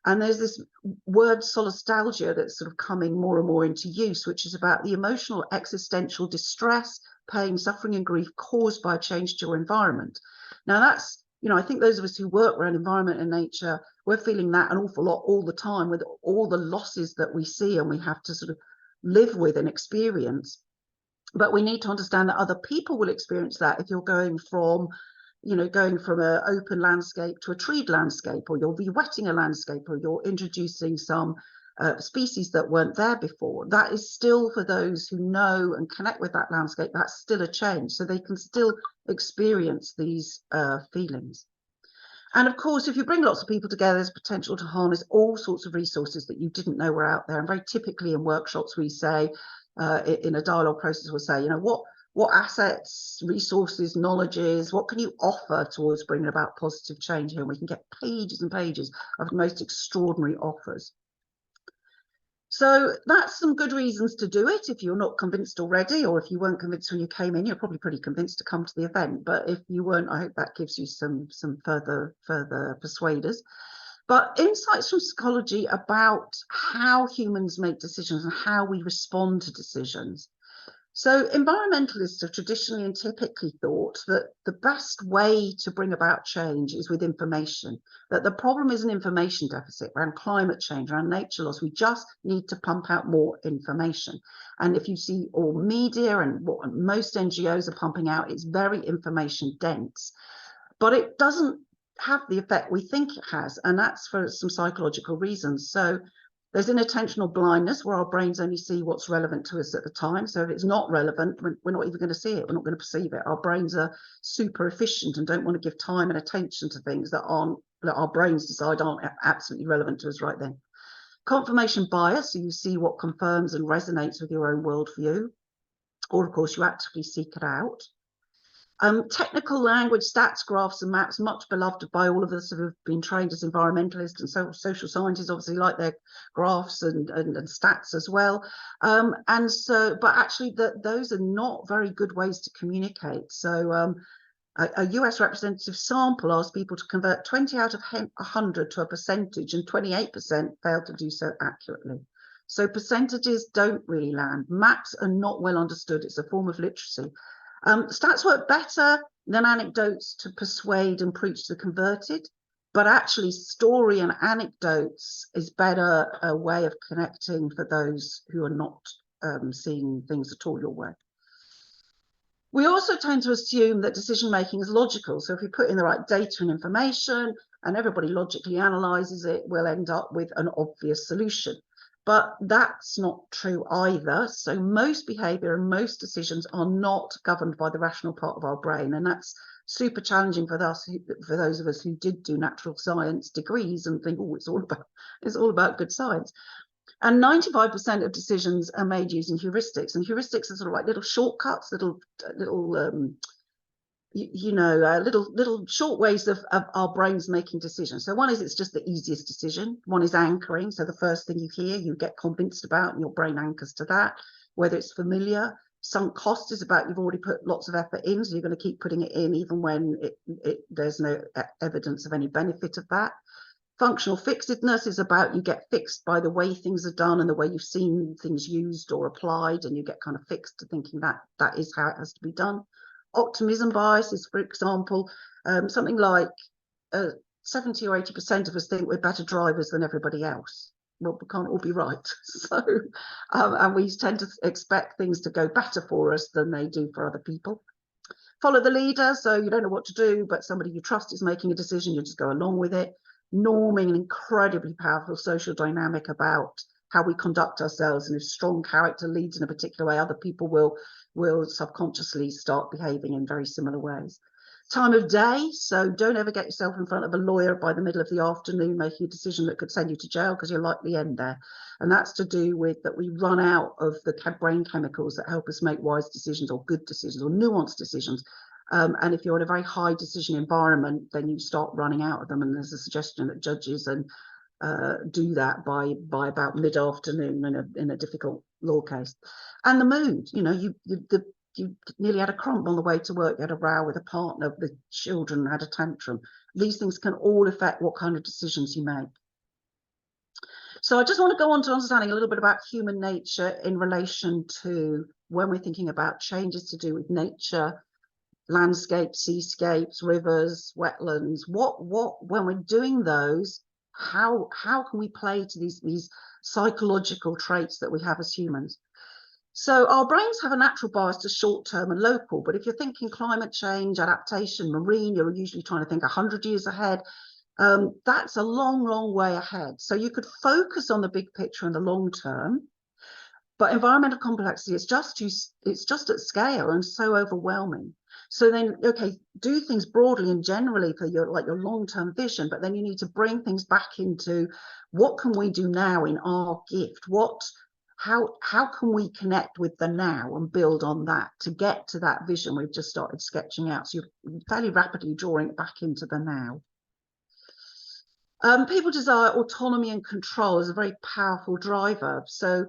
And there's this word solastalgia that's sort of coming more and more into use, which is about the emotional existential distress, pain, suffering and grief caused by a change to your environment. Now that's, you know, I think those of us who work around environment and nature, we're feeling that an awful lot all the time with all the losses that we see and we have to sort of live with and experience. But we need to understand that other people will experience that if you're going from, you know, going from an open landscape to a treed landscape, or you'll be wetting a landscape, or you're introducing some species that weren't there before. That is still, for those who know and connect with that landscape, that's still a change. So they can still experience these feelings. And of course, if you bring lots of people together, there's potential to harness all sorts of resources that you didn't know were out there. And very typically in workshops, we say, in a dialogue process, we'll say, you know, what assets, resources, knowledges, what can you offer towards bringing about positive change here? And we can get pages and pages of the most extraordinary offers. So that's some good reasons to do it. If you're not convinced already, or if you weren't convinced when you came in, you're probably pretty convinced to come to the event. But if you weren't, I hope that gives you some further persuaders. But insights from psychology about how humans make decisions and how we respond to decisions. So environmentalists have traditionally and typically thought that the best way to bring about change is with information, that the problem is an information deficit around climate change, around nature loss. We just need to pump out more information. And if you see all media and what most NGOs are pumping out, it's very information dense, but it doesn't have the effect we think it has. And that's for some psychological reasons. So there's inattentional blindness, where our brains only see what's relevant to us at the time. So if it's not relevant, we're not even going to see it. We're not going to perceive it. Our brains are super efficient and don't want to give time and attention to things that our brains decide aren't absolutely relevant to us right then. Confirmation bias, so you see what confirms and resonates with your own worldview, or of course you actively seek it out. Technical language, stats, graphs and maps, much beloved by all of us who have been trained as environmentalists, and social scientists obviously like their graphs and stats as well. And so, but actually those are not very good ways to communicate. So a US representative sample asked people to convert 20 out of 100 to a percentage, and 28% failed to do so accurately. So percentages don't really land. Maps are not well understood. It's a form of literacy. Stats work better than anecdotes to persuade and preach to the converted, but actually story and anecdotes is better a way of connecting for those who are not seeing things at all your way. We also tend to assume that decision making is logical. So if we put in the right data and information and everybody logically analyzes it, we'll end up with an obvious solution. But that's not true either. So most behavior and most decisions are not governed by the rational part of our brain. And that's super challenging for those of us who did do natural science degrees and think, oh, it's all about good science. And 95% of decisions are made using heuristics. And heuristics are sort of like little shortcuts, little short ways of our brains making decisions. So one is it's just the easiest decision. One is anchoring. So the first thing you hear, you get convinced about, and your brain anchors to that, whether it's familiar. Sunk cost is about you've already put lots of effort in, so you're going to keep putting it in even when there's no evidence of any benefit of that. Functional fixedness is about you get fixed by the way things are done and the way you've seen things used or applied, and you get kind of fixed to thinking that is how it has to be done. Optimism bias is, for example, something like 70 or 80% of us think we're better drivers than everybody else. Well, we can't all be right. So, and we tend to expect things to go better for us than they do for other people. follow the leader, so you don't know what to do, but somebody you trust is making a decision, you just go along with it. Norming an incredibly powerful social dynamic about how we conduct ourselves, and if strong character leads in a particular way, other people will subconsciously start behaving in very similar ways. Time of day, so don't ever get yourself in front of a lawyer by the middle of the afternoon making a decision that could send you to jail, because you'll likely end there. And that's to do with that we run out of the brain chemicals that help us make wise decisions or good decisions or nuanced decisions. And if you're in a very high decision environment, then you start running out of them. And there's a suggestion that judges do that by about mid-afternoon in a difficult law case. And the mood, you know, you nearly had a crump on the way to work, you had a row with a partner, the children had a tantrum. These things can all affect what kind of decisions you make. So I just want to go on to understanding a little bit about human nature in relation to when we're thinking about changes to do with nature, landscapes, seascapes, rivers, wetlands. When we're doing those, how can we play to these psychological traits that we have as humans? So our brains have a natural bias to short-term and local, but if you're thinking climate change, adaptation, marine, you're usually trying to think 100 years ahead. That's a long way ahead. So you could focus on the big picture in the long term, but environmental complexity, it's just at scale and so overwhelming. So then, okay, do things broadly and generally for your long-term vision, but then you need to bring things back into what can we do now in our gift? How can we connect with the now and build on that to get to that vision we've just started sketching out? So you're fairly rapidly drawing it back into the now. People desire autonomy and control as a very powerful driver. So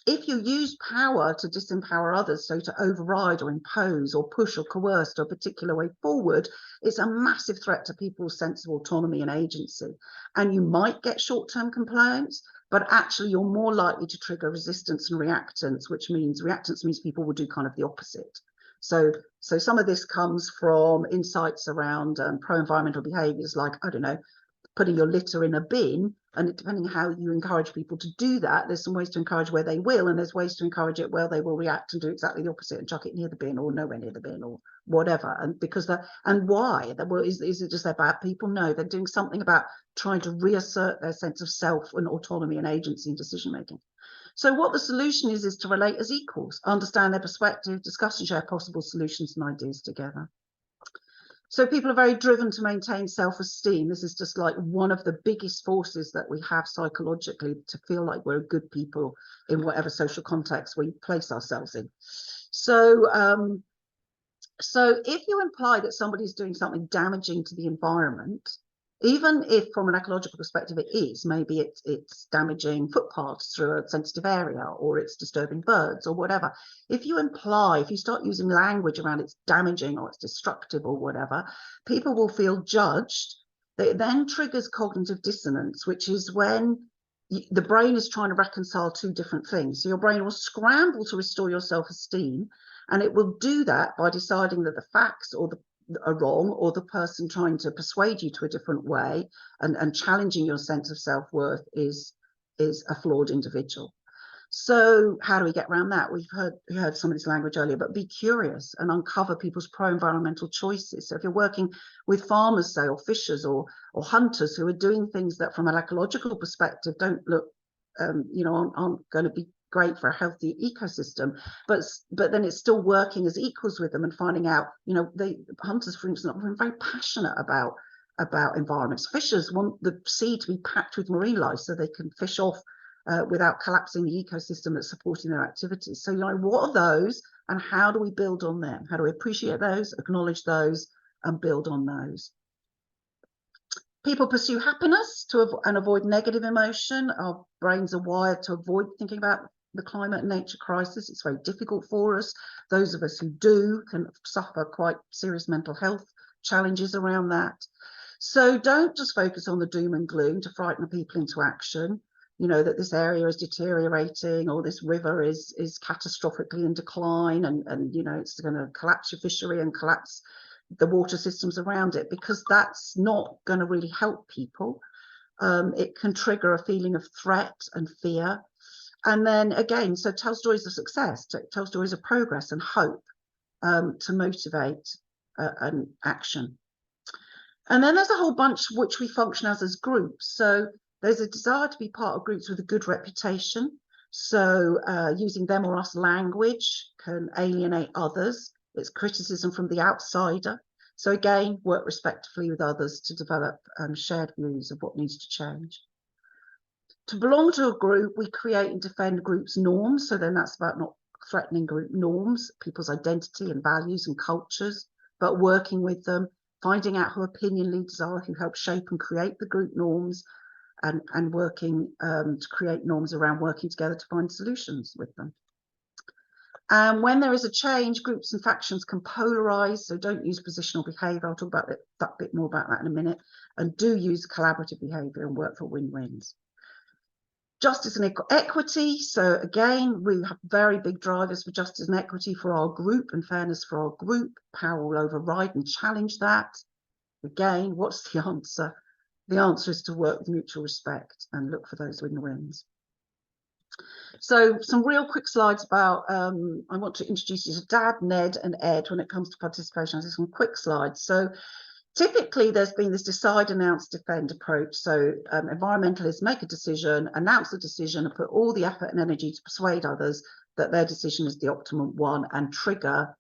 if you use power to disempower others, so to override or impose or push or coerce to a particular way forward, it's a massive threat to people's sense of autonomy and agency. And you might get short-term compliance, but actually you're more likely to trigger resistance and reactance, which means people will do kind of the opposite. So some of this comes from insights around pro-environmental behaviors, like, I don't know, putting your litter in a bin, and depending how you encourage people to do that, there's some ways to encourage where they will, and there's ways to encourage it where they will react and do exactly the opposite and chuck it near the bin or nowhere near the bin or whatever. And because why? Is it just they're bad people? No, they're doing something about trying to reassert their sense of self and autonomy and agency in decision making. So what the solution is to relate as equals, understand their perspective, discuss and share possible solutions and ideas together. So people are very driven to maintain self-esteem. This is just like one of the biggest forces that we have psychologically, to feel like we're good people in whatever social context we place ourselves in. So if you imply that somebody's doing something damaging to the environment, even if from an ecological perspective it is, maybe it's damaging footpaths through a sensitive area, or it's disturbing birds or whatever. If you start using language around it's damaging or it's destructive or whatever, people will feel judged. It then triggers cognitive dissonance, which is when the brain is trying to reconcile two different things. So your brain will scramble to restore your self-esteem, and it will do that by deciding that the facts are wrong, or the person trying to persuade you to a different way and challenging your sense of self-worth is a flawed individual. So how do we get around that? We heard some of this language earlier, but be curious and uncover people's pro-environmental choices. So if you're working with farmers, say, or fishers or hunters who are doing things that from an ecological perspective don't look aren't going to be great for a healthy ecosystem, but then it's still working as equals with them and finding out, the hunters, for instance, are very passionate about environments. Fishers want the sea to be packed with marine life so they can fish off without collapsing the ecosystem that's supporting their activities. So, what are those, and how do we build on them? How do we appreciate those, acknowledge those, and build on those? People pursue happiness and avoid negative emotion. Our brains are wired to avoid thinking about the climate and nature crisis. It's very difficult for us. Those of us who do can suffer quite serious mental health challenges around that. So don't just focus on the doom and gloom to frighten people into action. That this area is deteriorating, or this river is catastrophically in decline, and it's going to collapse your fishery and collapse the water systems around it, because that's not going to really help people. It can trigger a feeling of threat and fear. And then again, so tell stories of success, tell stories of progress and hope. to motivate an action. And then there's a whole bunch which we function as groups. So there's a desire to be part of groups with a good reputation. So using them or us language can alienate others. It's criticism from the outsider. So again, work respectfully with others to develop shared views of what needs to change. To belong to a group, we create and defend groups' norms. So then that's about not threatening group norms, people's identity and values and cultures, but working with them, finding out who opinion leaders are, who help shape and create the group norms, and working to create norms around working together to find solutions with them. And when there is a change, groups and factions can polarize, so don't use positional behavior. I'll talk about that bit more about that in a minute, and do use collaborative behavior and work for win-wins. Justice and equity. So again, we have very big drivers for justice and equity for our group and fairness for our group. Power will override and challenge that. Again, what's the answer? The answer is to work with mutual respect and look for those win-wins. So some real quick slides about, I want to introduce you to Dad, Ned and Ed when it comes to participation. I'll do some quick slides. So typically there's been this decide, announce, defend approach. So environmentalists make a decision, announce the decision, and put all the effort and energy to persuade others that their decision is the optimum one, and trigger,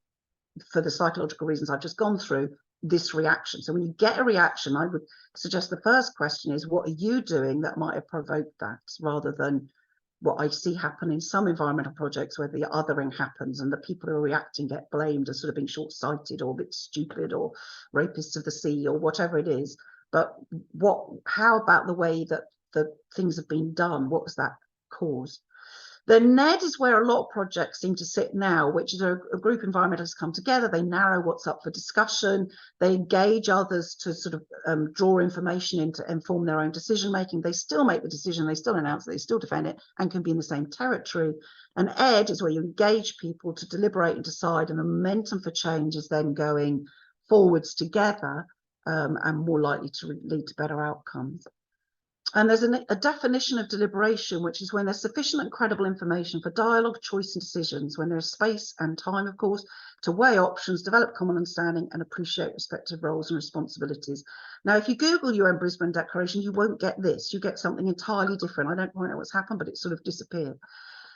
for the psychological reasons I've just gone through, this reaction. So when you get a reaction, I would suggest the first question is, what are you doing that might have provoked that, rather than what I see happen in some environmental projects where the othering happens and the people who are reacting get blamed as sort of being short-sighted or a bit stupid or rapists of the sea or whatever it is. But how about the way that the things have been done? What was that cause? Then Ned is where a lot of projects seem to sit now, which is a group of environmentalists come together, they narrow what's up for discussion, they engage others to sort of draw information in to inform their own decision making. They still make the decision, they still announce it, they still defend it, and can be in the same territory. And Ed is where you engage people to deliberate and decide, and the momentum for change is then going forwards together, and more likely to lead to better outcomes. And there's a definition of deliberation, which is when there's sufficient and credible information for dialogue, choice and decisions, when there's space and time, of course, to weigh options, develop common understanding and appreciate respective roles and responsibilities. Now, if you Google UN Brisbane Declaration, you won't get this. You get something entirely different. I don't quite know what's happened, but it sort of disappeared.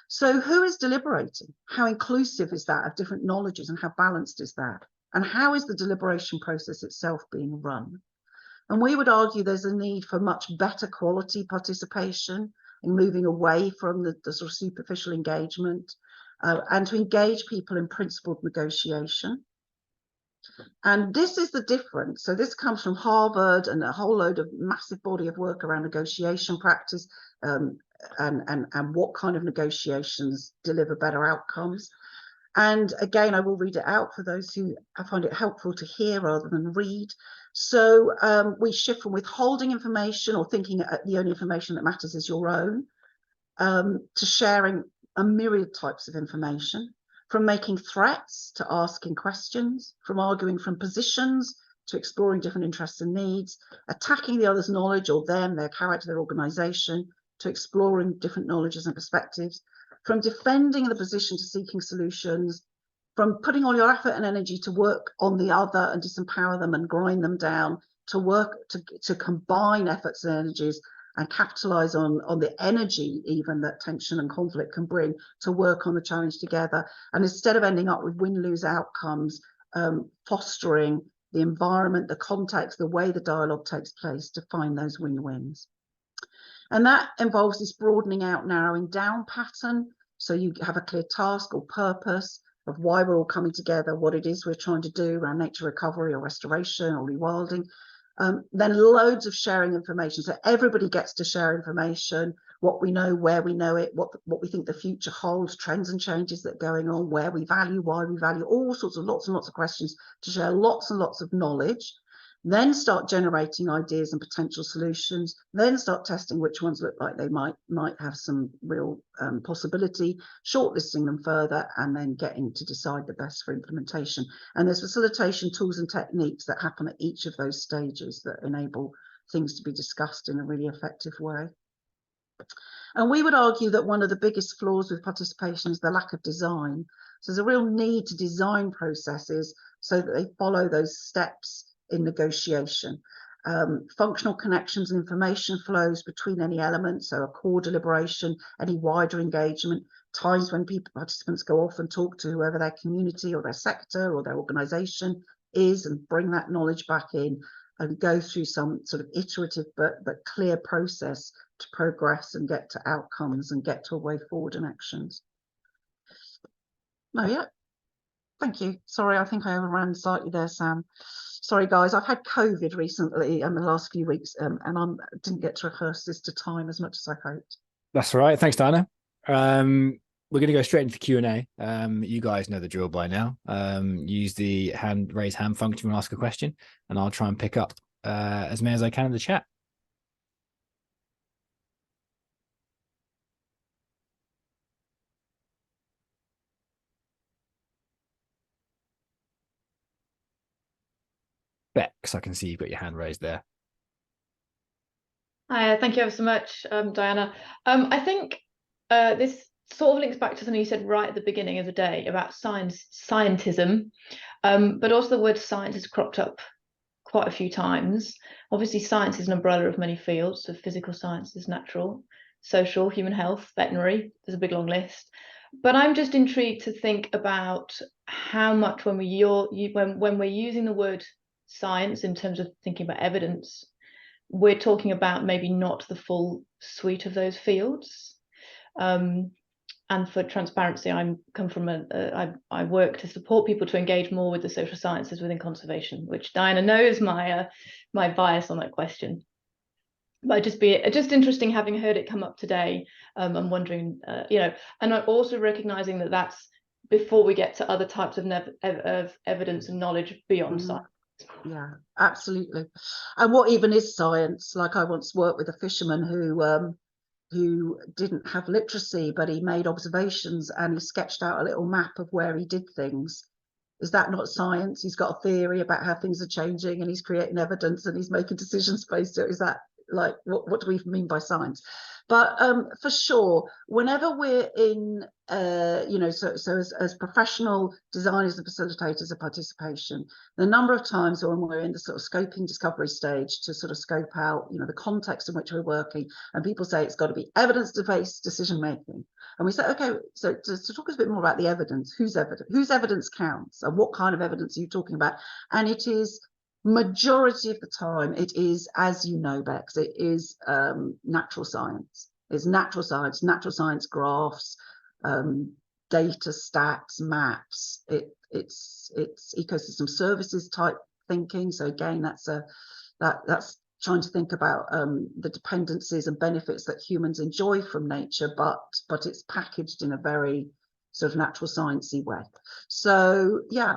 So who is deliberating? How inclusive is that of different knowledges, and how balanced is that? And how is the deliberation process itself being run? And we would argue there's a need for much better quality participation in moving away from the sort of superficial engagement, and to engage people in principled negotiation. And this is the difference. So this comes from Harvard and a whole load of massive body of work around negotiation practice, and what kind of negotiations deliver better outcomes. And again, I will read it out for those who find it helpful to hear rather than read. So we shift from withholding information or thinking the only information that matters is your own, to sharing a myriad types of information, from making threats to asking questions, from arguing from positions to exploring different interests and needs, attacking the other's knowledge or their character, their organization, to exploring different knowledges and perspectives, from defending the position to seeking solutions, from putting all your effort and energy to work on the other and disempower them and grind them down, to work to combine efforts and energies and capitalize on the energy even that tension and conflict can bring, to work on the challenge together. And instead of ending up with win-lose outcomes, fostering the environment, the context, the way the dialogue takes place to find those win-wins. And that involves this broadening out, narrowing down pattern. So you have a clear task or purpose of why we're all coming together, what it is we're trying to do around nature recovery or restoration or rewilding. Then loads of sharing information. So everybody gets to share information, what we know, where we know it, what we think the future holds, trends and changes that are going on, where we value, why we value, all sorts of lots and lots of questions to share lots and lots of knowledge. Then start generating ideas and potential solutions, then start testing which ones look like they might have some real possibility, shortlisting them further, and then getting to decide the best for implementation. And there's facilitation tools and techniques that happen at each of those stages that enable things to be discussed in a really effective way. And we would argue that one of the biggest flaws with participation is the lack of design. So there's a real need to design processes so that they follow those steps in negotiation. Functional connections and information flows between any elements, so a core deliberation, any wider engagement, times when participants go off and talk to whoever their community or their sector or their organisation is and bring that knowledge back in and go through some sort of iterative but clear process to progress and get to outcomes and get to a way forward and actions. Oh yeah, thank you. Sorry, I think I overran slightly there, Sam. Sorry, guys, I've had COVID recently in the last few weeks and I didn't get to rehearse this to time as much as I hoped. That's all right. Thanks, Diana. We're going to go straight into Q&A. You guys know the drill by now. Use the raise hand function and ask a question, and I'll try and pick up as many as I can in the chat. Bex, I can see you've got your hand raised there. Hi, thank you ever so much, Diana. I think this sort of links back to something you said right at the beginning of the day about scientism, but also the word science has cropped up quite a few times. Obviously, science is an umbrella of many fields, so physical sciences, natural, social, human health, veterinary, there's a big long list. But I'm just intrigued to think about how much when we're using the word science in terms of thinking about evidence, we're talking about maybe not the full suite of those fields. And for transparency, I work to support people to engage more with the social sciences within conservation, which Diana knows my bias on that question. But just interesting having heard it come up today. I'm wondering, and I'm also recognizing that that's before we get to other types of evidence and knowledge beyond science. Yeah, absolutely. And what even is science? Like I once worked with a fisherman who didn't have literacy, but he made observations and he sketched out a little map of where he did things. Is that not science? He's got a theory about how things are changing and he's creating evidence and he's making decisions based on it. Is that like what do we mean by science? But for sure, whenever we're in so as professional designers and facilitators of participation, the number of times when we're in the sort of scoping discovery stage to sort of scope out the context in which we're working, and people say it's got to be evidence-based decision making, and we say, okay, so to talk a bit more about the evidence, whose evidence counts and what kind of evidence are you talking about? And it is majority of the time, it is, as you know, Bex, it is natural science. It's natural science graphs, data, stats, maps. It's ecosystem services type thinking. So again, that's trying to think about the dependencies and benefits that humans enjoy from nature, but it's packaged in a very sort of natural sciencey way. So yeah,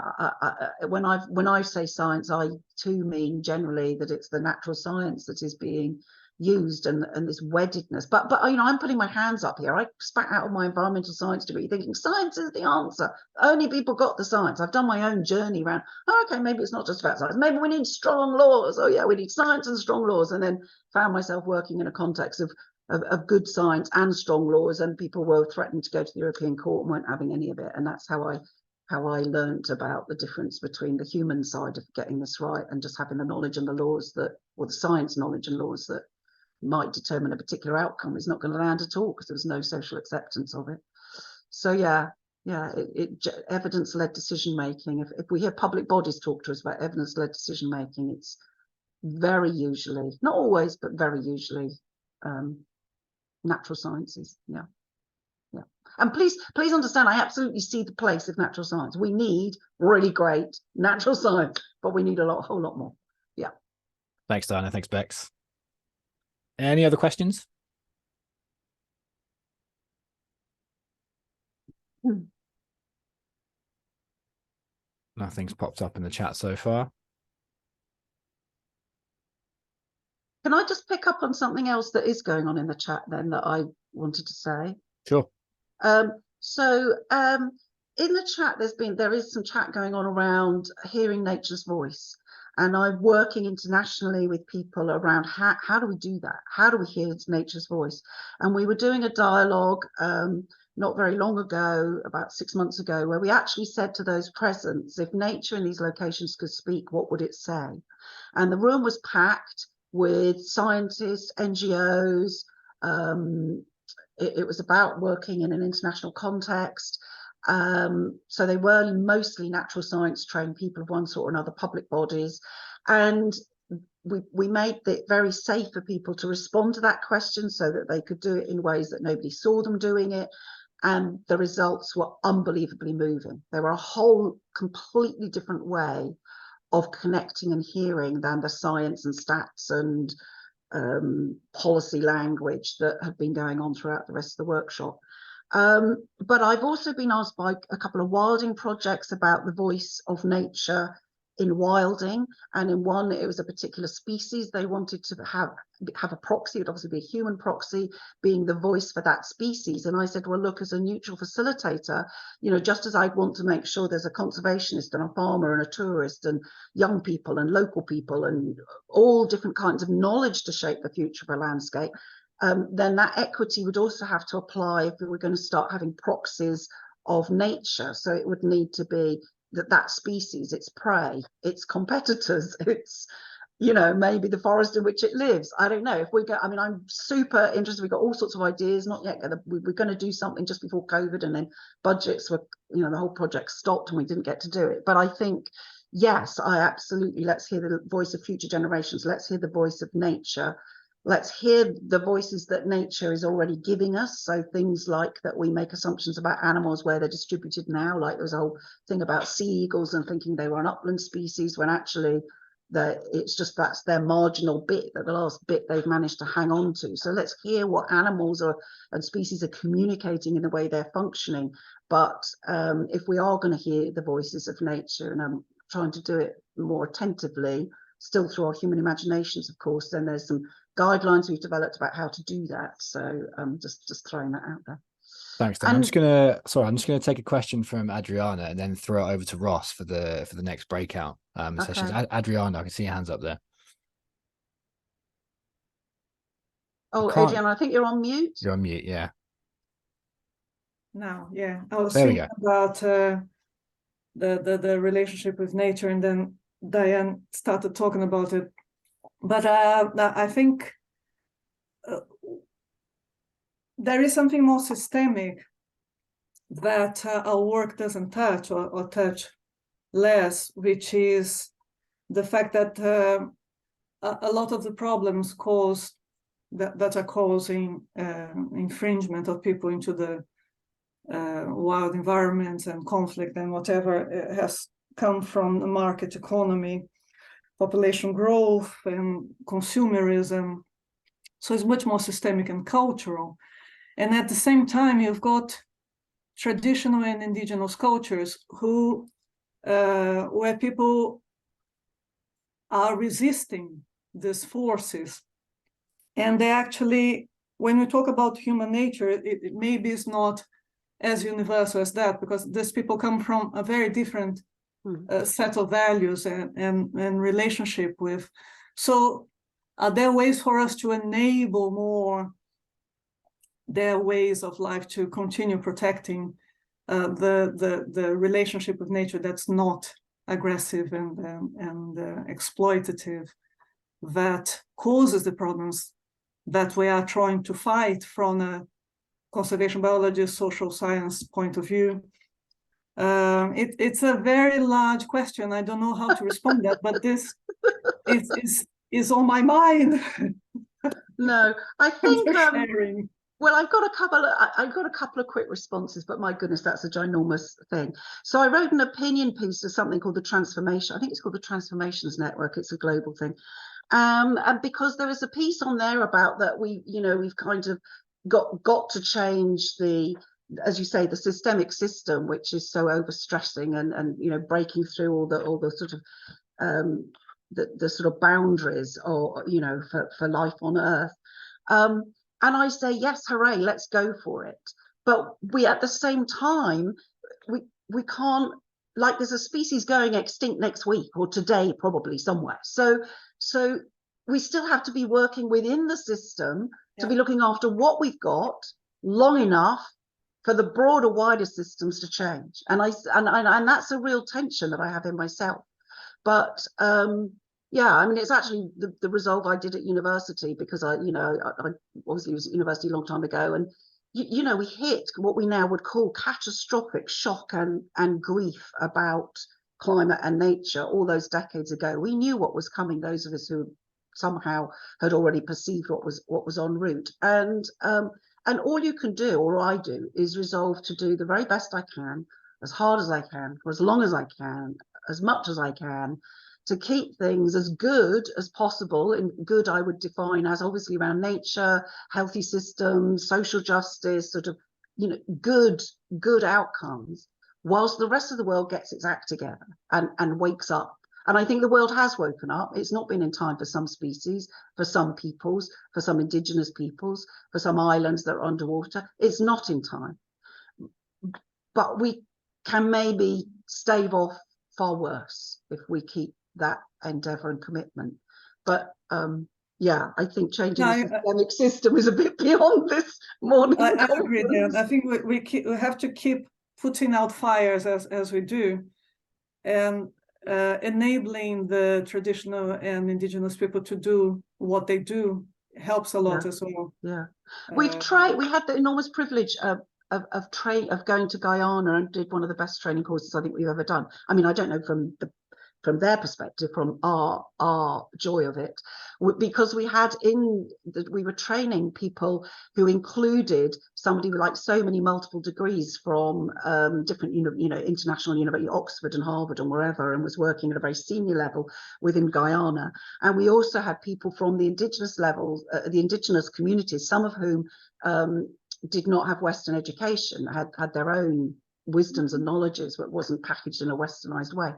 when I say science, I too mean generally that it's the natural science that is being used and this weddedness. But I'm putting my hands up here. I spat out of my environmental science degree thinking science is the answer. Only people got the science. I've done my own journey around, okay, maybe it's not just about science. Maybe we need strong laws. Oh yeah, we need science and strong laws. And then found myself working in a context of good science and strong laws, and people were threatening to go to the European Court and weren't having any of it. And that's how I learned about the difference between the human side of getting this right and just having the knowledge and the laws or the science knowledge and laws that might determine a particular outcome is not going to land at all because there was no social acceptance of it. So yeah, evidence-led decision making. If we hear public bodies talk to us about evidence-led decision making, it's very usually, not always, but very usually natural sciences. Yeah. And please understand, I absolutely see the place of natural science. We need really great natural science, but we need a whole lot more. Yeah. Thanks, Diana. Thanks, Bex. Any other questions? Nothing's popped up in the chat so far. Can I just pick up on something else that is going on in the chat then that I wanted to say? Sure. So in the chat, there is some chat going on around hearing nature's voice. And I'm working internationally with people around how do we do that? How do we hear nature's voice? And we were doing a dialogue not very long ago, about 6 months ago, where we actually said to those present, if nature in these locations could speak, what would it say? And the room was packed with scientists, NGOs. It was about working in an international context. So they were mostly natural science trained people of one sort or another, public bodies. And we made it very safe for people to respond to that question so that they could do it in ways that nobody saw them doing it. And the results were unbelievably moving. They were a whole completely different way of connecting and hearing than the science and stats and policy language that had been going on throughout the rest of the workshop. But I've also been asked by a couple of wilding projects about the voice of nature in wilding, and in one it was a particular species they wanted to have a proxy. It would obviously be a human proxy being the voice for that species. And I said, well, look, as a neutral facilitator, you know, just as I'd want to make sure there's a conservationist and a farmer and a tourist and young people and local people and all different kinds of knowledge to shape the future of a landscape, then that equity would also have to apply if we were going to start having proxies of nature. So it would need to be that species, its prey, its competitors, its, you know, maybe the forest in which it lives. I don't know. If we go, I mean, I'm super interested. We've got all sorts of ideas, not yet. We're going to do something just before COVID, and then budgets were, you know, the whole project stopped and we didn't get to do it. But I think, yes, I absolutely, let's hear the voice of future generations. Let's hear the voice of nature. Let's hear the voices that nature is already giving us. So things like that we make assumptions about animals where they're distributed now, like there was a whole thing about sea eagles and thinking they were an upland species when actually it's just that's their marginal bit, that the last bit they've managed to hang on to. So let's hear what animals and species are communicating in the way they're functioning. But if we are going to hear the voices of nature, and I'm trying to do it more attentively, still through our human imaginations, of course, then there's some guidelines we've developed about how to do that. So just throwing that out there. Thanks, Dan. I'm just gonna take a question from Adriana and then throw it over to Ross for the next breakout sessions. Adriana, I can see your hands up there. Oh, Adriana, I think you're on mute. You're on mute, yeah. Now, yeah, I was thinking about the relationship with nature, and then Diane started talking about it. But I think there is something more systemic that our work doesn't touch or touch less, which is the fact that a lot of the problems that are causing infringement of people into the wild environments and conflict and whatever has come from the market economy, population growth and consumerism. So it's much more systemic and cultural. And at the same time, you've got traditional and indigenous cultures where people are resisting these forces. And they actually, when we talk about human nature, it maybe is not as universal as that, because these people come from a very different set of values and relationship with. So are there ways for us to enable more their ways of life to continue protecting the relationship with nature that's not aggressive and exploitative, that causes the problems that we are trying to fight from a conservation biologist, social science point of view? It's a very large question. I don't know how to respond to that, but this is on my mind. No, I think well, I've got a couple of quick responses, but my goodness, that's a ginormous thing. So I wrote an opinion piece of something called the Transformation. I think it's called the Transformations Network. It's a global thing. And because there was a piece on there about that we've kind of got to change the, as you say, the systemic system, which is so overstressing and breaking through all the sort of the sort of boundaries or for life on Earth. And I say, yes, hooray, let's go for it. But we, at the same time, we can't like there's a species going extinct next week or today, probably somewhere. So we still have to be working within the system to be looking after what we've got long enough for the broader, wider systems to change. And that's a real tension that I have in myself. But yeah, I mean, it's actually the resolve I did at university, because I obviously was at university a long time ago, and you know, we hit what we now would call catastrophic shock and grief about climate and nature all those decades ago. We knew what was coming, those of us who somehow had already perceived what was en route. And all you can do, or I do, is resolve to do the very best I can, as hard as I can, for as long as I can, as much as I can, to keep things as good as possible. And good I would define as obviously around nature, healthy systems, social justice, sort of, you know, good outcomes, whilst the rest of the world gets its act together and wakes up. And I think the world has woken up. It's not been in time for some species, for some peoples, for some indigenous peoples, for some islands that are underwater. It's not in time. But we can maybe stave off far worse if we keep that endeavour and commitment. But yeah, I think changing the systemic system is a bit beyond this morning. I agree there. I think we have to keep putting out fires as we do, and enabling the traditional and indigenous people to do what they do helps a lot as well. Yeah, we had the enormous privilege of going to Guyana, and did one of the best training courses I think we've ever done. I mean, I don't know from their perspective, from our joy of it, because we were training people who included somebody with like so many multiple degrees from different international university, Oxford and Harvard and wherever, and was working at a very senior level within Guyana. And we also had people from the indigenous levels, the indigenous communities, some of whom did not have Western education, had their own wisdoms and knowledges, but wasn't packaged in a westernized way.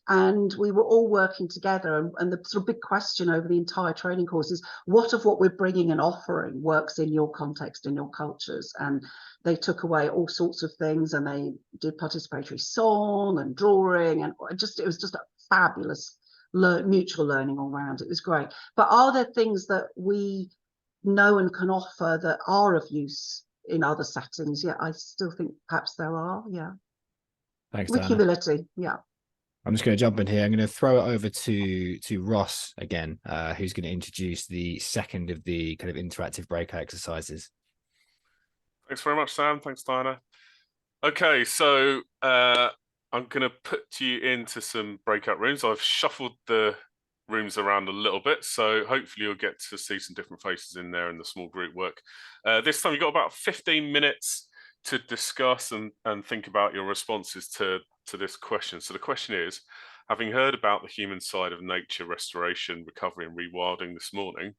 And we were all working together, and the sort of big question over the entire training course is, what of what we're bringing and offering works in your context, in your cultures? And they took away all sorts of things, and they did participatory song and drawing, and it was just a fabulous mutual learning all around. It was great. But are there things that we know and can offer that are of use in other settings? Yeah, I still think perhaps there are. Yeah. Thanks, with Diana. humility. Yeah. I'm just going to jump in here. I'm going to throw it over to Ross again, who's going to introduce the second of the kind of interactive breakout exercises. Thanks very much, Sam. Thanks, Diana. Okay, so I'm going to put you into some breakout rooms. I've shuffled the rooms around a little bit, so hopefully you'll get to see some different faces in there in the small group work. This time you've got about 15 minutes to discuss and think about your responses to this question. So the question is, having heard about the human side of nature restoration, recovery and rewilding this morning,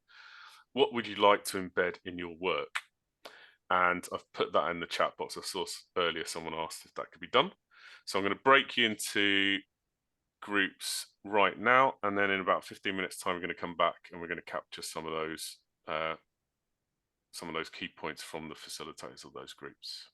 what would you like to embed in your work? And I've put that in the chat box. I saw earlier someone asked if that could be done. So I'm going to break you into groups right now, and then in about 15 minutes time we're going to come back and we're going to capture some of those key points from the facilitators of those groups.